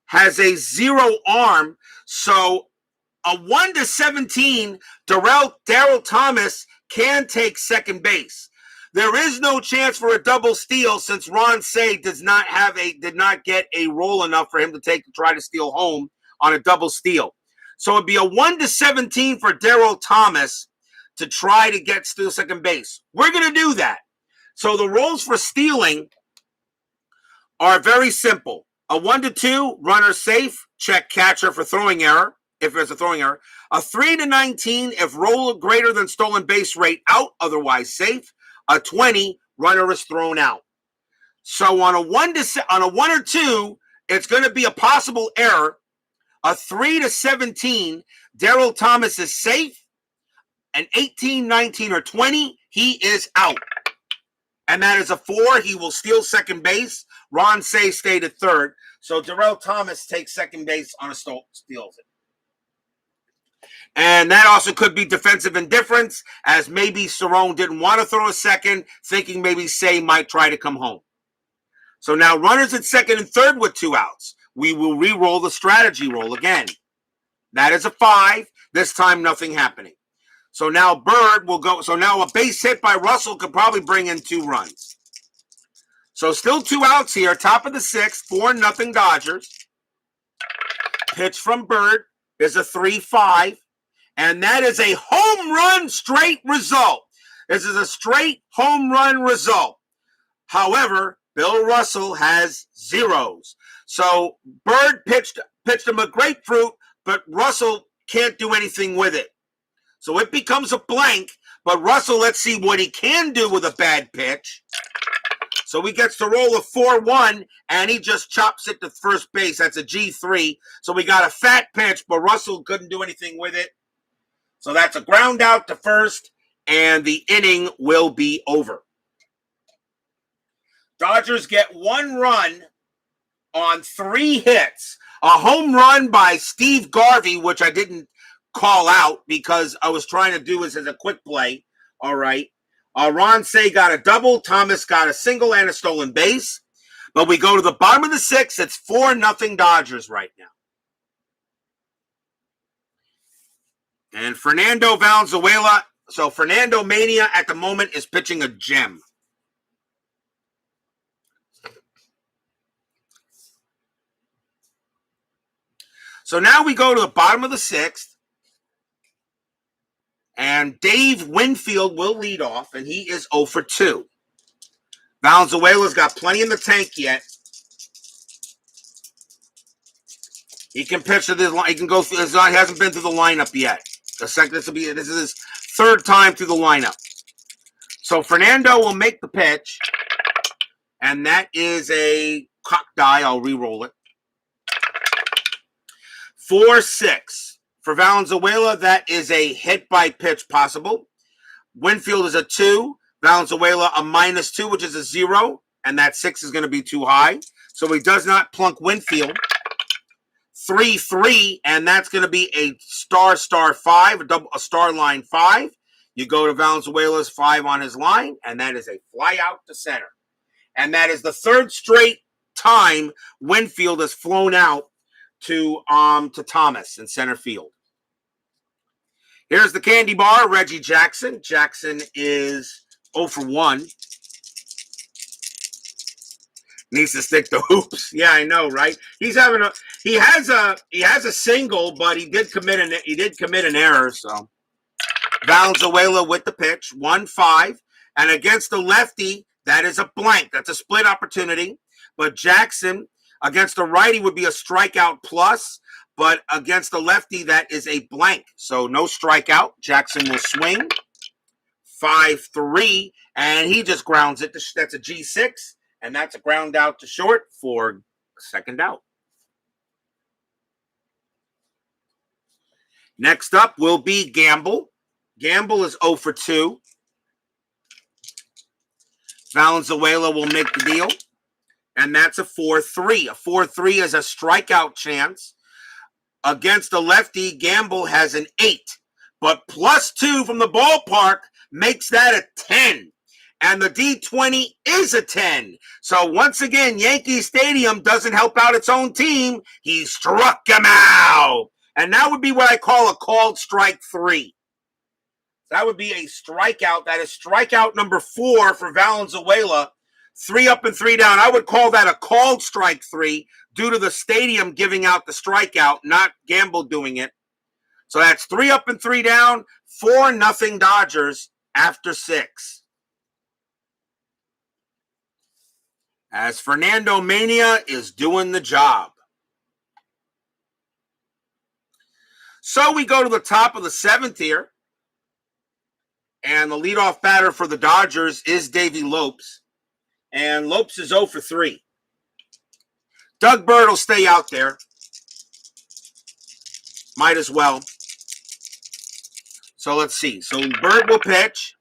has a 0 arm. So a 1 to 17, Daryl Thomas can take second base. There is no chance for a double steal since Ron Say did not get a roll enough for him to try to steal home on a double steal. So it'd be a 1 to 17 for Daryl Thomas to try to steal second base. We're going to do that. So the rolls for stealing are very simple. A 1 to 2, runner safe, check catcher for throwing error, if there's a throwing error. A 3 to 19, if roll greater than stolen base rate, out, otherwise safe. A 20, runner is thrown out. So on a 1 or 2, it's going to be a possible error. A 3 to 17, Daryl Thomas is safe. An 18, 19, or 20, he is out. And that is a 4. He will steal second base. Ron Say stayed at third. So Daryl Thomas takes second base on a steals it. And that also could be defensive indifference, as maybe Cerrone didn't want to throw a second, thinking maybe Say might try to come home. So now runners at second and third with 2 outs. We will re-roll the strategy roll again. That is a 5. This time nothing happening. So now Bird will go. So now a base hit by Russell could probably bring in 2 runs. So still 2 outs here. Top of the 6th, 4-0 Dodgers. Pitch from Bird is a 3-5. And that is a home run straight result. This is a straight home run result. However, Bill Russell has zeros. So Bird pitched him a grapefruit, but Russell can't do anything with it. So it becomes a blank, but Russell, let's see what he can do with a bad pitch. So he gets to roll a 4-1, and he just chops it to first base. That's a G3. So we got a fat pitch, but Russell couldn't do anything with it. So that's a ground out to first, and the inning will be over. Dodgers get 1 run on 3 hits. A home run by Steve Garvey, which I didn't call out because I was trying to do this as a quick play. All right. Ron Say got a double. Thomas got a single and a stolen base. But we go to the bottom of the 6th. It's 4-0 Dodgers right now. And Fernando Valenzuela. So Fernando Mania at the moment is pitching a gem. So now we go to the bottom of the 6th. And Dave Winfield will lead off, and he is 0 for 2. Valenzuela's got plenty in the tank yet. He can pitch to this line. He can go through. He hasn't been through the lineup yet. This is his 3rd time through the lineup. So Fernando will make the pitch, and that is a cock die. I'll re-roll it. 4-6. For Valenzuela, that is a hit by pitch possible. Winfield is a 2. Valenzuela a -2, which is a 0. And that 6 is going to be too high. So he does not plunk Winfield. 3-3, and that's going to be a *5, a star line 5. You go to Valenzuela's 5 on his line, and that is a fly out to center. And that is the 3rd straight time Winfield has flown out to Thomas in center field. Here's the candy bar, Reggie Jackson. Jackson is 0 for 1. Needs to stick to hoops. Yeah, I know, right? He has a single, but he did commit an error. So Valenzuela with the pitch, 1-5, and against the lefty, that is a blank. That's a split opportunity. But Jackson against the righty would be a strikeout plus, but against the lefty, that is a blank. So no strikeout. Jackson will swing. 5-3, and he just grounds it. That's a G6. And that's a ground out to short for second out. Next up will be Gamble. Gamble is 0 for 2. Valenzuela will make the deal. And that's a 4-3. A 4-3 is a strikeout chance. Against the lefty, Gamble has an 8. But +2 from the ballpark makes that a 10. And the D20 is a 10. So once again, Yankee Stadium doesn't help out its own team. He struck him out. And that would be what I call a called strike 3. That would be a strikeout. That is strikeout number 4 for Valenzuela. 3 up and 3 down. I would call that a called strike 3 due to the stadium giving out the strikeout, not Gamble doing it. So that's 3 up and 3 down, 4-0 Dodgers after 6. As Fernando Mania is doing the job. So we go to the top of the 7th here. And the leadoff batter for the Dodgers is Davey Lopes. And Lopes is 0 for 3. Doug Bird will stay out there. Might as well. So let's see. So Bird will pitch.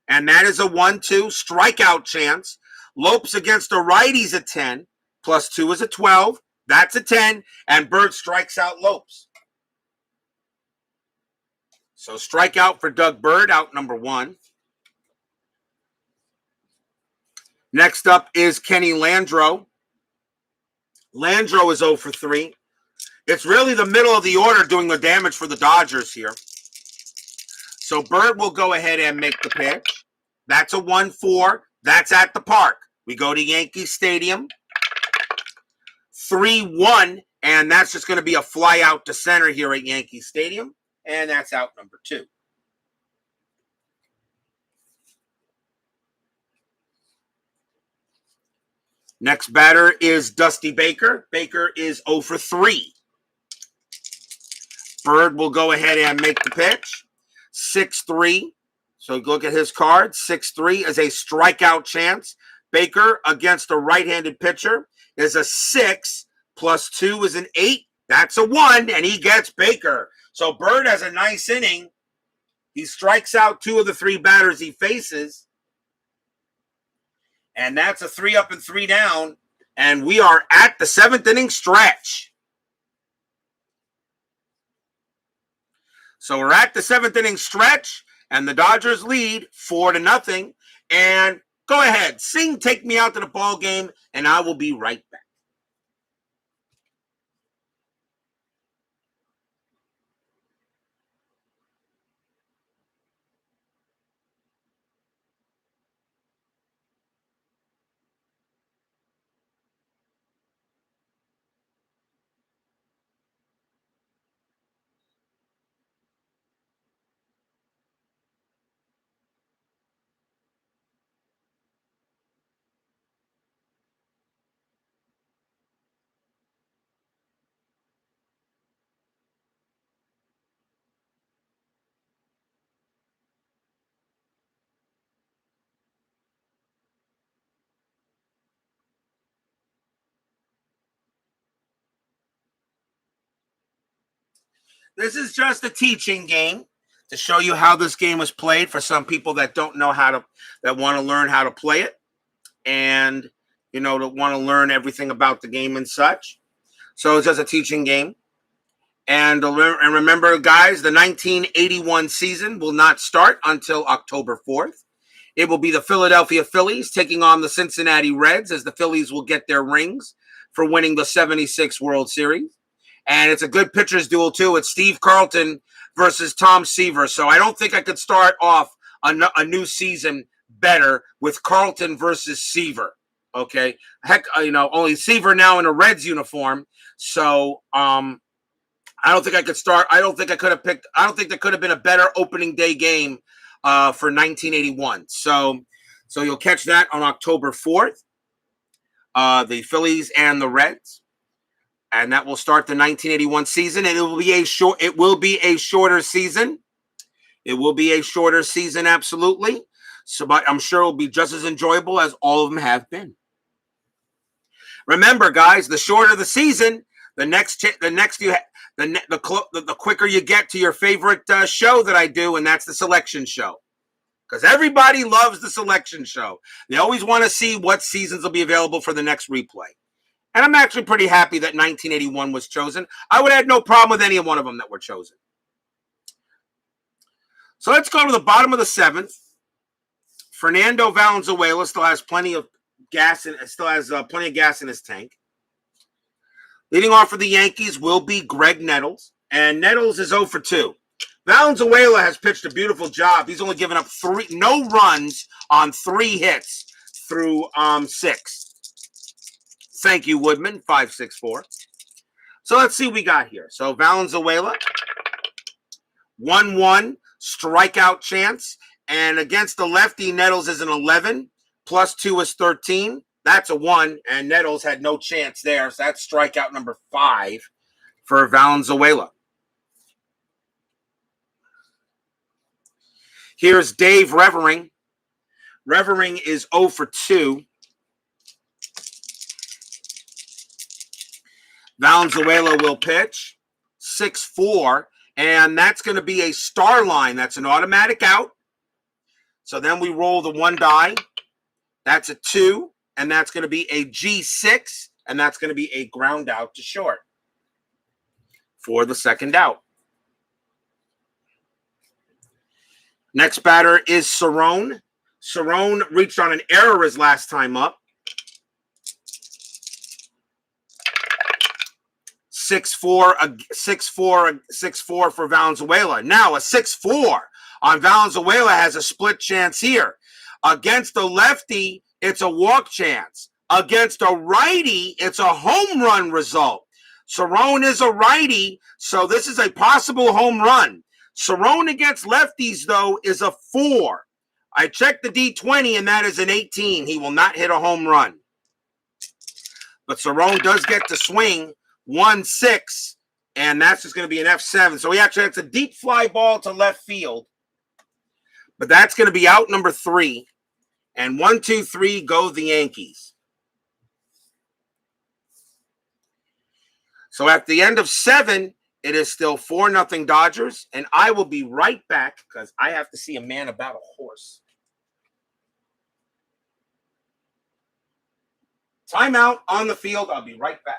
And that is a 1-2 strikeout chance. Lopes against the righty's a 10. +2 is a 12. That's a 10. And Bird strikes out Lopes. So strikeout for Doug Bird, out number 1. Next up is Kenny Landreau. Landreau is 0 for 3. It's really the middle of the order doing the damage for the Dodgers here. So Bird will go ahead and make the pitch. That's a 1-4. That's at the park. We go to Yankee Stadium. 3-1, and that's just going to be a fly out to center here at Yankee Stadium. And that's out number 2. Next batter is Dusty Baker. Baker is 0 for 3. Bird will go ahead and make the pitch. 6-3. So look at his card. 6-3 is a strikeout chance. Baker against a right-handed pitcher is a 6. +2 is an 8. That's a 1, and he gets Baker. So Bird has a nice inning. He strikes out 2 of the 3 batters he faces. And that's a 3 up and 3 down. And we are at the 7th inning stretch. So we're at the 7th inning stretch. And the Dodgers lead 4-0. And go ahead, sing Take Me Out to the Ball Game, and I will be right back. This is just a teaching game to show you how this game was played for some people that don't know that want to learn how to play it, and that want to learn everything about the game and such. So it's just a teaching game. And remember, guys, the 1981 season will not start until October 4th. It will be the Philadelphia Phillies taking on the Cincinnati Reds, as the Phillies will get their rings for winning the 76 World Series. And it's a good pitchers duel, too. It's Steve Carlton versus Tom Seaver. So I don't think I could start off a new season better with Carlton versus Seaver. Okay. Heck, only Seaver now in a Reds uniform. So I don't think I could start. I don't think I could have picked. I don't think there could have been a better opening day game for 1981. So you'll catch that on October 4th. The Phillies and the Reds. And that will start the 1981 season, and it will be a shorter season. It will be a shorter season, absolutely. So, but I'm sure it will be just as enjoyable as all of them have been. Remember, guys, the shorter the season, the quicker you get to your favorite show that I do, and that's the selection show. Because everybody loves the selection show. They always want to see what seasons will be available for the next replay. And I'm actually pretty happy that 1981 was chosen. I would have had no problem with any one of them that were chosen. So let's go to the bottom of the 7th. Fernando Valenzuela still has plenty of gas in his tank. Leading off for the Yankees will be Greg Nettles, and Nettles is 0 for 2. Valenzuela has pitched a beautiful job. He's only given up no runs on 3 hits through 6. Thank you, Woodman, 564. So let's see what we got here. So Valenzuela, 1-1, strikeout chance. And against the lefty, Nettles is an 11. Plus 2 is 13. That's a 1. And Nettles had no chance there. So that's strikeout number 5 for Valenzuela. Here's Dave Revering. Revering is 0 for 2. Valenzuela will pitch 6-4, and that's going to be a star line. That's an automatic out. So then we roll the 1 die. That's a 2, and that's going to be a G6, and that's going to be a ground out to short for the second out. Next batter is Cerrone. Cerrone reached on an error his last time up. 6-4 for Valenzuela. Now a 6-4 on Valenzuela has a split chance here. Against a lefty, it's a walk chance. Against a righty, it's a home run result. Cerrone is a righty, so this is a possible home run. Cerrone against lefties, though, is a 4. I checked the D20, and that is an 18. He will not hit a home run. But Cerrone does get to swing 1-6, and that's just going to be an F7. So that's a deep fly ball to left field. But that's going to be out number 3. And 1, 2, 3 go the Yankees. So at the end of 7, it is still 4-0 Dodgers. And I will be right back because I have to see a man about a horse. Timeout on the field. I'll be right back.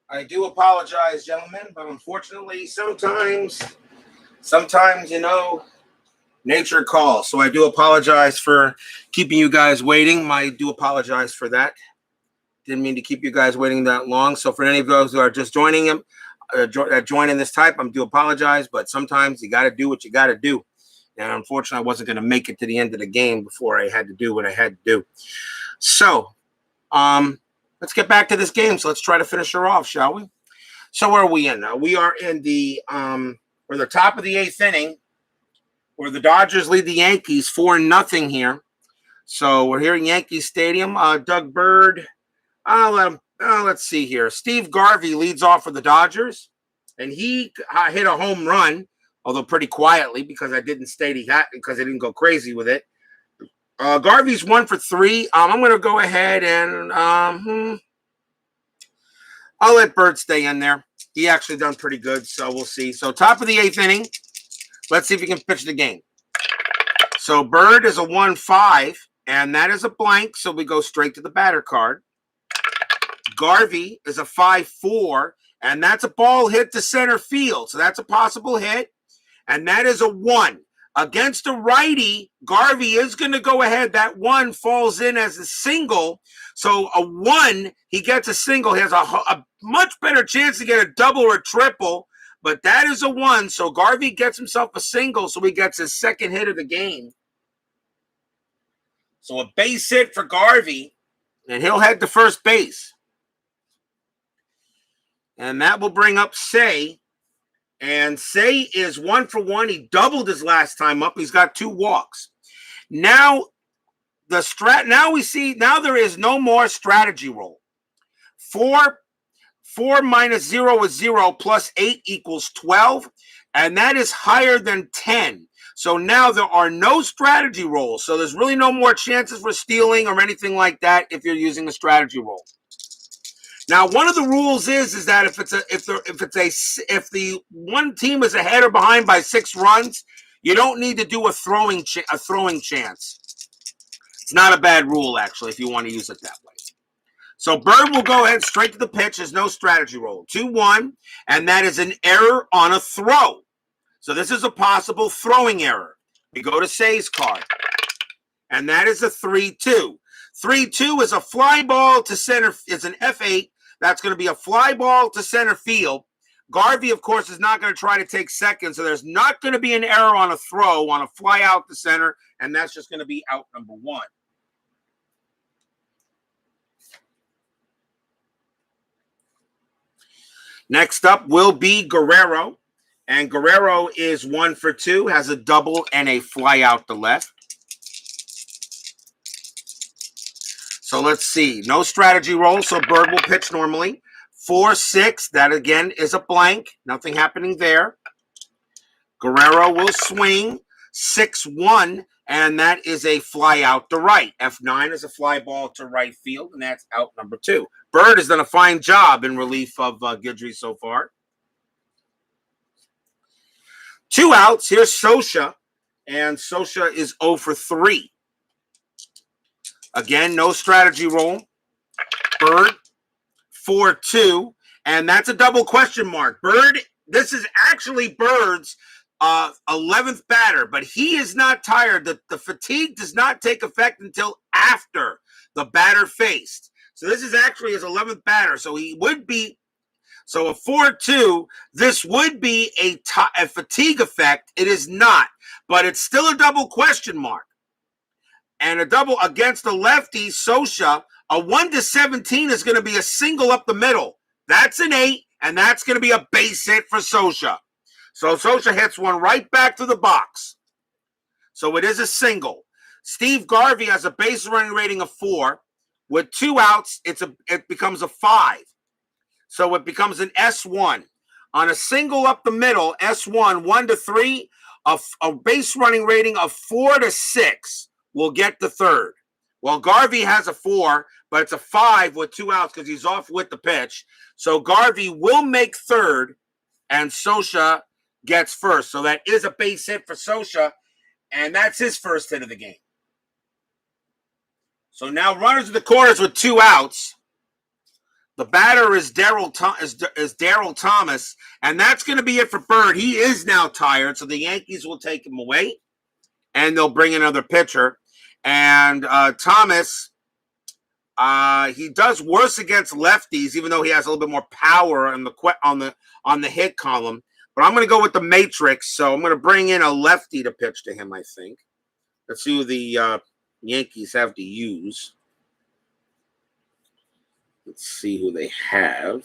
I do apologize, gentlemen, but unfortunately, sometimes, nature calls. So I do apologize for keeping you guys waiting. I do apologize for that. Didn't mean to keep you guys waiting that long. So for any of those who are just joining him, joining this type, I do apologize. But sometimes you got to do what you got to do. And unfortunately, I wasn't going to make it to the end of the game before I had to do what I had to do. So let's get back to this game. So let's try to finish her off, shall we? So where are we in now? We are in we're the top of the 8th inning, where the Dodgers lead the Yankees 4-0 here. So we're here in Yankee Stadium. Doug Bird. Let's see here. Steve Garvey leads off for the Dodgers, and he hit a home run, although pretty quietly because I didn't state he had because I didn't go crazy with it. Garvey's 1 for 3. I'm going to go ahead and I'll let Bird stay in there. He actually done pretty good, so we'll see. So top of the 8th inning. Let's see if he can pitch the game. So Bird is a 1-5, and that is a blank, so we go straight to the batter card. Garvey is a 5-4, and that's a ball hit to center field, so that's a possible hit, and that is a 1. Against a righty, Garvey is going to go ahead. That 1 falls in as a single, so a 1, he gets a single. He has a much better chance to get a double or a triple, but that is a 1, so Garvey gets himself a single, so he gets his second hit of the game. So a base hit for Garvey, and he'll head to first base. And that will bring up Say. And Say is 1 for 1. He doubled his last time up. He's got 2 walks. Now we see there is no more strategy roll. 4 minus 0 is 0 plus 8 equals 12. And that is higher than 10. So now there are no strategy rolls. So there's really no more chances for stealing or anything like that if you're using a strategy roll. Now, one of the rules is that if the one team is ahead or behind by 6 runs, you don't need to do a throwing chance. It's not a bad rule, actually, if you want to use it that way. So Bird will go ahead straight to the pitch. There's no strategy roll. 2-1, and that is an error on a throw. So this is a possible throwing error. We go to Say's card, and that is a 3-2. 3-2 is a fly ball to center. It's an F8. That's going to be a fly ball to center field. Garvey, of course, is not going to try to take second, so there's not going to be an error on a throw, on a fly out to center, and that's just going to be out number 1. Next up will be Guerrero, and Guerrero is 1 for 2, has a double and a fly out to left. So let's see. No strategy roll, so Bird will pitch normally. 4-6, that again is a blank. Nothing happening there. Guerrero will swing. 6-1, and that is a fly out to right. F9 is a fly ball to right field, and that's out number 2. Bird has done a fine job in relief of Guidry so far. 2 outs. Here's Scioscia, and Scioscia is 0 for 3. Again, no strategy roll. Bird, 4-2, and that's a double question mark. Bird, this is actually Bird's 11th batter, but he is not tired. The fatigue does not take effect until after the batter faced. So this is actually his 11th batter. So he would be, so a 4-2, this would be a fatigue effect. It is not, but it's still a double question mark. And a double against the lefty, Scioscia, a 1-17 is going to be a single up the middle. That's an 8, and that's going to be a base hit for Scioscia. So Scioscia hits one right back to the box. So it is a single. Steve Garvey has a base running rating of 4. With 2 outs, it becomes a 5. So it becomes an S1. On a single up the middle, S1, 1-3, a base running rating of 4-6. Will get the third. Well, Garvey has a 4, but it's a 5 with 2 outs because he's off with the pitch. So Garvey will make third, and Scioscia gets first. So that is a base hit for Scioscia, and that's his first hit of the game. So now runners in the corners with 2 outs. The batter is Daryl Thomas, and that's going to be it for Bird. He is now tired, so the Yankees will take him away, and they'll bring another pitcher. And Thomas, he does worse against lefties, even though he has a little bit more power on the hit column. But I'm going to go with the matrix, so I'm going to bring in a lefty to pitch to him, I think. Let's see who the Yankees have to use. Let's see who they have.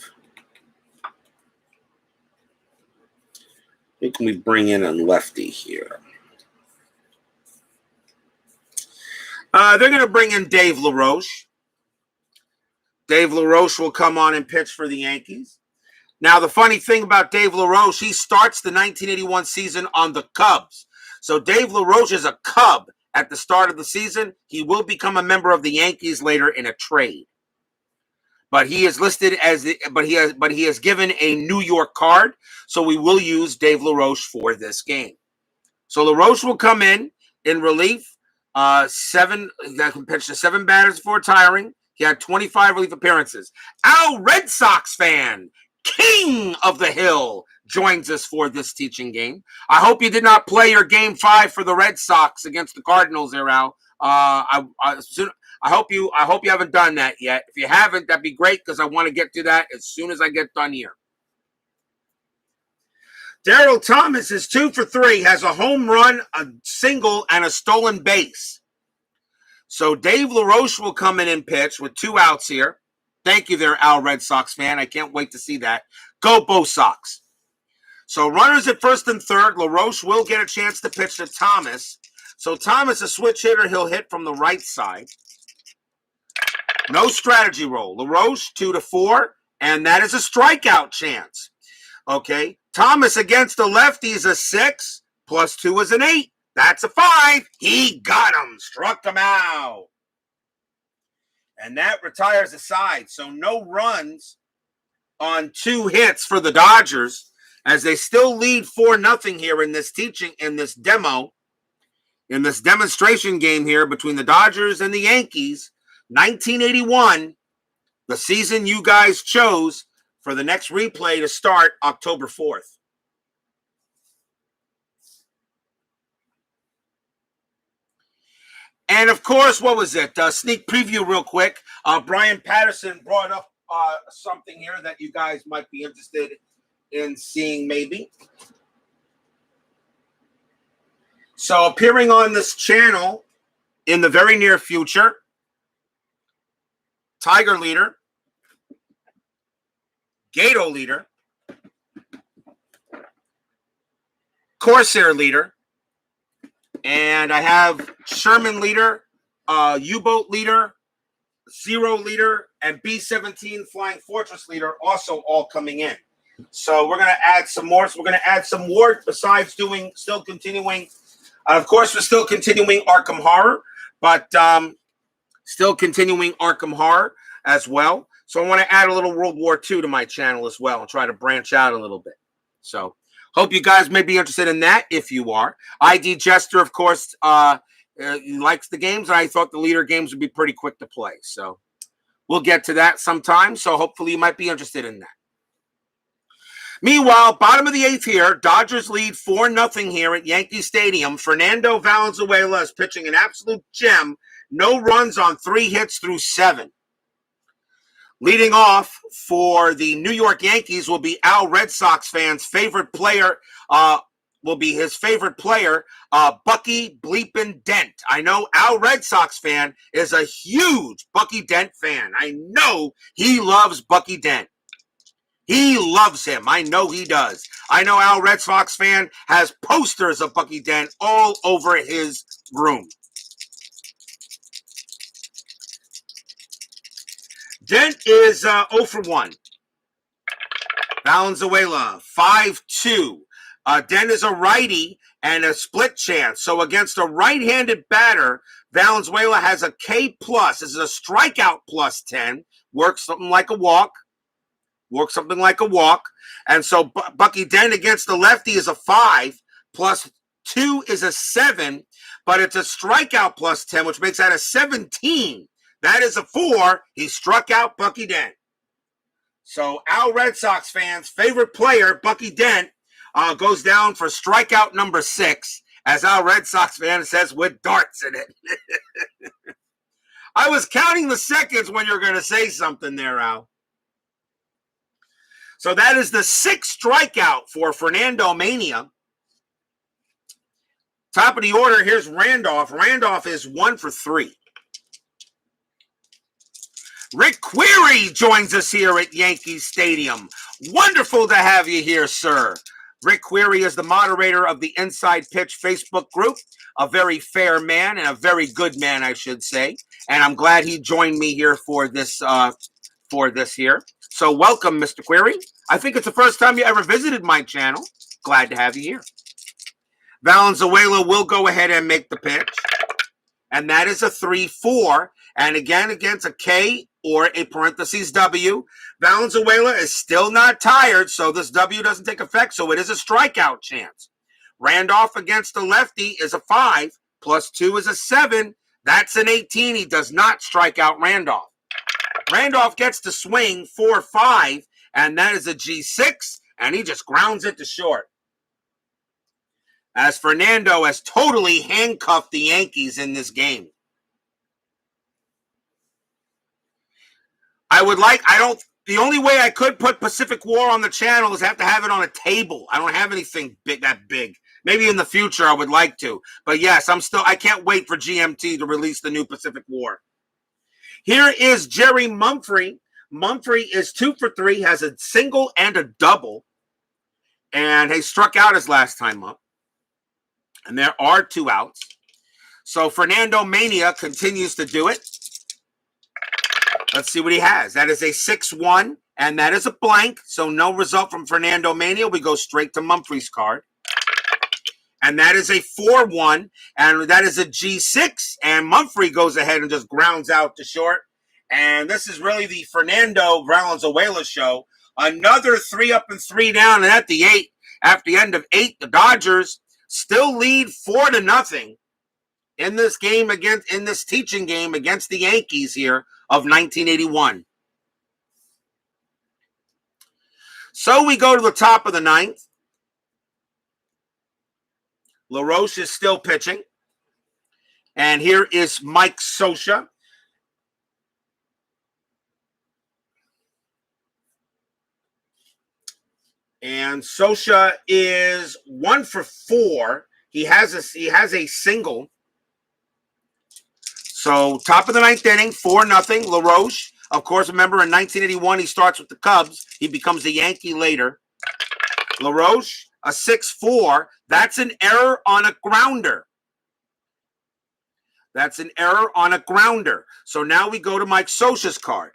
Who can we bring in a lefty here? They're going to bring in Dave LaRoche. Dave LaRoche will come on and pitch for the Yankees. Now, the funny thing about Dave LaRoche, he starts the 1981 season on the Cubs. So Dave LaRoche is a Cub at the start of the season. He will become a member of the Yankees later in a trade. But he is listed as he has given a New York card, so we will use Dave LaRoche for this game. So LaRoche will come in relief. That can pitch to 7 batters before retiring. He had 25 relief appearances. Al Red Sox fan, King of the Hill, joins us for this teaching game. I hope you did not play your game 5 for the Red Sox against the Cardinals there, Al. I hope you haven't done that yet. If you haven't, that'd be great because I want to get to that as soon as I get done here. Daryl Thomas is 2 for 3, has a home run, a single, and a stolen base. So Dave LaRoche will come in and pitch with 2 outs here. Thank you there, Al Red Sox fan. I can't wait to see that. Go Bo Sox. So runners at first and third. LaRoche will get a chance to pitch to Thomas. So Thomas, a switch hitter, he'll hit from the right side. No strategy roll. LaRoche, 2 to 4, and that is a strikeout chance. Okay. Thomas against the lefty is a 6, plus 2 is an 8. That's a 5. He got him, struck him out. And that retires the side. So no runs on 2 hits for the Dodgers as they still lead 4-0 here in this demonstration game here between the Dodgers and the Yankees. 1981, the season you guys chose for the next replay to start October 4th. And, of course, what was it? Sneak preview real quick. Brian Patterson brought up something here that you guys might be interested in seeing maybe. So appearing on this channel in the very near future, Tiger leader, Gato leader, Corsair leader, and I have Sherman leader, U-boat leader, Zero leader, and B-17 Flying Fortress leader also all coming in. So we're going to add some more. So we're going to add some more besides still continuing. Of course, we're still continuing Arkham Horror, but still continuing Arkham Horror as well. So I want to add a little World War II to my channel as well and try to branch out a little bit. So hope you guys may be interested in that if you are. ID Jester, of course, likes the games, and I thought the leader games would be pretty quick to play. So we'll get to that sometime. So hopefully you might be interested in that. Meanwhile, bottom of the 8th here, Dodgers lead 4-0 here at Yankee Stadium. Fernando Valenzuela is pitching an absolute gem. No runs on 3 hits through 7. Leading off for the New York Yankees will be Al Red Sox fans' favorite player, Bucky Bleepin' Dent. I know Al Red Sox fan is a huge Bucky Dent fan. I know he loves Bucky Dent. He loves him. I know he does. I know Al Red Sox fan has posters of Bucky Dent all over his room. Dent is 0 for 1. Valenzuela, 5-2. Dent is a righty and a split chance. So against a right-handed batter, Valenzuela has a K+. This is a strikeout plus 10. Works something like a walk. And so Bucky Dent against the lefty is a 5, plus 2 is a 7, but it's a strikeout plus 10, which makes that a 17. That is a 4. He struck out Bucky Dent. So our Red Sox fans' favorite player, Bucky Dent, goes down for strikeout number 6, as our Red Sox fan says, with darts in it. I was counting the seconds when you're going to say something there, Al. So that is the 6th strikeout for Fernando Mania. Top of the order, here's Randolph. Randolph is 1 for 3. Rick Query joins us here at Yankee Stadium. Wonderful to have you here, sir. Rick Query is the moderator of the Inside Pitch Facebook group, a very fair man and a very good man, I should say. And I'm glad he joined me here for this here. So welcome, Mr. Query. I think it's the first time you ever visited my channel. Glad to have you here. Valenzuela will go ahead and make the pitch. And that is a 3-4. And again, against a K or a parentheses W. Valenzuela is still not tired, so this W doesn't take effect, so it is a strikeout chance. Randolph against the lefty is a 5, plus 2 is a 7. That's an 18. He does not strike out Randolph. Randolph gets to swing 4-5, and that is a G6, and he just grounds it to short. As Fernando has totally handcuffed the Yankees in this game. The only way I could put Pacific War on the channel is have to have it on a table. I don't have anything that big. Maybe in the future I would like to. But yes, I can't wait for GMT to release the new Pacific War. Here is Jerry Mumphrey. Mumphrey is 2 for 3, has a single and a double. And he struck out his last time up. And there are 2 outs. So Fernando Mania continues to do it. Let's see what he has. That is a 6-1, and that is a blank. So no result from Fernando Mania. We go straight to Mumphrey's card. And that is a 4-1, and that is a G6. And Mumphrey goes ahead and just grounds out to short. And this is really the Fernando Valenzuela show. Another 3 up and 3 down, and at the end of 8, the Dodgers still lead 4-0 in this game in this teaching game against the Yankees here of 1981. So we go to the top of the 9th. LaRoche is still pitching. And here is Mike Scioscia. And Scioscia is 1 for 4. He has a single. So top of the 9th inning, 4-0. LaRoche, of course, remember in 1981 he starts with the Cubs. He becomes a Yankee later. LaRoche, a 6-4. That's an error on a grounder. That's an error on a grounder. So now we go to Mike Scioscia's card.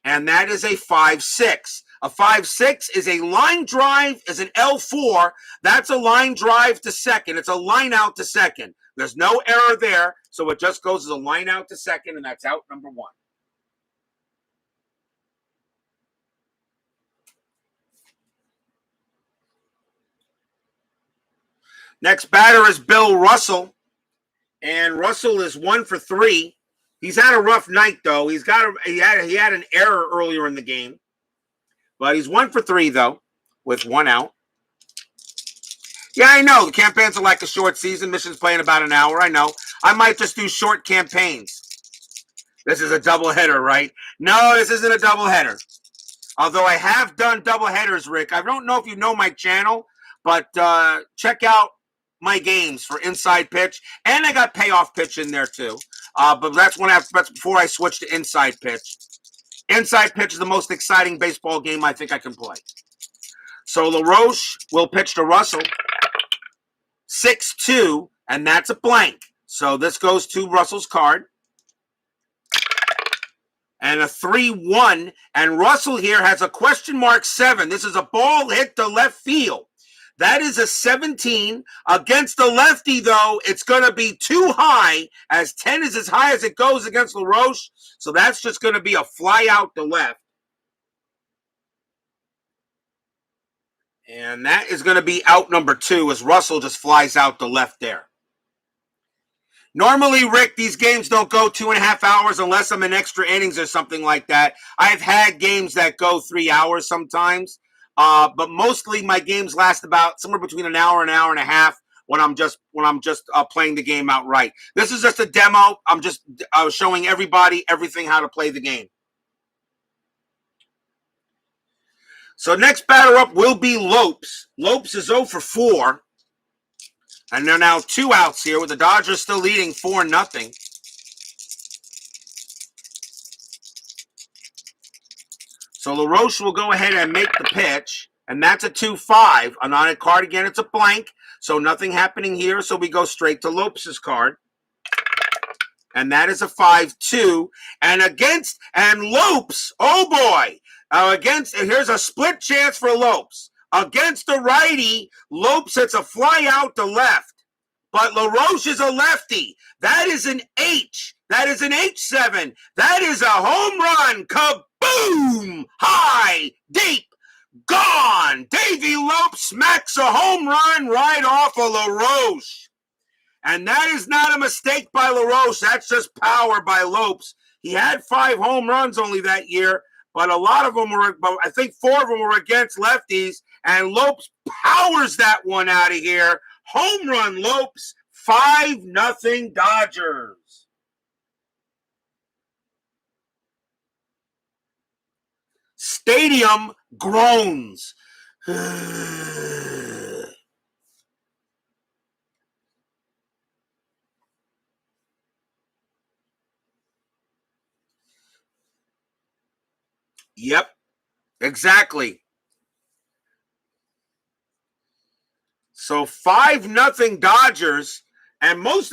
And that is a 5-6. A 5-6 is a line drive, is an L4. That's a line drive to second. It's a line out to second. There's no error there, so it just goes as a line out to second, and that's out number 1. Next batter is Bill Russell, and Russell is 1 for 3. He's had a rough night, though. He had an error earlier in the game. But he's 1 for 3, though, with 1 out. Yeah, I know. The campaigns are like a short season. Mission's playing about an hour. I know. I might just do short campaigns. This is a doubleheader, right? No, this isn't a doubleheader. Although I have done doubleheaders, Rick. I don't know if you know my channel, but check out my games for Inside Pitch. And I got Payoff Pitch in there, too. But that's before I switched to Inside Pitch. Inside Pitch is the most exciting baseball game I think I can play. So LaRoche will pitch to Russell. 6-2, and that's a blank. So this goes to Russell's card. And a 3-1, and Russell here has a question mark 7. This is a ball hit to left field. That is a 17. Against the lefty, though, it's going to be too high, as 10 is as high as it goes against LaRoche. So that's just going to be a fly out to left. And that is going to be out number 2 as Russell just flies out to left there. Normally, Rick, these games don't go 2.5 hours unless I'm in extra innings or something like that. I've had games that go 3 hours sometimes, but mostly my games last about somewhere between an hour and a half when I'm just playing the game outright. This is just a demo. I'm just showing everybody everything how to play the game. So next batter up will be Lopes. Lopes is 0 for 4. And they're now 2 outs here with the Dodgers still leading 4-0. So LaRoche will go ahead and make the pitch. And that's a 2-5. On a card again, it's a blank. So nothing happening here. So we go straight to Lopes' card. And that is a 5-2. And Lopes, oh boy. Here's a split chance for Lopes. Against the righty, Lopes hits a fly out to left. But LaRoche is a lefty. That is an H. That is an H7. That is a home run. Kaboom! High, deep, gone. Davy Lopes smacks a home run right off of LaRoche. And that is not a mistake by LaRoche. That's just power by Lopes. He had 5 home runs only that year, but a lot of them I think 4 of them were against lefties, and Lopes powers that one out of here. Home run, Lopes, 5-0 Dodgers. Stadium groans. Yep, exactly. So 5-0 Dodgers, and most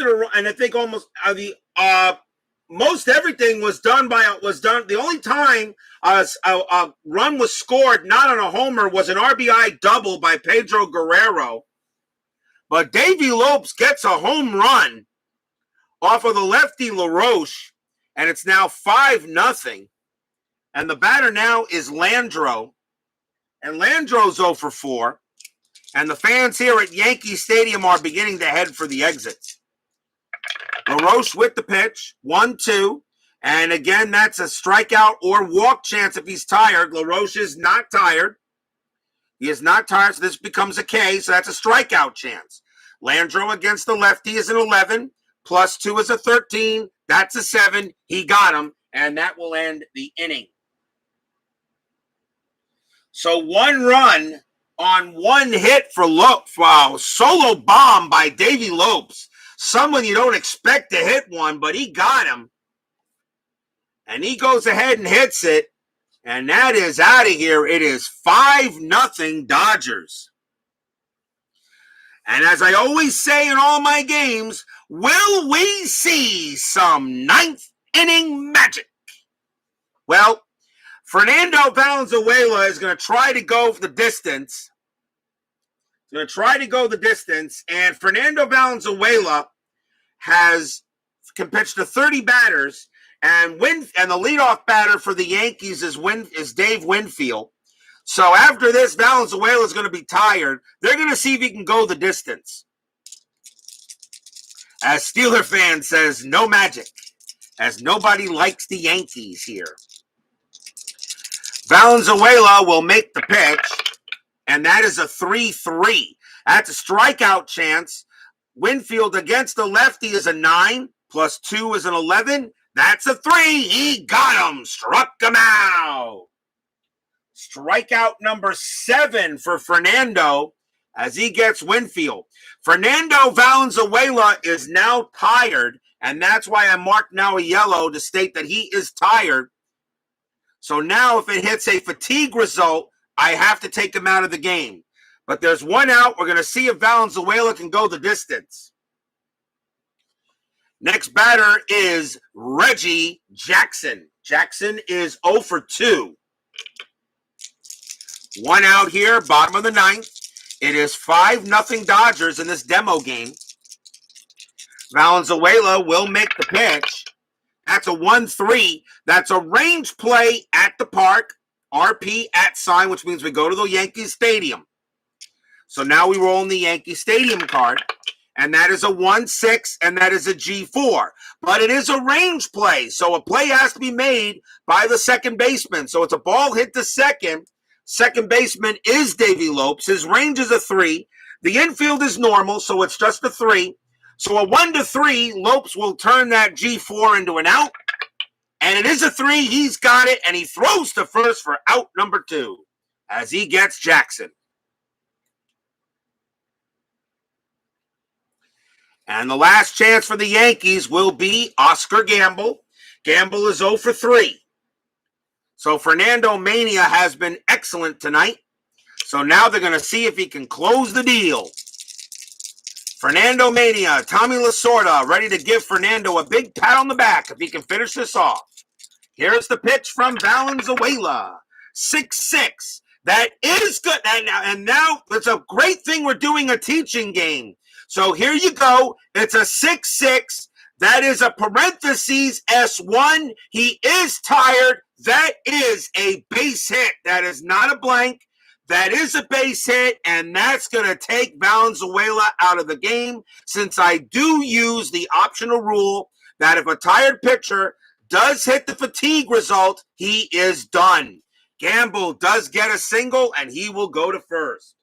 everything was done. The only time a run was scored not on a homer was an RBI double by Pedro Guerrero. But Davy Lopes gets a home run off of the lefty LaRoche, and it's now 5-0. And the batter now is Landro. And Landro's 0 for 4. And the fans here at Yankee Stadium are beginning to head for the exits. LaRoche with the pitch, 1-2. And again, that's a strikeout or walk chance if he's tired. LaRoche is not tired. He is not tired, so this becomes a K, so that's a strikeout chance. Landro against the lefty is an 11. Plus 2 is a 13. That's a 7. He got him, and that will end the inning. So 1 run on 1 hit for Lopes. Wow, solo bomb by Davy Lopes. Someone you don't expect to hit one, but he got him. And he goes ahead and hits it. And that is out of here. It is 5-0 Dodgers. And as I always say in all my games, will we see some 9th inning magic? Well, Fernando Valenzuela is going to try to go for the distance. And Fernando Valenzuela can pitch to 30 batters, and the leadoff batter for the Yankees is Dave Winfield. So after this, Valenzuela is going to be tired. They're going to see if he can go the distance. As Steeler fan says, no magic, as nobody likes the Yankees here. Valenzuela will make the pitch, and that is a 3-3. That's a strikeout chance. Winfield against the lefty is a 9, plus 2 is an 11. That's a 3. He got him, struck him out. Strikeout number 7 for Fernando as he gets Winfield. Fernando Valenzuela is now tired, and that's why I marked now a yellow to state that he is tired. So now if it hits a fatigue result, I have to take him out of the game. But there's 1 out. We're going to see if Valenzuela can go the distance. Next batter is Reggie Jackson. Jackson is 0 for 2. 1 out here, bottom of the 9th. It is 5-0 Dodgers in this demo game. Valenzuela will make the pitch. That's a 1-3. That's a range play at the park. RP at sign, which means we go to the Yankee Stadium. So now we roll in the Yankee Stadium card. and that is a 1-6, and that is a G4. But it is a range play, so a play has to be made by the second baseman. So it's a ball hit to second. Second baseman is Davey Lopes. His range is a 3. The infield is normal, so it's just a 3. So a 1-3, Lopes will turn that G4 into an out. And it is a 3. He's got it, and he throws to first for out number 2 as he gets Jackson. And the last chance for the Yankees will be Oscar Gamble. Gamble is 0 for 3. So Fernando Mania has been excellent tonight. So now they're going to see if he can close the deal. Fernando Mania, Tommy Lasorda, ready to give Fernando a big pat on the back if he can finish this off. Here's the pitch from Valenzuela. 6-6. That is good. And now it's a great thing we're doing a teaching game. So here you go. It's a 6-6. That is a parentheses S1. He is tired. That is a base hit. That is not a blank. That is a base hit, and that's going to take Valenzuela out of the game, since I do use the optional rule that if a tired pitcher does hit the fatigue result, he is done. Gamble does get a single, and he will go to first.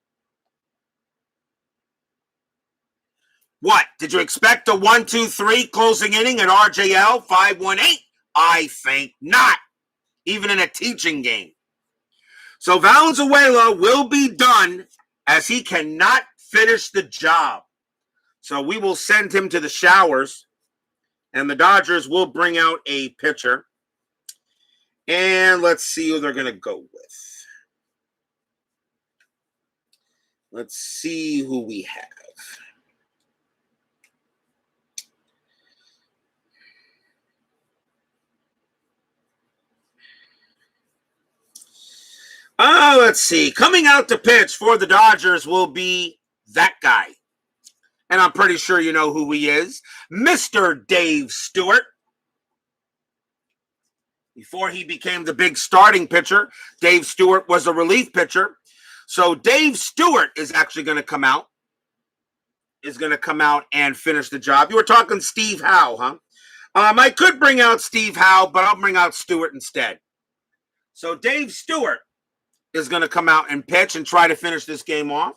What? Did you expect a 1-2-3 closing inning at RJL 518? I think not, even in a teaching game. So Valenzuela will be done as he cannot finish the job. So we will send him to the showers, and the Dodgers will bring out a pitcher. And let's see who they're going to go with. Let's see who we have. Let's see. Coming out to pitch for the Dodgers will be that guy. And I'm pretty sure you know who he is. Mr. Dave Stewart. Before he became the big starting pitcher, Dave Stewart was a relief pitcher. So Dave Stewart is actually going to come out. Is going to come out and finish the job. You were talking Steve Howe, huh? I could bring out Steve Howe, but I'll bring out Stewart instead. So Dave Stewart is going to come out and pitch and try to finish this game off.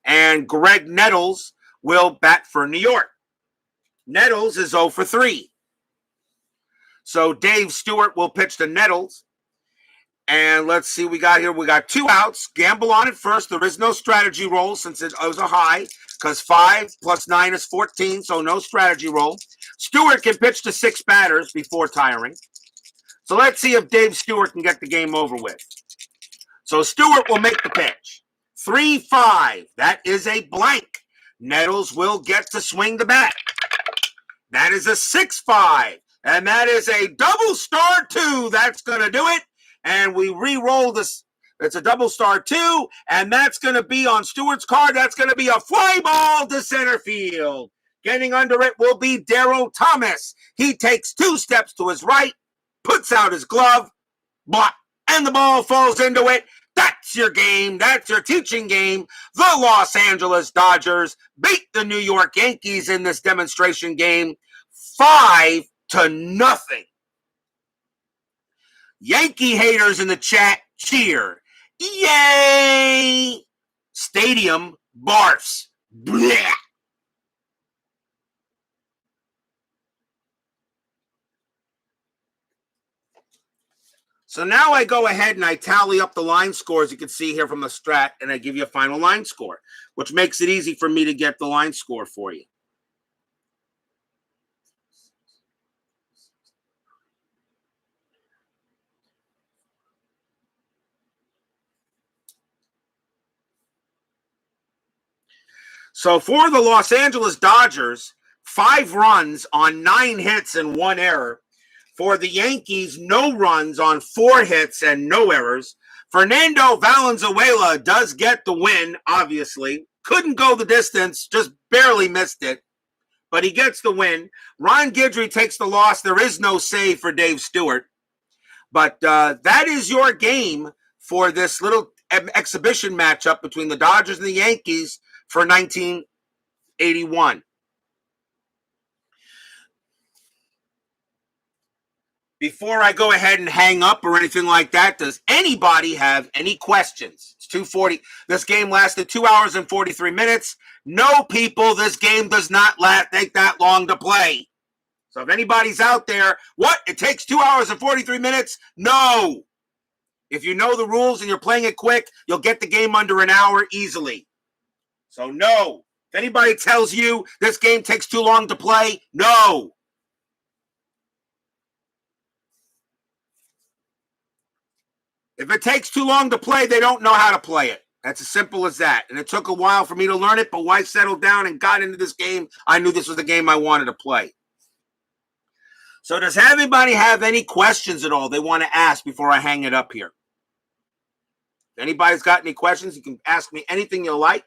And Greg Nettles will bat for New York. Nettles is 0 for 3. So Dave Stewart will pitch to Nettles. And let's see what we got here. We got 2 outs. Gamble on it first. There is no strategy roll since it was a high, because 5 plus 9 is 14, so no strategy roll. Stewart can pitch to 6 batters before tiring. So let's see if Dave Stewart can get the game over with. So Stewart will make the pitch. 3-5. That is a blank. Nettles will get to swing the bat. That is a 6-5. And that is a double star 2. That's going to do it. And we re-roll this. It's a double star 2. And that's going to be on Stewart's card. That's going to be a fly ball to center field. Getting under it will be Darryl Thomas. He takes 2 steps to his right, puts out his glove, block, and the ball falls into it. That's your game. That's your teaching game. The Los Angeles Dodgers beat the New York Yankees in this demonstration game 5-0. Yankee haters in the chat cheer. Yay! Stadium barfs. Blech. So now I go ahead and I tally up the line scores you can see here from the strat, and I give you a final line score, which makes it easy for me to get the line score for you. So for the Los Angeles Dodgers, 5 runs on 9 hits and 1 error. For the Yankees, no runs on 4 hits and no errors. Fernando Valenzuela does get the win, obviously. Couldn't go the distance, just barely missed it. But he gets the win. Ron Guidry takes the loss. There is no save for Dave Stewart. But that is your game for this little exhibition matchup between the Dodgers and the Yankees for 81. Before I go ahead and hang up or anything like that, does anybody have any questions? It's 2:40. This game lasted 2 hours and 43 minutes. No, people, this game does not take that long to play. So if anybody's out there, what? It takes 2 hours and 43 minutes? No. If you know the rules and you're playing it quick, you'll get the game under an hour easily. So no. If anybody tells you this game takes too long to play, no. If it takes too long to play, they don't know how to play it. That's as simple as that. And it took a while for me to learn it, but when I settled down and got into this game, I knew this was the game I wanted to play. So does anybody have any questions at all they want to ask before I hang it up here? If anybody's got any questions, you can ask me anything you like.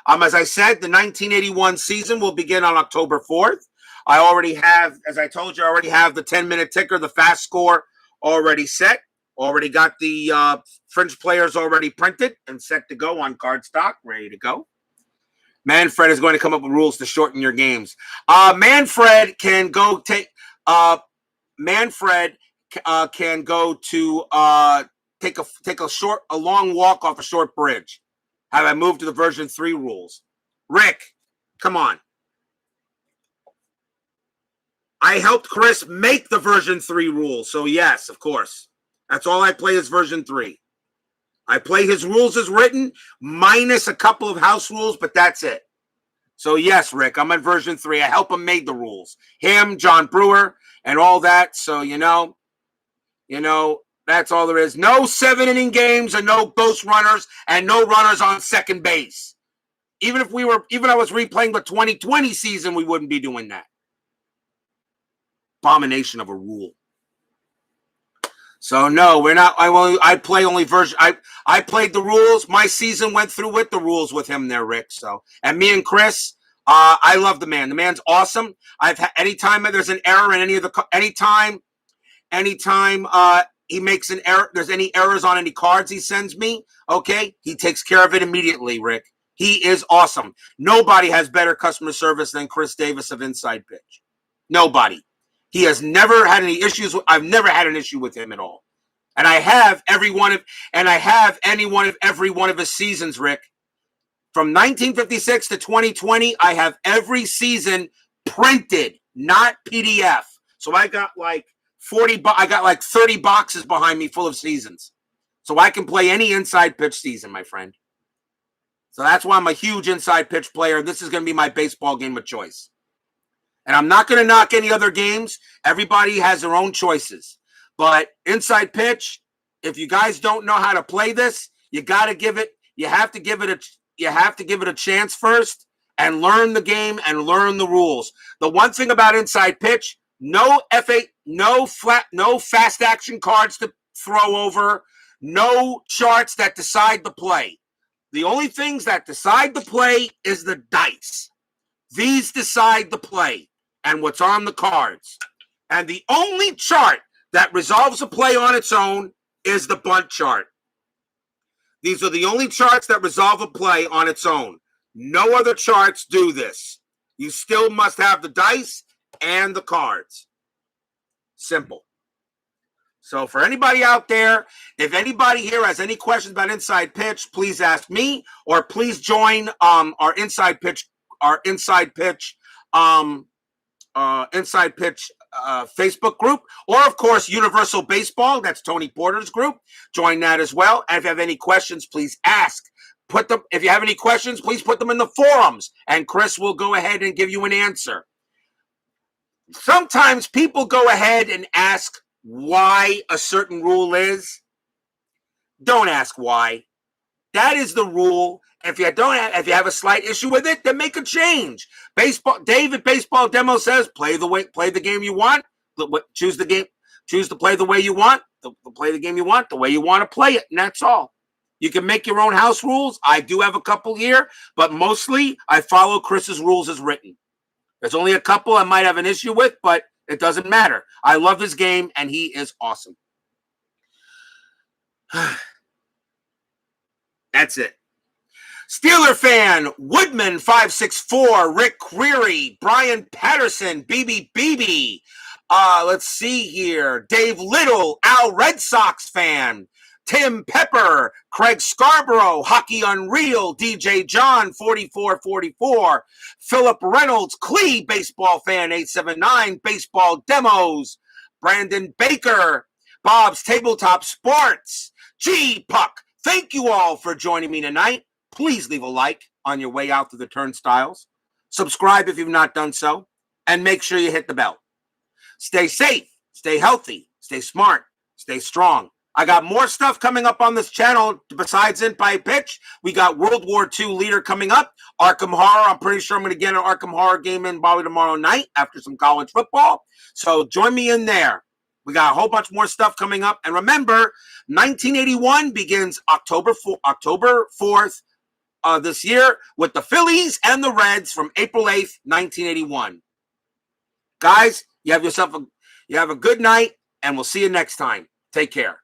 As I said, the 1981 season will begin on October 4th. I already have, as I told you, I already have the 10-minute ticker, the FastScore already set. Already got the fringe players already printed and set to go on cardstock, ready to go. Manfred is going to come up with rules to shorten your games. Manfred can go take. Manfred can go to take a long walk off a short bridge. Have I moved to the version 3 rules? Rick, come on. I helped Chris make the version 3 rules, so yes, of course. That's all I play is version 3. I play his rules as written, minus a couple of house rules, but that's it. So yes, Rick, I'm on version 3. I help him make the rules. Him, John Brewer, and all that. So, you know, that's all there is. No 7-inning games and no ghost runners and no runners on second base. Even if I was replaying the 2020 season, we wouldn't be doing that. Abomination of a rule. So no, we're not. I play only version. I played the rules. My season went through with the rules with him there, Rick. So, and me and Chris, I love the man. The man's awesome. I've had anytime there's an error in any of the anytime he makes an error, there's any errors on any cards he sends me. Okay, he takes care of it immediately, Rick. He is awesome. Nobody has better customer service than Chris Davis of Inside Pitch. Nobody. He has never had any issues. I've never had an issue with him at all. And I have every one of every one of his seasons, Rick. From 1956 to 2020, I have every season printed, not PDF. So I got like 30 boxes behind me full of seasons. So I can play any Inside Pitch season, my friend. So that's why I'm a huge Inside Pitch player. This is going to be my baseball game of choice. And I'm not going to knock any other games. Everybody has their own choices. But Inside Pitch, if you guys don't know how to play this, you have to give it a chance first and learn the game and learn the rules. The one thing about Inside Pitch, no fast action cards to throw over, no charts that decide the play. The only things that decide the play is the dice. These decide the play and what's on the cards. And the only chart that resolves a play on its own is the bunt chart. These are the only charts that resolve a play on its own. No other charts do this. You still must have the dice and the cards. Simple. So for anybody out there, if anybody here has any questions about Inside Pitch, please ask me or please join our Inside Pitch Facebook group, or of course Universal Baseball. That's Tony Porter's group. Join that as well. And if you have any questions, please ask. If you have any questions, please put them in the forums, and Chris will go ahead and give you an answer. Sometimes people go ahead and ask why a certain rule is. Don't ask why. That is the rule. If you have a slight issue with it, then make a change. David Baseball Demo says play the game you want. Choose to play the way you want. Play the game you want the way you want to play it, and that's all. You can make your own house rules. I do have a couple here, but mostly I follow Chris's rules as written. There's only a couple I might have an issue with, but it doesn't matter. I love his game, and he is awesome. That's it. Steeler fan, Woodman 564, Rick Query, Brian Patterson, BB. Let's see here. Dave Little, Al Red Sox fan. Tim Pepper, Craig Scarborough, Hockey Unreal, DJ John 4444, Philip Reynolds, Clee Baseball fan 879, Baseball Demos, Brandon Baker, Bob's Tabletop Sports, G Puck. Thank you all for joining me tonight. Please leave a like on your way out to the turnstiles. Subscribe if you've not done so, and make sure you hit the bell. Stay safe, stay healthy, stay smart, stay strong. I got more stuff coming up on this channel besides Payoff Pitch. We got World War II Leader coming up. Arkham Horror. I'm pretty sure I'm going to get an Arkham Horror game in probably tomorrow night after some college football. So join me in there. We got a whole bunch more stuff coming up. And remember, 1981 begins October 4th this year with the Phillies and the Reds from April 8th, 1981. Guys, you have a good night, and we'll see you next time. Take care.